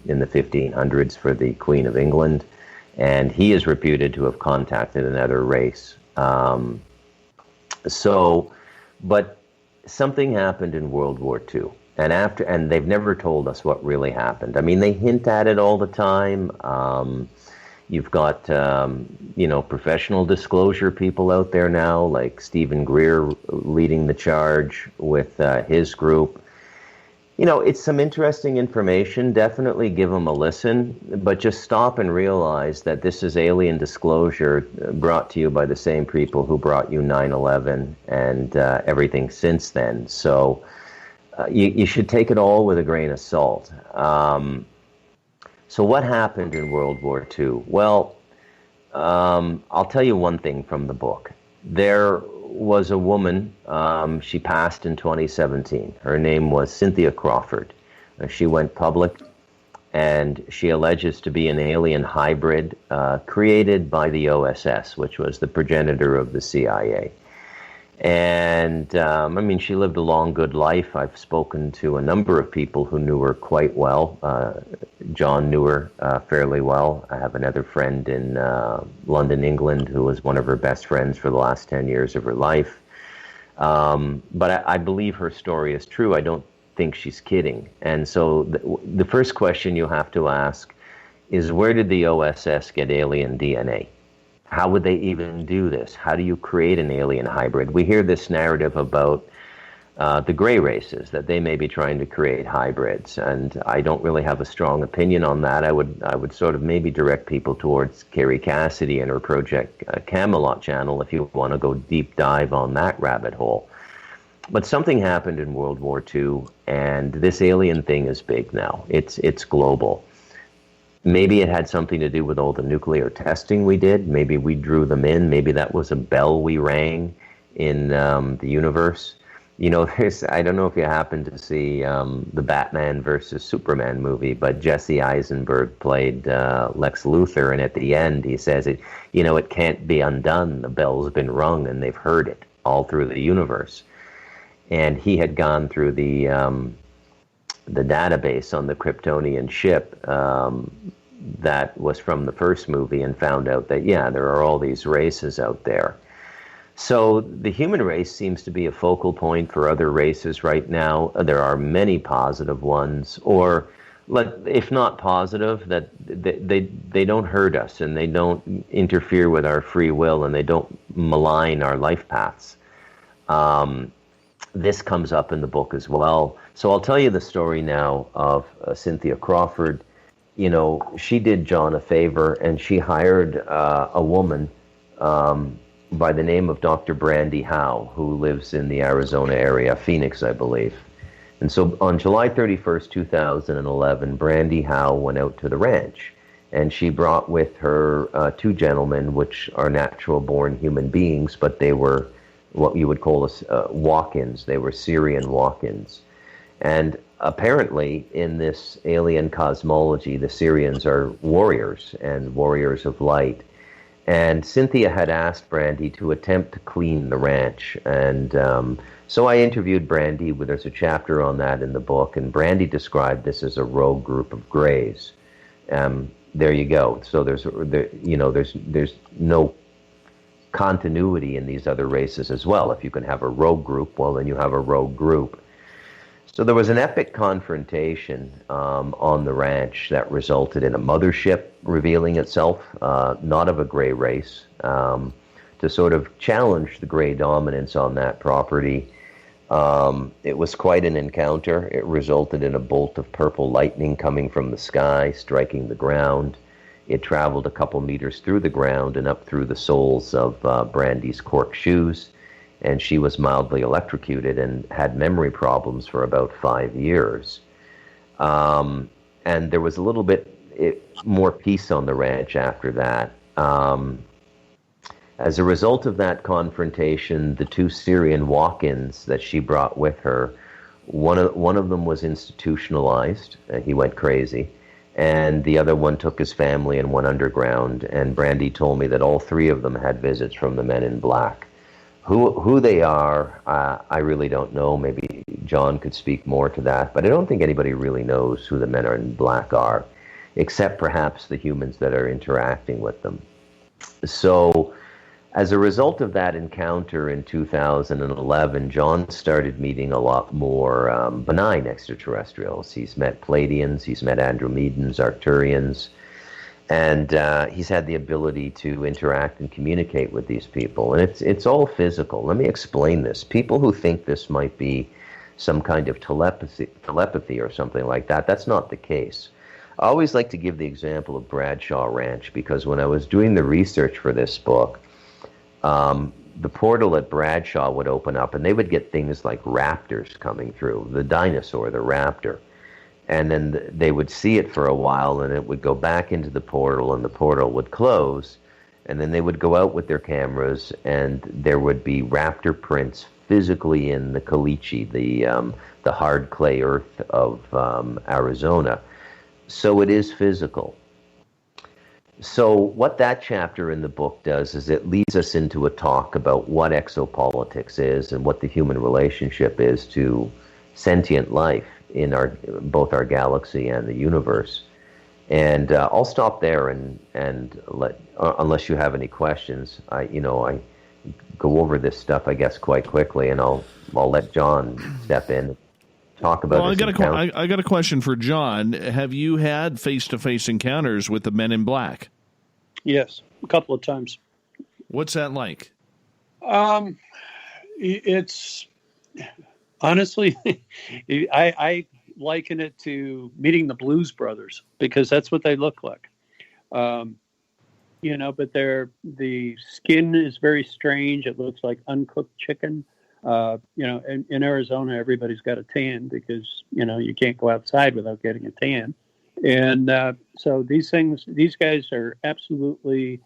in the 1500s for the Queen of England, and he is reputed to have contacted another race. But something happened in World War II, and they've never told us what really happened. I mean, they hint at it all the time. You've got, professional disclosure people out there now, like Stephen Greer leading the charge with his group. It's some interesting information. Definitely give them a listen, but just stop and realize that this is alien disclosure brought to you by the same people who brought you 9/11 and everything since then. So you should take it all with a grain of salt. So what happened in World War II? Well, I'll tell you one thing from the book. There was a woman, she passed in 2017. Her name was Cynthia Crawford. She went public, and she alleges to be an alien hybrid created by the OSS, which was the progenitor of the CIA. And, she lived a long, good life. I've spoken to a number of people who knew her quite well. John knew her fairly well. I have another friend in London, England, who was one of her best friends for the last 10 years of her life. But I believe her story is true. I don't think she's kidding. And so the first question you have to ask is, where did the OSS get alien DNA? How would they even do this? How do you create an alien hybrid? We hear this narrative about the gray races, that they may be trying to create hybrids, and I don't really have a strong opinion on that. I would sort of maybe direct people towards Carrie Cassidy and her Project Camelot channel if you want to go deep dive on that rabbit hole. But something happened in World War II, and this alien thing is big now. It's global. Maybe it had something to do with all the nuclear testing we did. Maybe we drew them in. Maybe that was a bell we rang in the universe. I don't know if you happen to see the Batman versus Superman movie, but Jesse Eisenberg played Lex Luthor, and at the end he says, it can't be undone. The bell's been rung, and they've heard it all through the universe. And he had gone through the database on the Kryptonian ship that was from the first movie and found out that, there are all these races out there. So the human race seems to be a focal point for other races right now. There are many positive ones, or if not positive, that they don't hurt us and they don't interfere with our free will and they don't malign our life paths. This comes up in the book as well. So I'll tell you the story now of Cynthia Crawford. She did John a favor, and she hired a woman by the name of Dr. Brandy Howe, who lives in the Arizona area, Phoenix, I believe. And so on July 31st, 2011, Brandy Howe went out to the ranch, and she brought with her two gentlemen, which are natural-born human beings, but they were what you would call walk-ins. They were Syrian walk-ins. And apparently, in this alien cosmology, the Syrians are warriors and warriors of light. And Cynthia had asked Brandy to attempt to clean the ranch. And so I interviewed Brandy. There's a chapter on that in the book. And Brandy described this as a rogue group of grays. There you go. So there's no continuity in these other races as well. If you can have a rogue group, well, then you have a rogue group. So there was an epic confrontation on the ranch that resulted in a mothership revealing itself, not of a gray race, to sort of challenge the gray dominance on that property. It was quite an encounter. It resulted in a bolt of purple lightning coming from the sky, striking the ground. It traveled a couple meters through the ground and up through the soles of Brandy's cork shoes, and she was mildly electrocuted and had memory problems for about 5 years. And there was a little bit more peace on the ranch after that. As a result of that confrontation, the two Syrian walk-ins that she brought with her, one of them was institutionalized. He went crazy. And the other one took his family and went underground. And Brandy told me that all three of them had visits from the men in black. Who they are, I really don't know. Maybe John could speak more to that, but I don't think anybody really knows who the men in black are, except perhaps the humans that are interacting with them. So as a result of that encounter in 2011, John started meeting a lot more benign extraterrestrials. He's met Pleiadians, he's met Andromedans, Arcturians, and he's had the ability to interact and communicate with these people. And it's all physical. Let me explain this. People who think this might be some kind of telepathy or something like that, that's not the case. I always like to give the example of Bradshaw Ranch, because when I was doing the research for this book, the portal at Bradshaw would open up, and they would get things like raptors coming through, the dinosaur, the raptor. And then they would see it for a while, and it would go back into the portal, and the portal would close. And then they would go out with their cameras, and there would be raptor prints physically in the caliche, the hard clay earth of Arizona. So it is physical. So what that chapter in the book does is it leads us into a talk about what exopolitics is and what the human relationship is to sentient life in both our galaxy and the universe. And I'll stop there and let, unless you have any questions, I go over this stuff, I guess, quite quickly, and I'll let John step in and talk about. Well, I got a question for John. Have you had face-to-face encounters with the men in black? Yes, a couple of times. What's that like? It's honestly, I liken it to meeting the Blues Brothers, because that's what they look like. But the skin is very strange. It looks like uncooked chicken. In Arizona, everybody's got a tan because, you can't go outside without getting a tan. And so these guys are absolutely,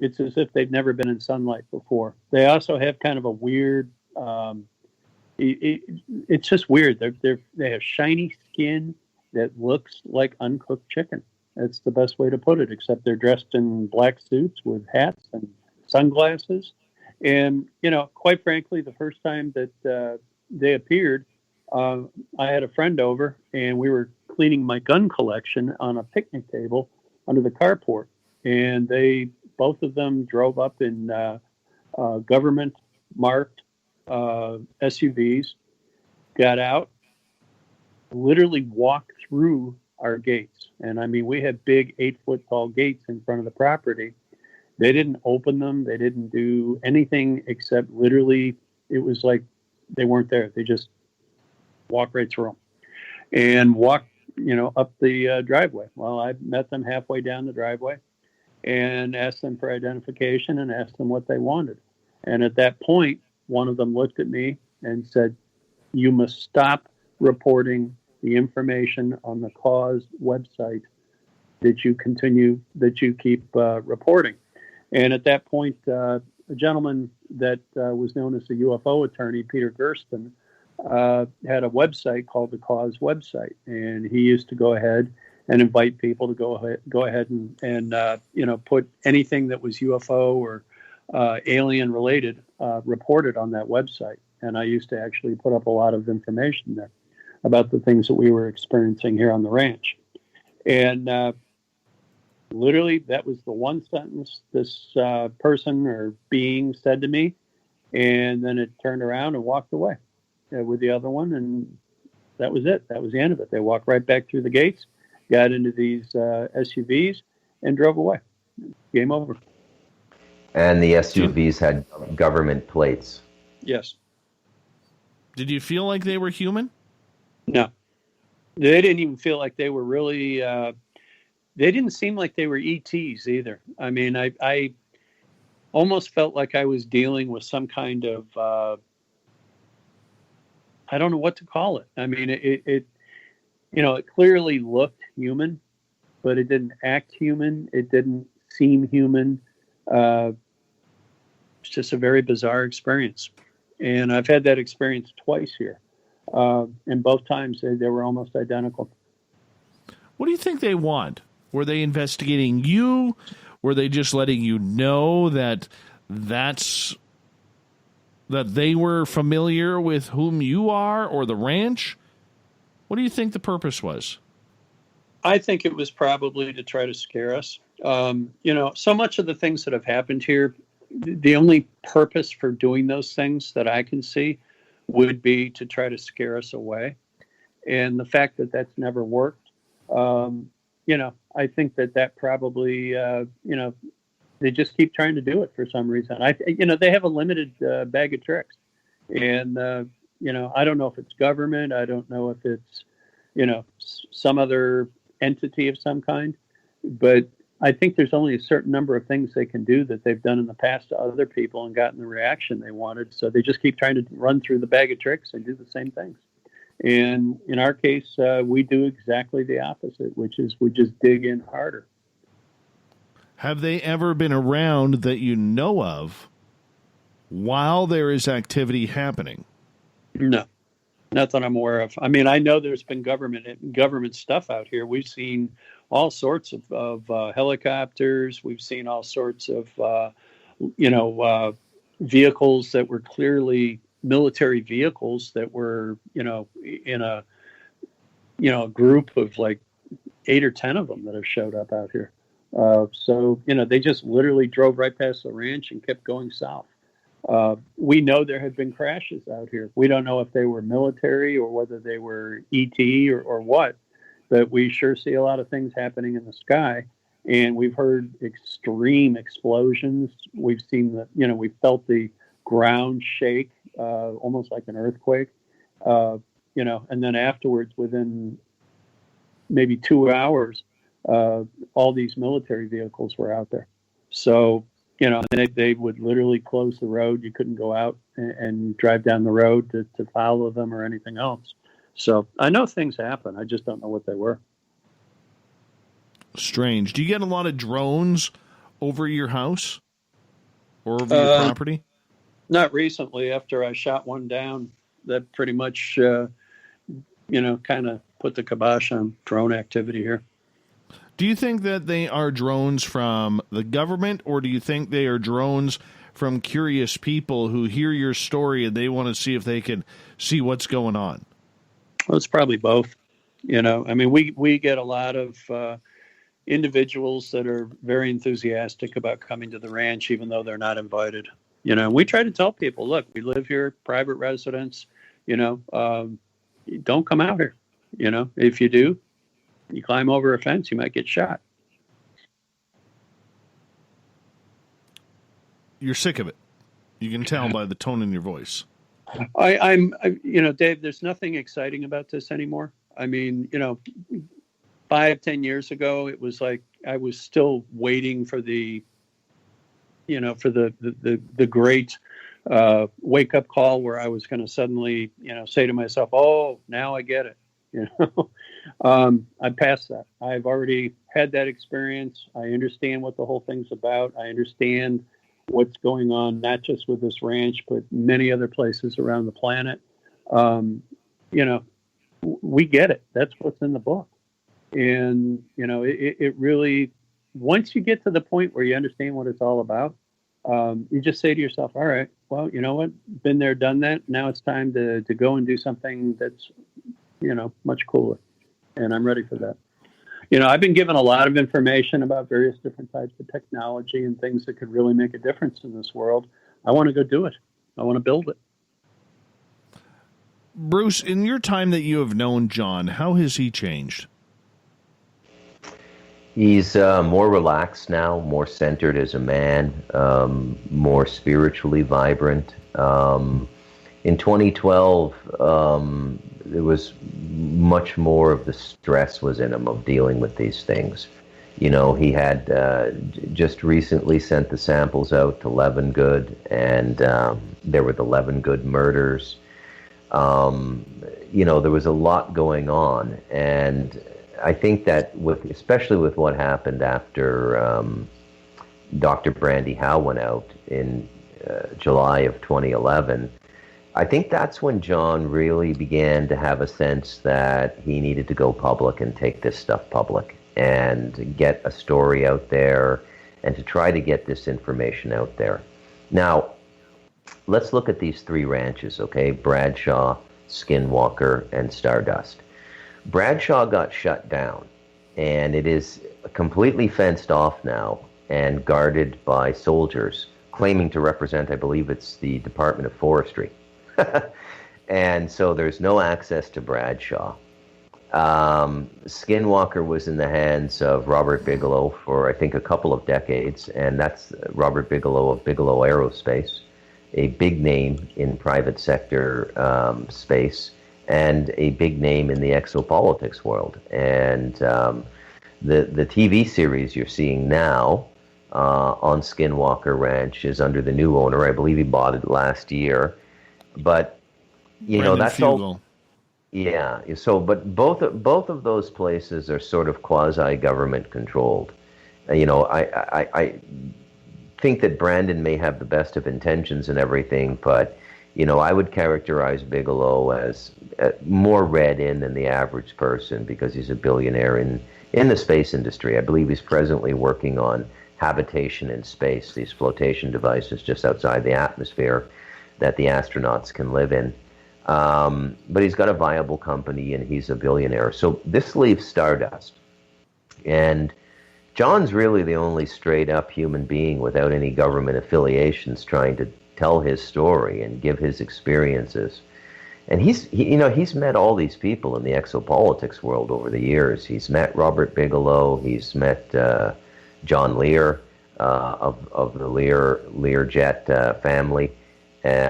it's as if they've never been in sunlight before. They also have kind of a weird, it's just weird. They have shiny skin that looks like uncooked chicken. That's the best way to put it, except they're dressed in black suits with hats and sunglasses. And, quite frankly, the first time that they appeared, I had a friend over, and we were cleaning my gun collection on a picnic table under the carport. And both of them drove up in government-marked SUVs, got out, literally walked through our gates. And, we had big 8-foot-tall gates in front of the property. They didn't open them. They didn't do anything except literally, it was like they weren't there. They just walked right through them and walked, up the driveway. Well, I met them halfway down the driveway and asked them for identification and asked them what they wanted. And at that point, one of them looked at me and said, "You must stop reporting the information on the cause website that you keep reporting." And at that point, a gentleman that was known as the UFO attorney, Peter Gersten, had a website called the Cause website, and he used to go ahead and invite people to go ahead and put anything that was UFO or alien related reported on that website. And I used to actually put up a lot of information there about the things that we were experiencing here on the ranch. And literally, that was the one sentence this person or being said to me, and then it turned around and walked away with the other one, and that was it. That was the end of it. They walked right back through the gates, got into these SUVs, and drove away. Game over. And the SUVs had government plates. Yes. Did you feel like they were human? No. They didn't even feel like they were really... they didn't seem like they were ETs either. I almost felt like I was dealing with some kind of... I don't know what to call it. It clearly looked human, but it didn't act human. It didn't seem human. It's just a very bizarre experience. And I've had that experience twice here. And both times they were almost identical. What do you think they want? Were they investigating you? Were they just letting you know that that's that they were familiar with whom you are or the ranch? What do you think the purpose was? I think it was probably to try to scare us. So much of the things that have happened here, the only purpose for doing those things that I can see would be to try to scare us away. And the fact that that's never worked, I think that probably, they just keep trying to do it for some reason. They have a limited bag of tricks. And, I don't know if it's government. I don't know if it's, some other entity of some kind. But I think there's only a certain number of things they can do that they've done in the past to other people and gotten the reaction they wanted. So they just keep trying to run through the bag of tricks and do the same things. And in our case, we do exactly the opposite, which is we just dig in harder. Have they ever been around that you know of while there is activity happening? No, not that I'm aware of. I mean, I know there's been government stuff out here. We've seen all sorts of helicopters. We've seen all sorts of, vehicles that were clearly military vehicles that were, in a group of like 8 or 10 of them that have showed up out here. They just literally drove right past the ranch and kept going south. We know there have been crashes out here. We don't know if they were military or whether they were ET or what, but we sure see a lot of things happening in the sky. And we've heard extreme explosions. We've seen we felt the ground shake, almost like an earthquake, and then afterwards, within maybe 2 hours, all these military vehicles were out there. So, they would literally close the road. You couldn't go out and drive down the road to follow them or anything else. So I know things happen. I just don't know what they were. Strange. Do you get a lot of drones over your house or over your property? Not recently. After I shot one down, that pretty much, kind of put the kibosh on drone activity here. Do you think that they are drones from the government, or do you think they are drones from curious people who hear your story and they want to see if they can see what's going on? Well, it's probably both. We get a lot of individuals that are very enthusiastic about coming to the ranch, even though they're not invited. We try to tell people, look, we live here, private residence, don't come out here. If you do, you climb over a fence, you might get shot. You're sick of it. You can tell by the tone in your voice. I'm Dave, there's nothing exciting about this anymore. I mean, 5-10 years ago, it was like I was still waiting for the great wake up call where I was going to suddenly, say to myself, oh, now I get it. I passed that. I've already had that experience. I understand what the whole thing's about. I understand what's going on, not just with this ranch, but many other places around the planet. We get it. That's what's in the book. And, it really, once you get to the point where you understand what it's all about, you just say to yourself, all right, well, you know what? Been there, done that. Now it's time to go and do something that's, much cooler. And I'm ready for that. I've been given a lot of information about various different types of technology and things that could really make a difference in this world. I want to go do it. I want to build it. Bruce, in your time that you have known John, how has he changed? He's more relaxed now, more centered as a man, more spiritually vibrant. In 2012, there was much more of the stress was in him of dealing with these things. He had just recently sent the samples out to Levengood, and there were the Levengood murders. There was a lot going on, and I think that especially with what happened after Dr. Brandy Howe went out in July of 2011, I think that's when John really began to have a sense that he needed to go public and take this stuff public and get a story out there and to try to get this information out there. Now, let's look at these 3 ranches, okay? Bradshaw, Skinwalker, and Stardust. Bradshaw got shut down, and it is completely fenced off now and guarded by soldiers claiming to represent, I believe it's the Department of Forestry. And so there's no access to Bradshaw. Skinwalker was in the hands of Robert Bigelow for, I think, a couple of decades, and that's Robert Bigelow of Bigelow Aerospace, a big name in private sector space, and a big name in the exopolitics world. And the TV series you're seeing now on Skinwalker Ranch is under the new owner. I believe he bought it last year. But, you know, that's all. Yeah. So, but both of those places are sort of quasi-government controlled. You know, I think that Brandon may have the best of intentions and everything, but, you know, I would characterize Bigelow as more read in than the average person because he's a billionaire in the space industry. I believe he's presently working on habitation in space, these flotation devices just outside the atmosphere that the astronauts can live in. But he's got a viable company and he's a billionaire. So this leaves Stardust. And John's really the only straight up human being without any government affiliations trying to tell his story and give his experiences. And he's met all these people in the exopolitics world over the years. He's met Robert Bigelow. He's met John Lear of the Learjet family,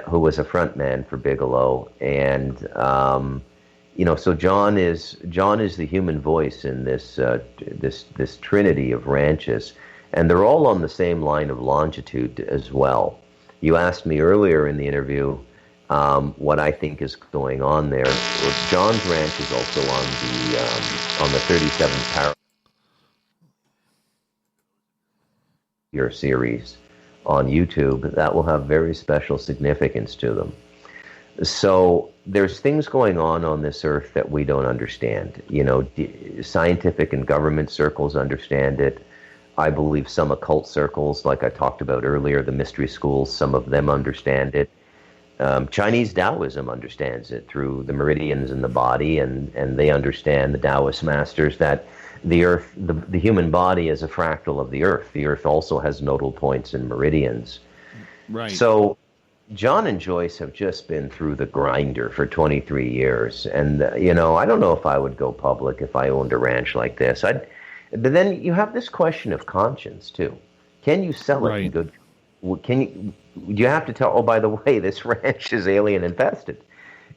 who was a frontman for Bigelow. And you know, so John is the human voice in this this trinity of ranches, and they're all on the same line of longitude as well. You asked me earlier in the interview what I think is going on there. Well, John's ranch is also on the 37th parallel series on YouTube. That will have very special significance to them. So there's things going on this earth that we don't understand. You know, scientific and government circles understand it. I believe some occult circles, like I talked about earlier, the mystery schools, some of them understand it. Chinese Taoism understands it through the meridians in the body, and they understand, the Taoist masters, that the earth, the human body is a fractal of the earth. The earth also has nodal points and meridians. Right. So John and Joyce have just been through the grinder for 23 years. And, you know, I don't know if I would go public if I owned a ranch like this. But then you have this question of conscience, too. Can you sell it in good? Do you have to tell, oh, by the way, this ranch is alien infested?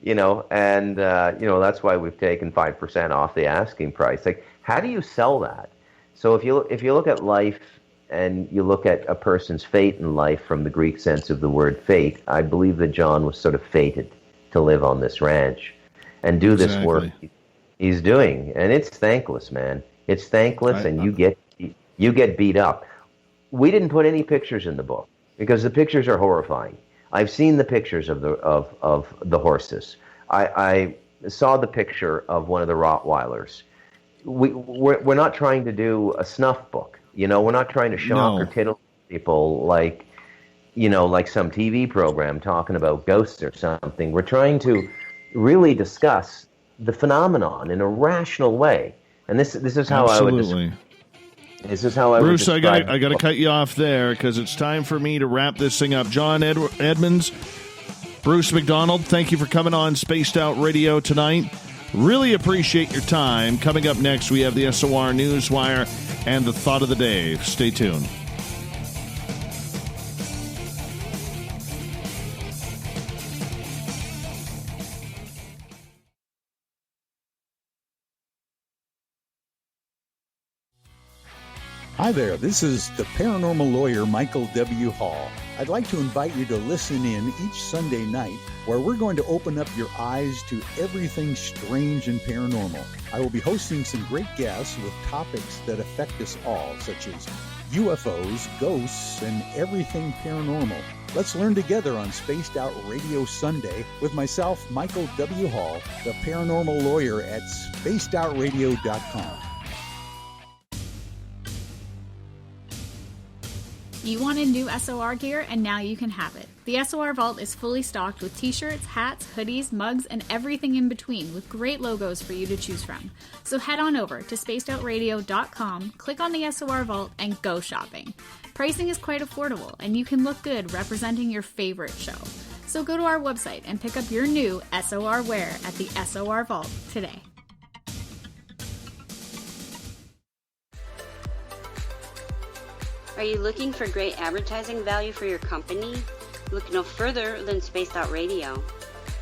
You know, and, you know, that's why we've taken 5% off the asking price. Like, how do you sell that? So if you look at life and you look at a person's fate in life from the Greek sense of the word fate, I believe that John was sort of fated to live on this ranch and do this work he's doing. And it's thankless, man. It's thankless, and you get beat up. We didn't put any pictures in the book because the pictures are horrifying. I've seen the pictures of the horses. I saw the picture of one of the Rottweilers. We're not trying to do a snuff book. You know, we're not trying to shock or tittle people like, you know, like some TV program talking about ghosts or something. We're trying to really discuss the phenomenon in a rational way. And this is how I would describe. This is how I Bruce, would describe. I got to cut you off there because it's time for me to wrap this thing up. John Edmonds, Bruce McDonald, thank you for coming on Spaced Out Radio tonight. Really appreciate your time. Coming up next, we have the SOR Newswire and the Thought of the Day. Stay tuned. Hi there, this is the paranormal lawyer Michael W. Hall. I'd like to invite you to listen in each Sunday night where we're going to open up your eyes to everything strange and paranormal. I will be hosting some great guests with topics that affect us all, such as UFOs, ghosts, and everything paranormal. Let's learn together on Spaced Out Radio Sunday with myself, Michael W. Hall, the paranormal lawyer at spacedoutradio.com. You wanted new SOR gear, and now you can have it. The SOR Vault is fully stocked with t-shirts, hats, hoodies, mugs, and everything in between, with great logos for you to choose from. So head on over to spacedoutradio.com, click on the SOR Vault, and go shopping. Pricing is quite affordable, and you can look good representing your favorite show. So go to our website and pick up your new SOR wear at the SOR Vault today. Are you looking for great advertising value for your company? Look no further than Spaced Out Radio.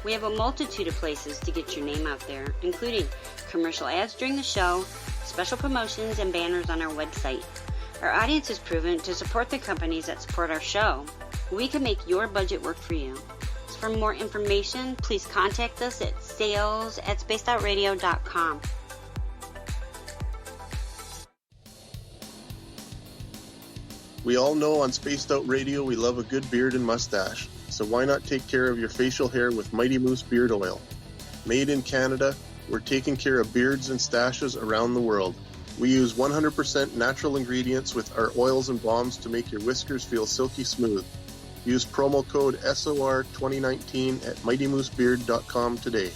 We have a multitude of places to get your name out there, including commercial ads during the show, special promotions, and banners on our website. Our audience is proven to support the companies that support our show. We can make your budget work for you. So for more information, please contact us at sales@spacedoutradio.com. We all know on Spaced Out Radio we love a good beard and mustache, so why not take care of your facial hair with Mighty Moose Beard Oil? Made in Canada, we're taking care of beards and stashes around the world. We use 100% natural ingredients with our oils and balms to make your whiskers feel silky smooth. Use promo code SOR2019 at mightymoosebeard.com today.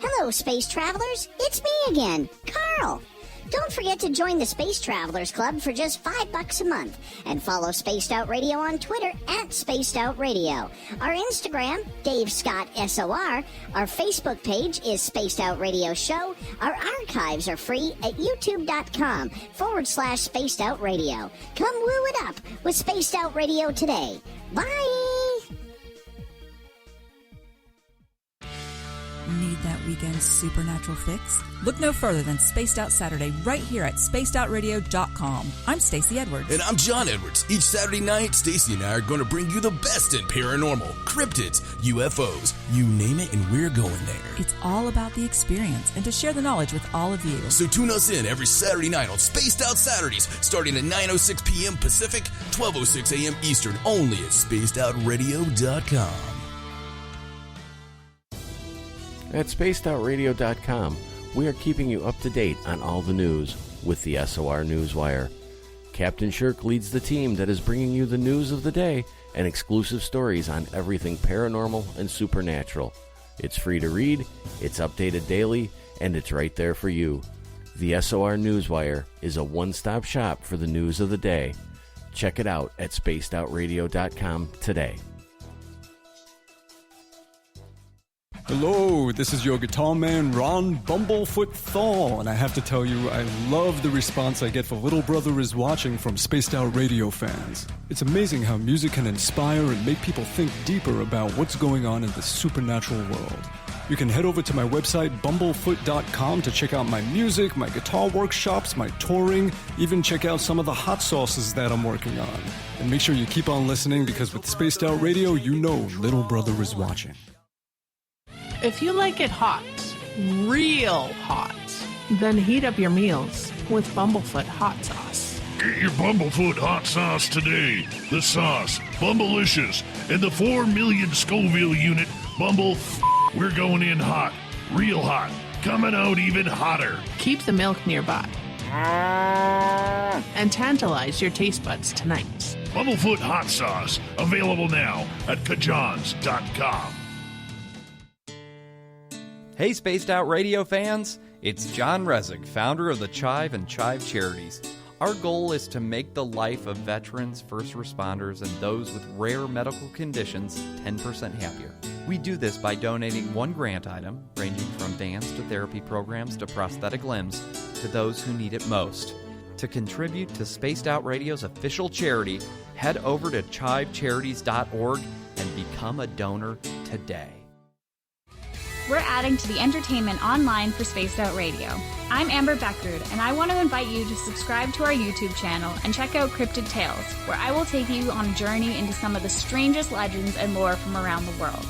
Hello, Space Travelers. It's me again, Carl. Don't forget to join the Space Travelers Club for just $5 a month and follow Spaced Out Radio on Twitter at Spaced Out Radio. Our Instagram, Dave Scott SOR. Our Facebook page is Spaced Out Radio Show. Our archives are free at youtube.com/Spaced Out Radio. Come woo it up with Spaced Out Radio today. Bye! Need that weekend supernatural fix? Look no further than Spaced Out Saturday right here at spacedoutradio.com. I'm Stacey Edwards. And I'm John Edwards. Each Saturday night, Stacey and I are going to bring you the best in paranormal, cryptids, UFOs, you name it, and we're going there. It's all about the experience and to share the knowledge with all of you. So tune us in every Saturday night on Spaced Out Saturdays, starting at 9:06 p.m. Pacific, 12:06 a.m. Eastern, only at spacedoutradio.com. At spacedoutradio.com, we are keeping you up to date on all the news with the SOR Newswire. Captain Shirk leads the team that is bringing you the news of the day and exclusive stories on everything paranormal and supernatural. It's free to read, it's updated daily, and it's right there for you. The SOR Newswire is a one-stop shop for the news of the day. Check it out at spacedoutradio.com today. Hello, this is your guitar man, Ron Bumblefoot Thal, and I have to tell you, I love the response I get for Little Brother is Watching from Spaced Out Radio fans. It's amazing how music can inspire and make people think deeper about what's going on in the supernatural world. You can head over to my website, bumblefoot.com, to check out my music, my guitar workshops, my touring, even check out some of the hot sauces that I'm working on. And make sure you keep on listening, because with Spaced Out Radio, you know Little Brother is watching. If you like it hot, real hot, then heat up your meals with Bumblefoot hot sauce. Get your Bumblefoot hot sauce today. The sauce, Bumblicious, and the 4 million Scoville unit Bumble. We're going in hot, real hot, coming out even hotter. Keep the milk nearby and tantalize your taste buds tonight. Bumblefoot hot sauce, available now at kajans.com. Hey, Spaced Out Radio fans! It's John Resig, founder of the Chive and Chive Charities. Our goal is to make the life of veterans, first responders, and those with rare medical conditions 10% happier. We do this by donating one grant item, ranging from dance to therapy programs to prosthetic limbs, to those who need it most. To contribute to Spaced Out Radio's official charity, head over to chivecharities.org and become a donor today. We're adding to the entertainment online for Spaced Out Radio. I'm Amber Beckrud, and I want to invite you to subscribe to our YouTube channel and check out Cryptid Tales, where I will take you on a journey into some of the strangest legends and lore from around the world,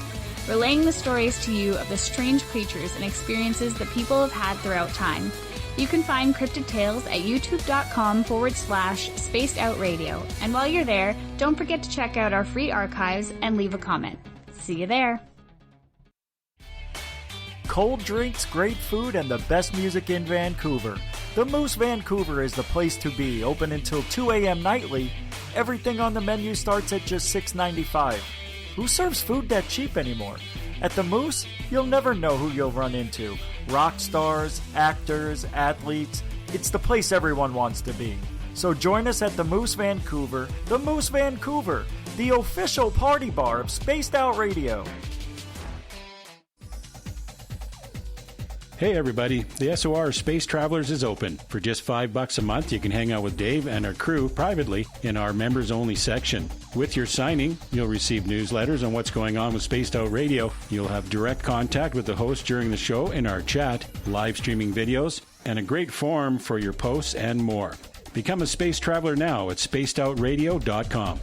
relaying the stories to you of the strange creatures and experiences that people have had throughout time. You can find Cryptid Tales at youtube.com/Spaced Out Radio, and while you're there, don't forget to check out our free archives and leave a comment. See you there. cold drinks, great food, and the best music in Vancouver. The Moose Vancouver is the place to be, open until 2 a.m. nightly. Everything on the menu starts at just $6.95. Who serves food that cheap anymore? At the Moose, you'll never know who you'll run into. Rock stars, actors, athletes. It's the place everyone wants to be. So join us at the Moose Vancouver, the official party bar of Spaced Out Radio. Hey everybody, the SOR Space Travelers is open. For just $5 a month, you can hang out with Dave and our crew privately in our members-only section. With your signing, you'll receive newsletters on what's going on with Spaced Out Radio. You'll have direct contact with the host during the show in our chat, live streaming videos, and a great forum for your posts and more. Become a space traveler now at spacedoutradio.com.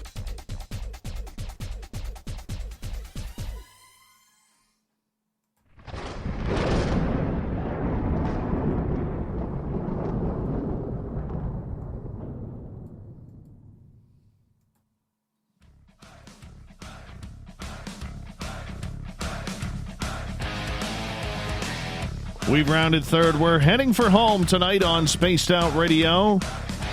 We've rounded third. We're heading for home tonight on Spaced Out Radio.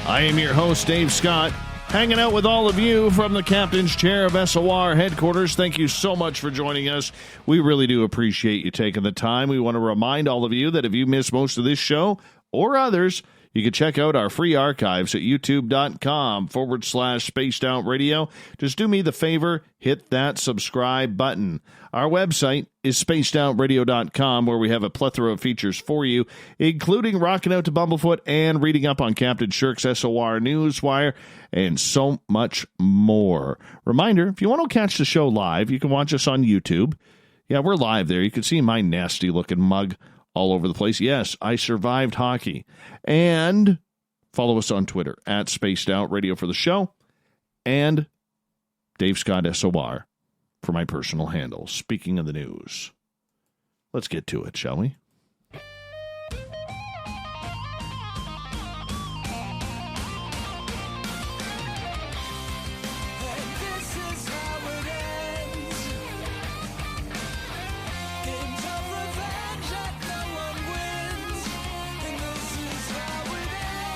I am your host, Dave Scott, hanging out with all of you from the Captain's Chair of SOR headquarters. Thank you so much for joining us. We really do appreciate you taking the time. We want to remind all of you that if you missed most of this show or others, you can check out our free archives at youtube.com/Spaced Out Radio. Just do me the favor, hit that subscribe button. Our website is spacedoutradio.com, where we have a plethora of features for you, including rocking out to Bumblefoot and reading up on Captain Shirk's SOR Newswire, and so much more. Reminder, if you want to catch the show live, you can watch us on YouTube. Yeah, we're live there. You can see my nasty-looking mug all over the place. Yes, I survived hockey. And follow us on Twitter at Spaced Out Radio for the show, and Dave Scott SOR for my personal handle. Speaking of the news, let's get to it, shall we?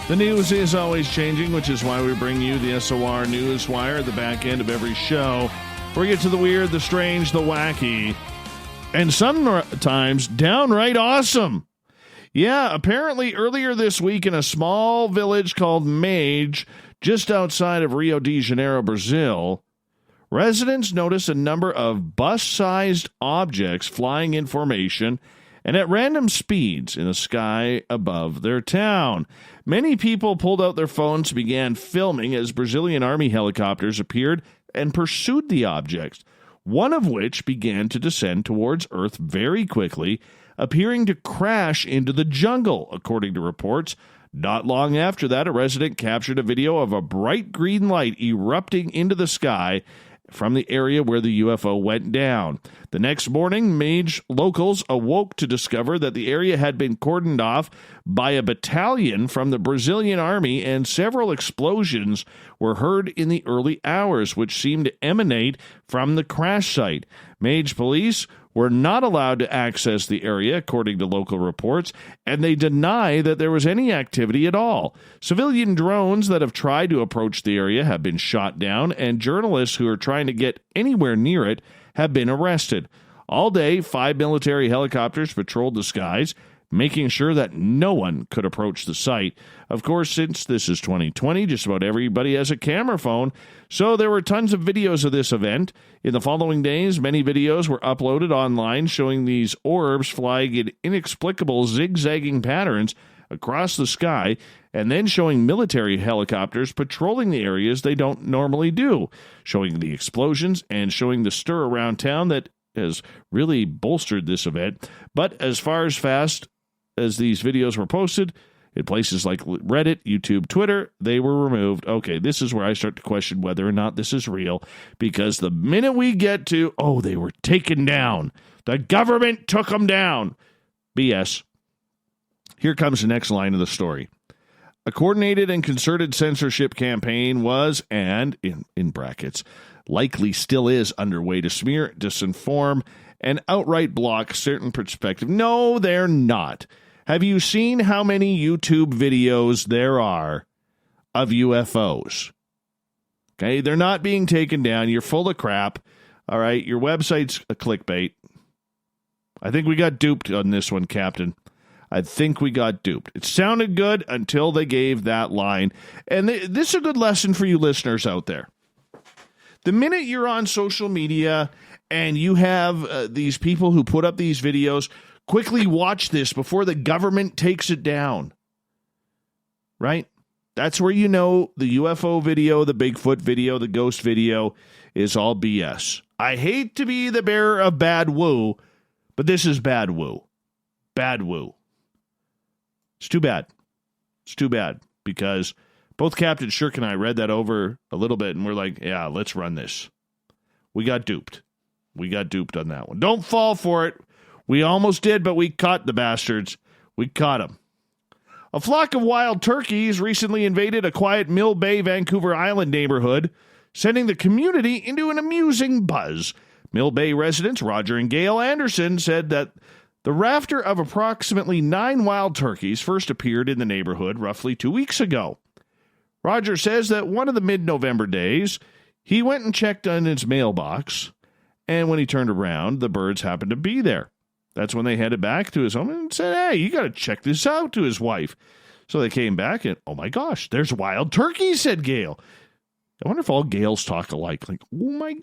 The news is always changing, which is why we bring you the SOR Newswire at the back end of every show. We get to the weird, the strange, the wacky, and sometimes downright awesome. Yeah, apparently earlier this week in a small village called Mage, just outside of Rio de Janeiro, Brazil, residents noticed a number of bus-sized objects flying in formation and at random speeds in the sky above their town. Many people pulled out their phones and began filming as Brazilian Army helicopters appeared and pursued the objects, one of which began to descend towards Earth very quickly, appearing to crash into the jungle, according to reports. Not long after that, a resident captured a video of a bright green light erupting into the sky from the area where the UFO went down. The next morning, Mage locals awoke to discover that the area had been cordoned off by a battalion from the Brazilian Army, and several explosions were heard in the early hours, which seemed to emanate from the crash site. Mage police were not allowed to access the area, according to local reports, and they deny that there was any activity at all. Civilian drones that have tried to approach the area have been shot down, and journalists who are trying to get anywhere near it have been arrested. All day, 5 military helicopters patrolled the skies, making sure that no one could approach the site. Of course, since this is 2020, just about everybody has a camera phone, so there were tons of videos of this event. In the following days, many videos were uploaded online showing these orbs flying in inexplicable zigzagging patterns across the sky, and then showing military helicopters patrolling the areas they don't normally do, showing the explosions and showing the stir around town that has really bolstered this event. But as fast as these videos were posted in places like Reddit, YouTube, Twitter, they were removed. Okay, this is where I start to question whether or not this is real, because the minute we get to, they were taken down, the government took them down, BS. Here comes the next line of the story. A coordinated and concerted censorship campaign was, and in brackets, likely still is underway to smear, disinform, and outright block certain perspective. No, they're not. Have you seen how many YouTube videos there are of UFOs? Okay, they're not being taken down. You're full of crap. All right, your website's a clickbait. I think we got duped on this one, Captain. I think we got duped. It sounded good until they gave that line. And this is a good lesson for you listeners out there. The minute you're on social media and you have these people who put up these videos, quickly watch this before the government takes it down. Right? That's where you know the UFO video, the Bigfoot video, the ghost video is all BS. I hate to be the bearer of bad woo, but this is bad woo. Bad woo. It's too bad. It's too bad because both Captain Shirk and I read that over a little bit and we're like, yeah, let's run this. We got duped. We got duped on that one. Don't fall for it. We almost did, but we caught the bastards. We caught them. A flock of wild turkeys recently invaded a quiet Mill Bay, Vancouver Island neighborhood, sending the community into an amusing buzz. Mill Bay residents Roger and Gail Anderson said that the rafter of approximately 9 wild turkeys first appeared in the neighborhood roughly 2 weeks ago. Roger says that one of the mid-November days, he went and checked on his mailbox, and when he turned around, the birds happened to be there. That's when they headed back to his home and said, hey, you got to check this out, to his wife. So they came back and, oh my gosh, there's wild turkeys, said Gail. I wonder if all Gales talk alike. Like, oh my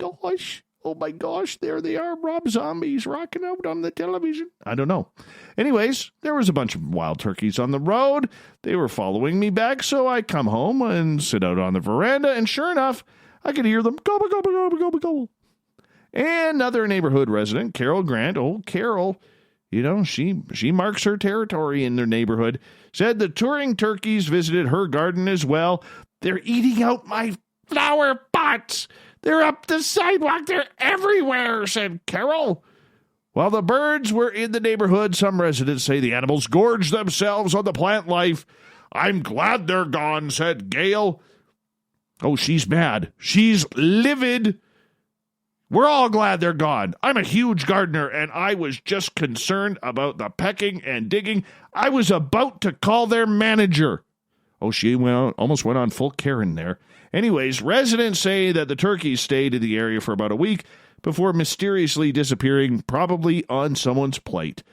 gosh, there they are, Rob Zombies rocking out on the television. I don't know. Anyways, there was a bunch of wild turkeys on the road. They were following me back, so I come home and sit out on the veranda, and sure enough, I could hear them gobble, gobble, gobble, gobble, gobble. And another neighborhood resident, Carol Grant, Carol, she marks her territory in their neighborhood, said the touring turkeys visited her garden as well. They're eating out my flower pots. They're up the sidewalk. They're everywhere, said Carol. While the birds were in the neighborhood, some residents say the animals gorged themselves on the plant life. I'm glad they're gone, said Gail. Oh, she's mad. She's livid. We're all glad they're gone. I'm a huge gardener, and I was just concerned about the pecking and digging. I was about to call their manager. Oh, she almost went on full Karen there. Anyways, residents say that the turkeys stayed in the area for about a week before mysteriously disappearing, probably on someone's plate.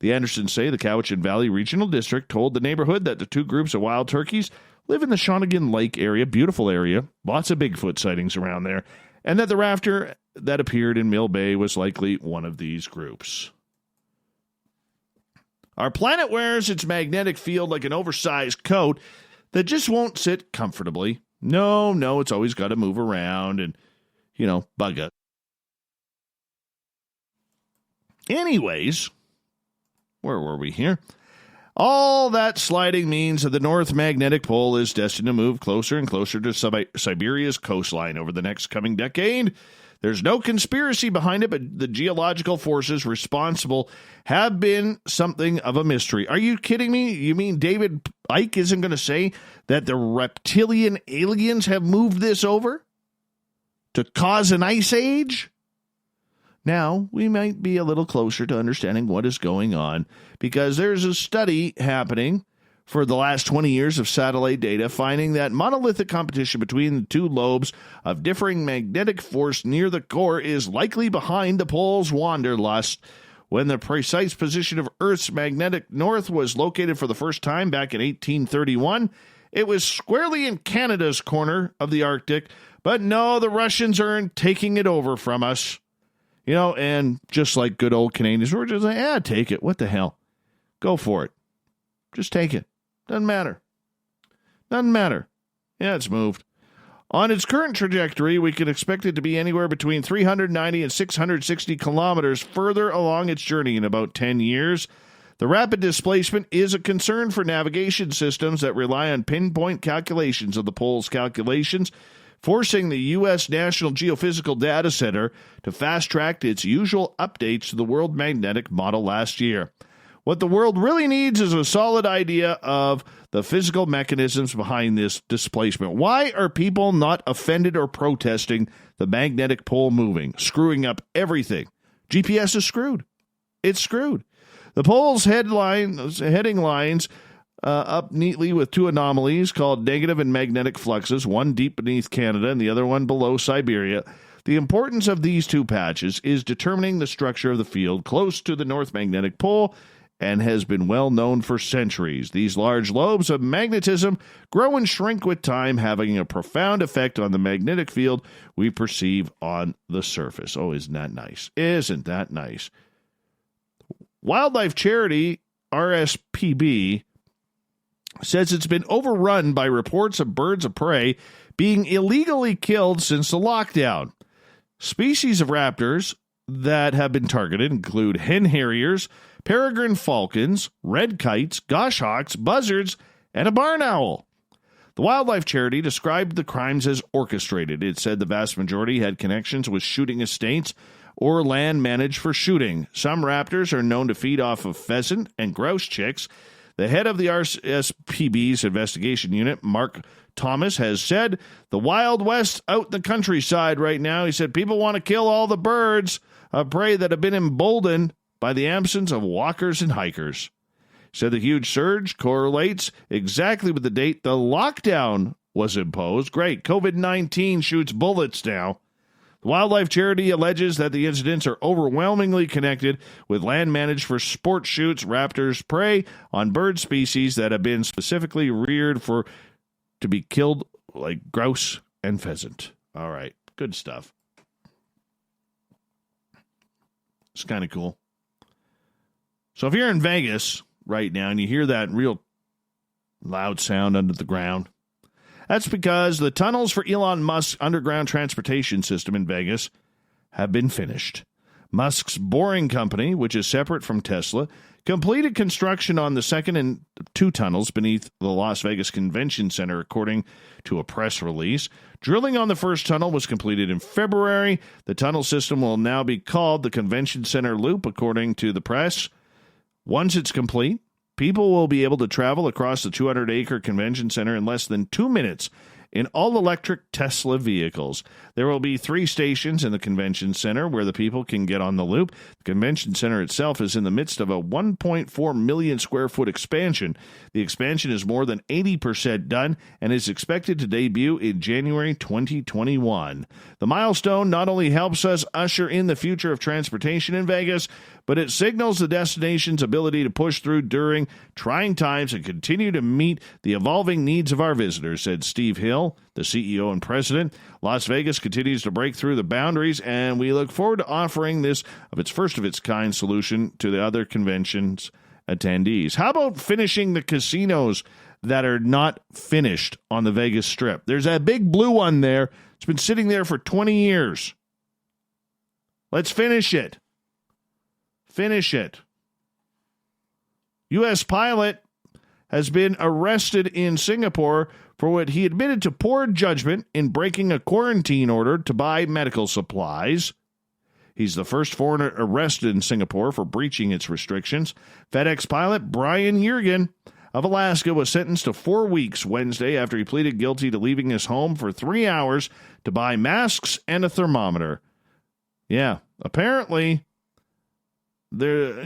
The Andersons say the Cowichan Valley Regional District told the neighborhood that the 2 groups of wild turkeys live in the Shawnigan Lake area, beautiful area, lots of Bigfoot sightings around there, and that the rafter that appeared in Mill Bay was likely one of these groups. Our planet wears its magnetic field like an oversized coat that just won't sit comfortably. No, it's always got to move around and, bug it. Anyways, where were we here? All that sliding means that the North Magnetic Pole is destined to move closer and closer to Siberia's coastline over the next coming decade. There's no conspiracy behind it, but the geological forces responsible have been something of a mystery. Are you kidding me? You mean David Icke isn't going to say that the reptilian aliens have moved this over to cause an ice age? Now, we might be a little closer to understanding what is going on because there's a study happening for the last 20 years of satellite data finding that monolithic competition between the 2 lobes of differing magnetic force near the core is likely behind the pole's wanderlust. When the precise position of Earth's magnetic north was located for the first time back in 1831, it was squarely in Canada's corner of the Arctic, but no, the Russians aren't taking it over from us. And just like good old Canadians, we're just like, take it. What the hell? Go for it. Just take it. Doesn't matter. Yeah, it's moved. On its current trajectory, we can expect it to be anywhere between 390 and 660 kilometers further along its journey in about 10 years. The rapid displacement is a concern for navigation systems that rely on pinpoint calculations of the pole's calculations, forcing the U.S. National Geophysical Data Center to fast-track its usual updates to the World Magnetic Model last year. What the world really needs is a solid idea of the physical mechanisms behind this displacement. Why are people not offended or protesting the magnetic pole moving, screwing up everything? GPS is screwed. It's screwed. The poll's heading lines up neatly with two anomalies called negative and magnetic fluxes, one deep beneath Canada and the other one below Siberia. The importance of these two patches is determining the structure of the field close to the North Magnetic Pole and has been well known for centuries. These large lobes of magnetism grow and shrink with time, having a profound effect on the magnetic field we perceive on the surface. Oh, isn't that nice? Isn't that nice? Wildlife charity RSPB says it's been overrun by reports of birds of prey being illegally killed since the lockdown. Species of raptors that have been targeted include hen harriers, peregrine falcons, red kites, goshawks, buzzards, and a barn owl. The wildlife charity described the crimes as orchestrated. It said the vast majority had connections with shooting estates or land managed for shooting. Some raptors are known to feed off of pheasant and grouse chicks. The head of the RSPB's investigation unit, Mark Thomas, has said the Wild West out in the countryside right now. He said people want to kill all the birds of prey that have been emboldened by the absence of walkers and hikers. He said the huge surge correlates exactly with the date the lockdown was imposed. Great. COVID-19 shoots bullets now. The wildlife charity alleges that the incidents are overwhelmingly connected with land managed for sport shoots. Raptors prey on bird species that have been specifically reared to be killed, like grouse and pheasant. All right, good stuff. It's kind of cool. So if you're in Vegas right now and you hear that real loud sound under the ground, that's because the tunnels for Elon Musk's underground transportation system in Vegas have been finished. Musk's Boring Company, which is separate from Tesla, completed construction on the second and two tunnels beneath the Las Vegas Convention Center, according to a press release. Drilling on the first tunnel was completed in February. The tunnel system will now be called the Convention Center Loop, according to the press. Once it's complete, people will be able to travel across the 200-acre convention center in less than 2 minutes in all-electric Tesla vehicles. There will be 3 stations in the convention center where the people can get on the loop. The convention center itself is in the midst of a 1.4 million square foot expansion. The expansion is more than 80% done and is expected to debut in January 2021. The milestone not only helps us usher in the future of transportation in Vegas, but it signals the destination's ability to push through during trying times and continue to meet the evolving needs of our visitors, said Steve Hill, the CEO and president. Las Vegas continues to break through the boundaries, and we look forward to offering this of its first-of-its-kind solution to the other convention's attendees. How about finishing the casinos that are not finished on the Vegas Strip? There's that big blue one there. It's been sitting there for 20 years. Let's finish it. Finish it. U.S. pilot has been arrested in Singapore for what he admitted to poor judgment in breaking a quarantine order to buy medical supplies. He's the first foreigner arrested in Singapore for breaching its restrictions. FedEx pilot Brian Yergin of Alaska was sentenced to 4 weeks Wednesday after he pleaded guilty to leaving his home for 3 hours to buy masks and a thermometer. Yeah, apparently there,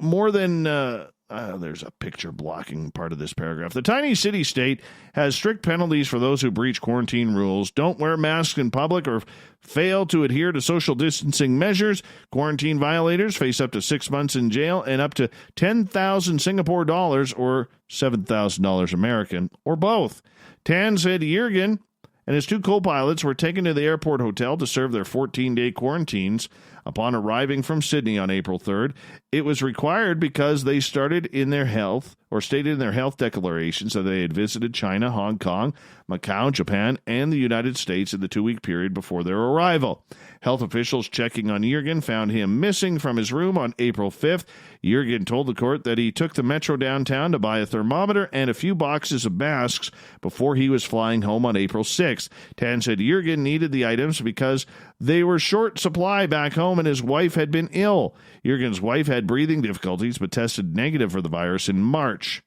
more than, there's a picture blocking part of this paragraph. The tiny city-state has strict penalties for those who breach quarantine rules, don't wear masks in public, or fail to adhere to social distancing measures. Quarantine violators face up to 6 months in jail and up to 10,000 Singapore dollars or $7,000 American, or both. Tan said Yergin and his 2 co-pilots were taken to the airport hotel to serve their 14-day quarantines. Upon arriving from Sydney on April 3rd, it was required because they stated in their health declarations that they had visited China, Hong Kong, Macau, Japan, and the United States in the 2-week period before their arrival. Health officials checking on Yergin found him missing from his room on April 5th. Yergin told the court that he took the metro downtown to buy a thermometer and a few boxes of masks before he was flying home on April 6th. Tan said Yergin needed the items because they were short supply back home and his wife had been ill. Yergin's wife had breathing difficulties but tested negative for the virus in March.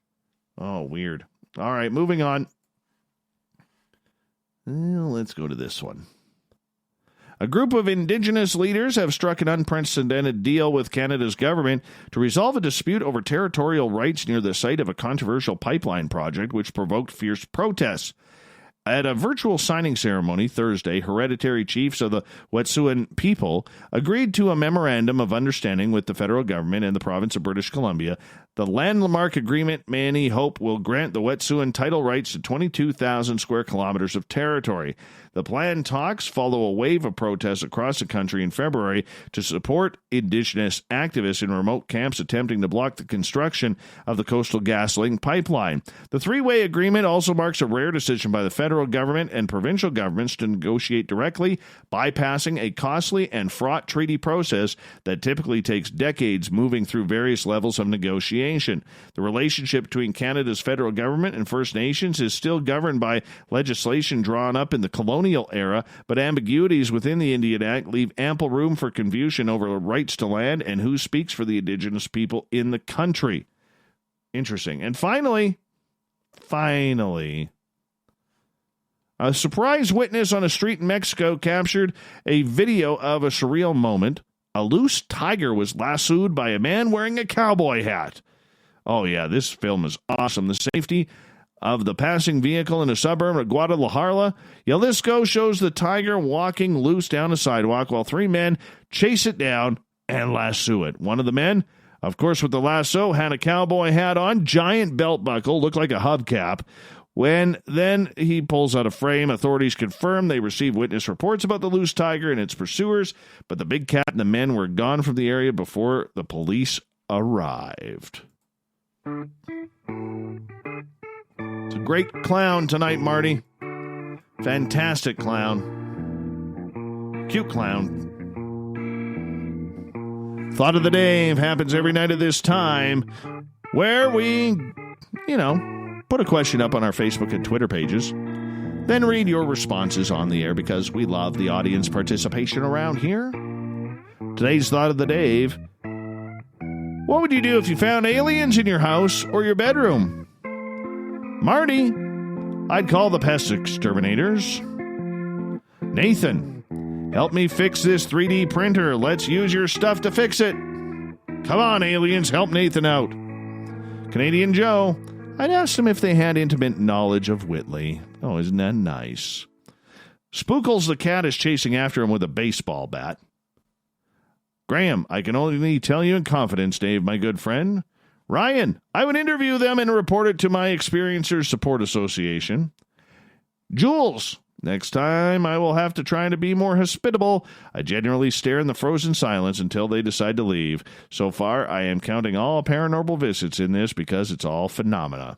Oh, weird. All right, moving on. Let's go to this one. A group of Indigenous leaders have struck an unprecedented deal with Canada's government to resolve a dispute over territorial rights near the site of a controversial pipeline project which provoked fierce protests. At a virtual signing ceremony Thursday, hereditary chiefs of the Wet'suwet'en people agreed to a memorandum of understanding with the federal government and the province of British Columbia. The landmark agreement, many hope, will grant the Wet'suwet'en title rights to 22,000 square kilometers of territory. The planned talks follow a wave of protests across the country in February to support Indigenous activists in remote camps attempting to block the construction of the Coastal GasLink pipeline. The three-way agreement also marks a rare decision by the federal government and provincial governments to negotiate directly, bypassing a costly and fraught treaty process that typically takes decades moving through various levels of negotiation. The relationship between Canada's federal government and First Nations is still governed by legislation drawn up in the colonial era, but ambiguities within the Indian Act leave ample room for confusion over rights to land and who speaks for the Indigenous people in the country. Interesting. And finally, a surprise witness on a street in Mexico captured a video of a surreal moment. A loose tiger was lassoed by a man wearing a cowboy hat. Oh, yeah, this film is awesome. The safety of the passing vehicle in a suburb of Guadalajara, Jalisco shows the tiger walking loose down a sidewalk while three men chase it down and lasso it. One of the men, of course with the lasso, had a cowboy hat on, giant belt buckle, looked like a hubcap. When then he pulls out a frame, authorities confirm they received witness reports about the loose tiger and its pursuers, but the big cat and the men were gone from the area before the police arrived. It's a great clown tonight, Marty. Fantastic clown. Cute clown. Thought of the Day happens every night at this time, where we, put a question up on our Facebook and Twitter pages, then read your responses on the air because we love the audience participation around here. Today's Thought of the Day: what would you do if you found aliens in your house or your bedroom? Marty: I'd call the pest exterminators. Nathan: help me fix this 3D printer. Let's use your stuff to fix it. Come on, aliens, help Nathan out. Canadian Joe: I'd ask them if they had intimate knowledge of Whitley. Oh, isn't that nice? Spookles the cat is chasing after him with a baseball bat. Graham: I can only tell you in confidence, Dave, my good friend. Ryan: I would interview them and report it to my Experiencers Support Association. Jules: next time I will have to try to be more hospitable. I generally stare in the frozen silence until they decide to leave. So far, I am counting all paranormal visits in this because it's all phenomena.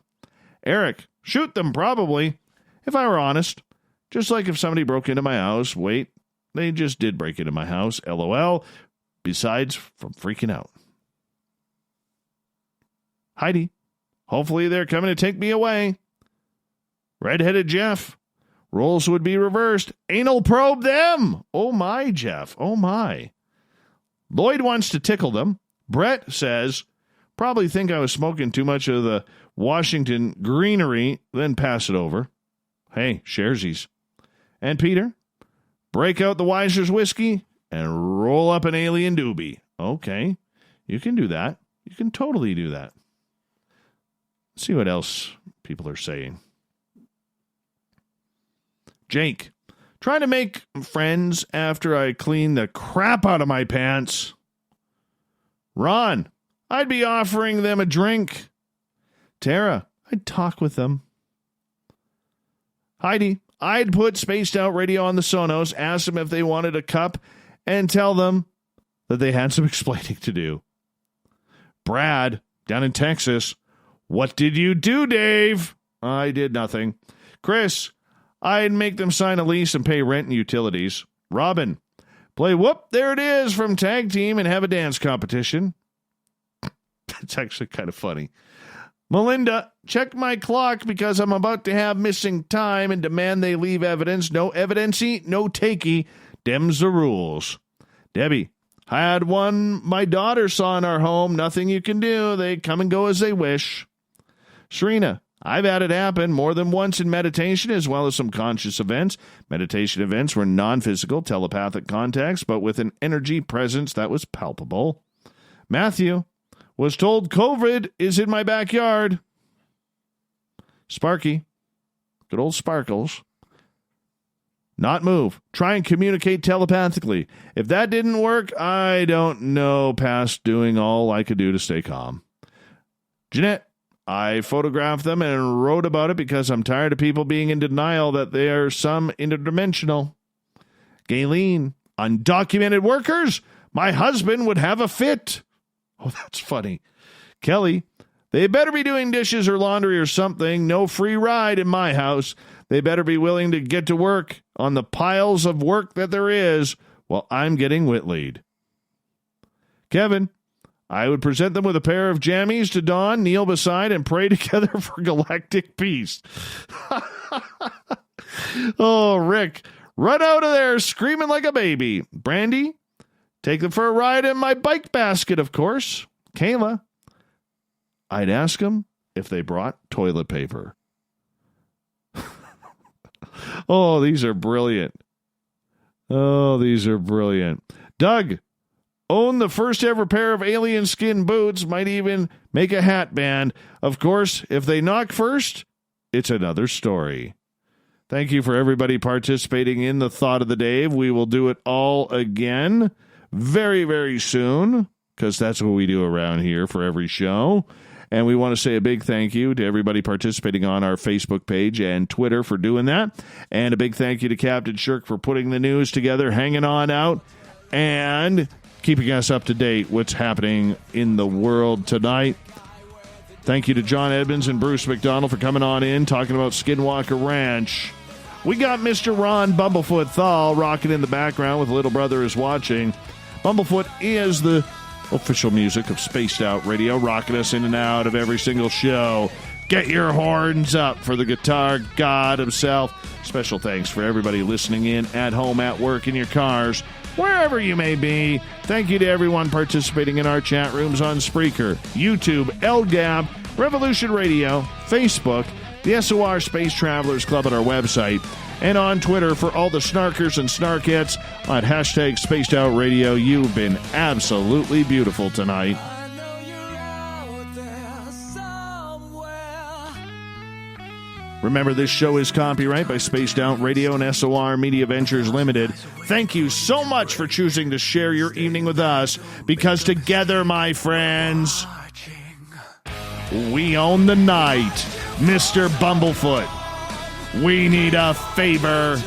Eric: shoot them, probably. If I were honest. Just like if somebody broke into my house. Wait, they just did break into my house. LOL. Besides from freaking out. Heidi: hopefully they're coming to take me away. Redheaded Jeff: roles would be reversed. Anal probe them. Oh my, Jeff. Oh my. Lloyd wants to tickle them. Brett says, probably think I was smoking too much of the Washington greenery, then pass it over. Hey, sharesies. And Peter: break out the Weiser's whiskey and roll up an alien doobie. Okay, you can do that. You can totally do that. Let's see what else people are saying. Jake: trying to make friends after I clean the crap out of my pants. Ron: I'd be offering them a drink. Tara: I'd talk with them. Heidi: I'd put Spaced Out Radio on the Sonos, ask them if they wanted a cup, and tell them that they had some explaining to do. Brad, down in Texas: what did you do, Dave? I did nothing. Chris: I'd make them sign a lease and pay rent and utilities. Robin: play Whoop, There It Is from Tag Team and have a dance competition. That's actually kind of funny. Melinda: check my clock because I'm about to have missing time and demand they leave evidence. No evidency, no takey. Dem's the rules. Debbie: I had one my daughter saw in our home. Nothing you can do. They come and go as they wish. Serena: I've had it happen more than once in meditation as well as some conscious events. Meditation events were non-physical, telepathic contacts, but with an energy presence that was palpable. Matthew was told COVID is in my backyard. Sparky, good old Sparkles. Not move. Try and communicate telepathically. If that didn't work, I don't know past doing all I could do to stay calm. Jeanette, I photographed them and wrote about it because I'm tired of people being in denial that they are some interdimensional. Gayleen, undocumented workers? My husband would have a fit. Oh, that's funny. Kelly, they better be doing dishes or laundry or something. No free ride in my house. They better be willing to get to work on the piles of work that there is while I'm getting Whitleyd. Kevin, I would present them with a pair of jammies to don, kneel beside, and pray together for galactic peace. Oh, Rick, run out of there screaming like a baby. Brandy, take them for a ride in my bike basket, of course. Kayla, I'd ask them if they brought toilet paper. Oh, these are brilliant. Oh, these are brilliant. Doug, own the first ever pair of alien skin boots, might even make a hat band. Of course, if they knock first, it's another story. Thank you for everybody participating in the Thought of the Day. We will do it all again very, very soon, because that's what we do around here for every show. And we want to say a big thank you to everybody participating on our Facebook page and Twitter for doing that. And a big thank you to Captain Shirk for putting the news together, hanging on out, and keeping us up to date what's happening in the world tonight. Thank you to John Edmonds and Bruce McDonald for coming on in, talking about Skinwalker Ranch. We got Mr. Ron Bumblefoot Thal rocking in the background with Little Brother is Watching. Bumblefoot is the official music of Spaced Out Radio, rocking us in and out of every single show. Get your horns up for the guitar god himself. Special thanks for everybody listening in at home, at work, in your cars, wherever you may be. Thank you to everyone participating in our chat rooms on Spreaker, YouTube, LGAB, Revolution Radio, Facebook, the SOR Space Travelers Club at our website, and on Twitter for all the snarkers and snarkettes on hashtag Spaced Out Radio. You've been absolutely beautiful tonight. Remember, this show is copyright by Spaced Out Radio and SOR Media Ventures Limited. Thank you so much for choosing to share your evening with us, because together, my friends, we own the night. Mr. Bumblefoot, we need a favor.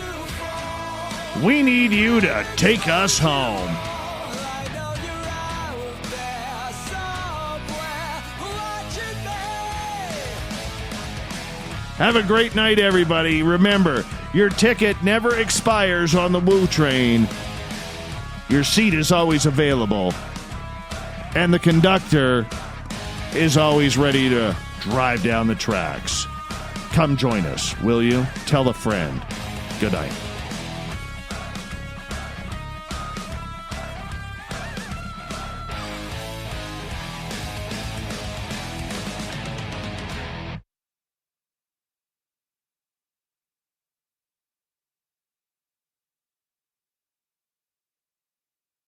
We need you to take us home. Have a great night, everybody. Remember, your ticket never expires on the Woo Train. Your seat is always available. And the conductor is always ready to drive down the tracks. Come join us, will you? Tell a friend. Good night.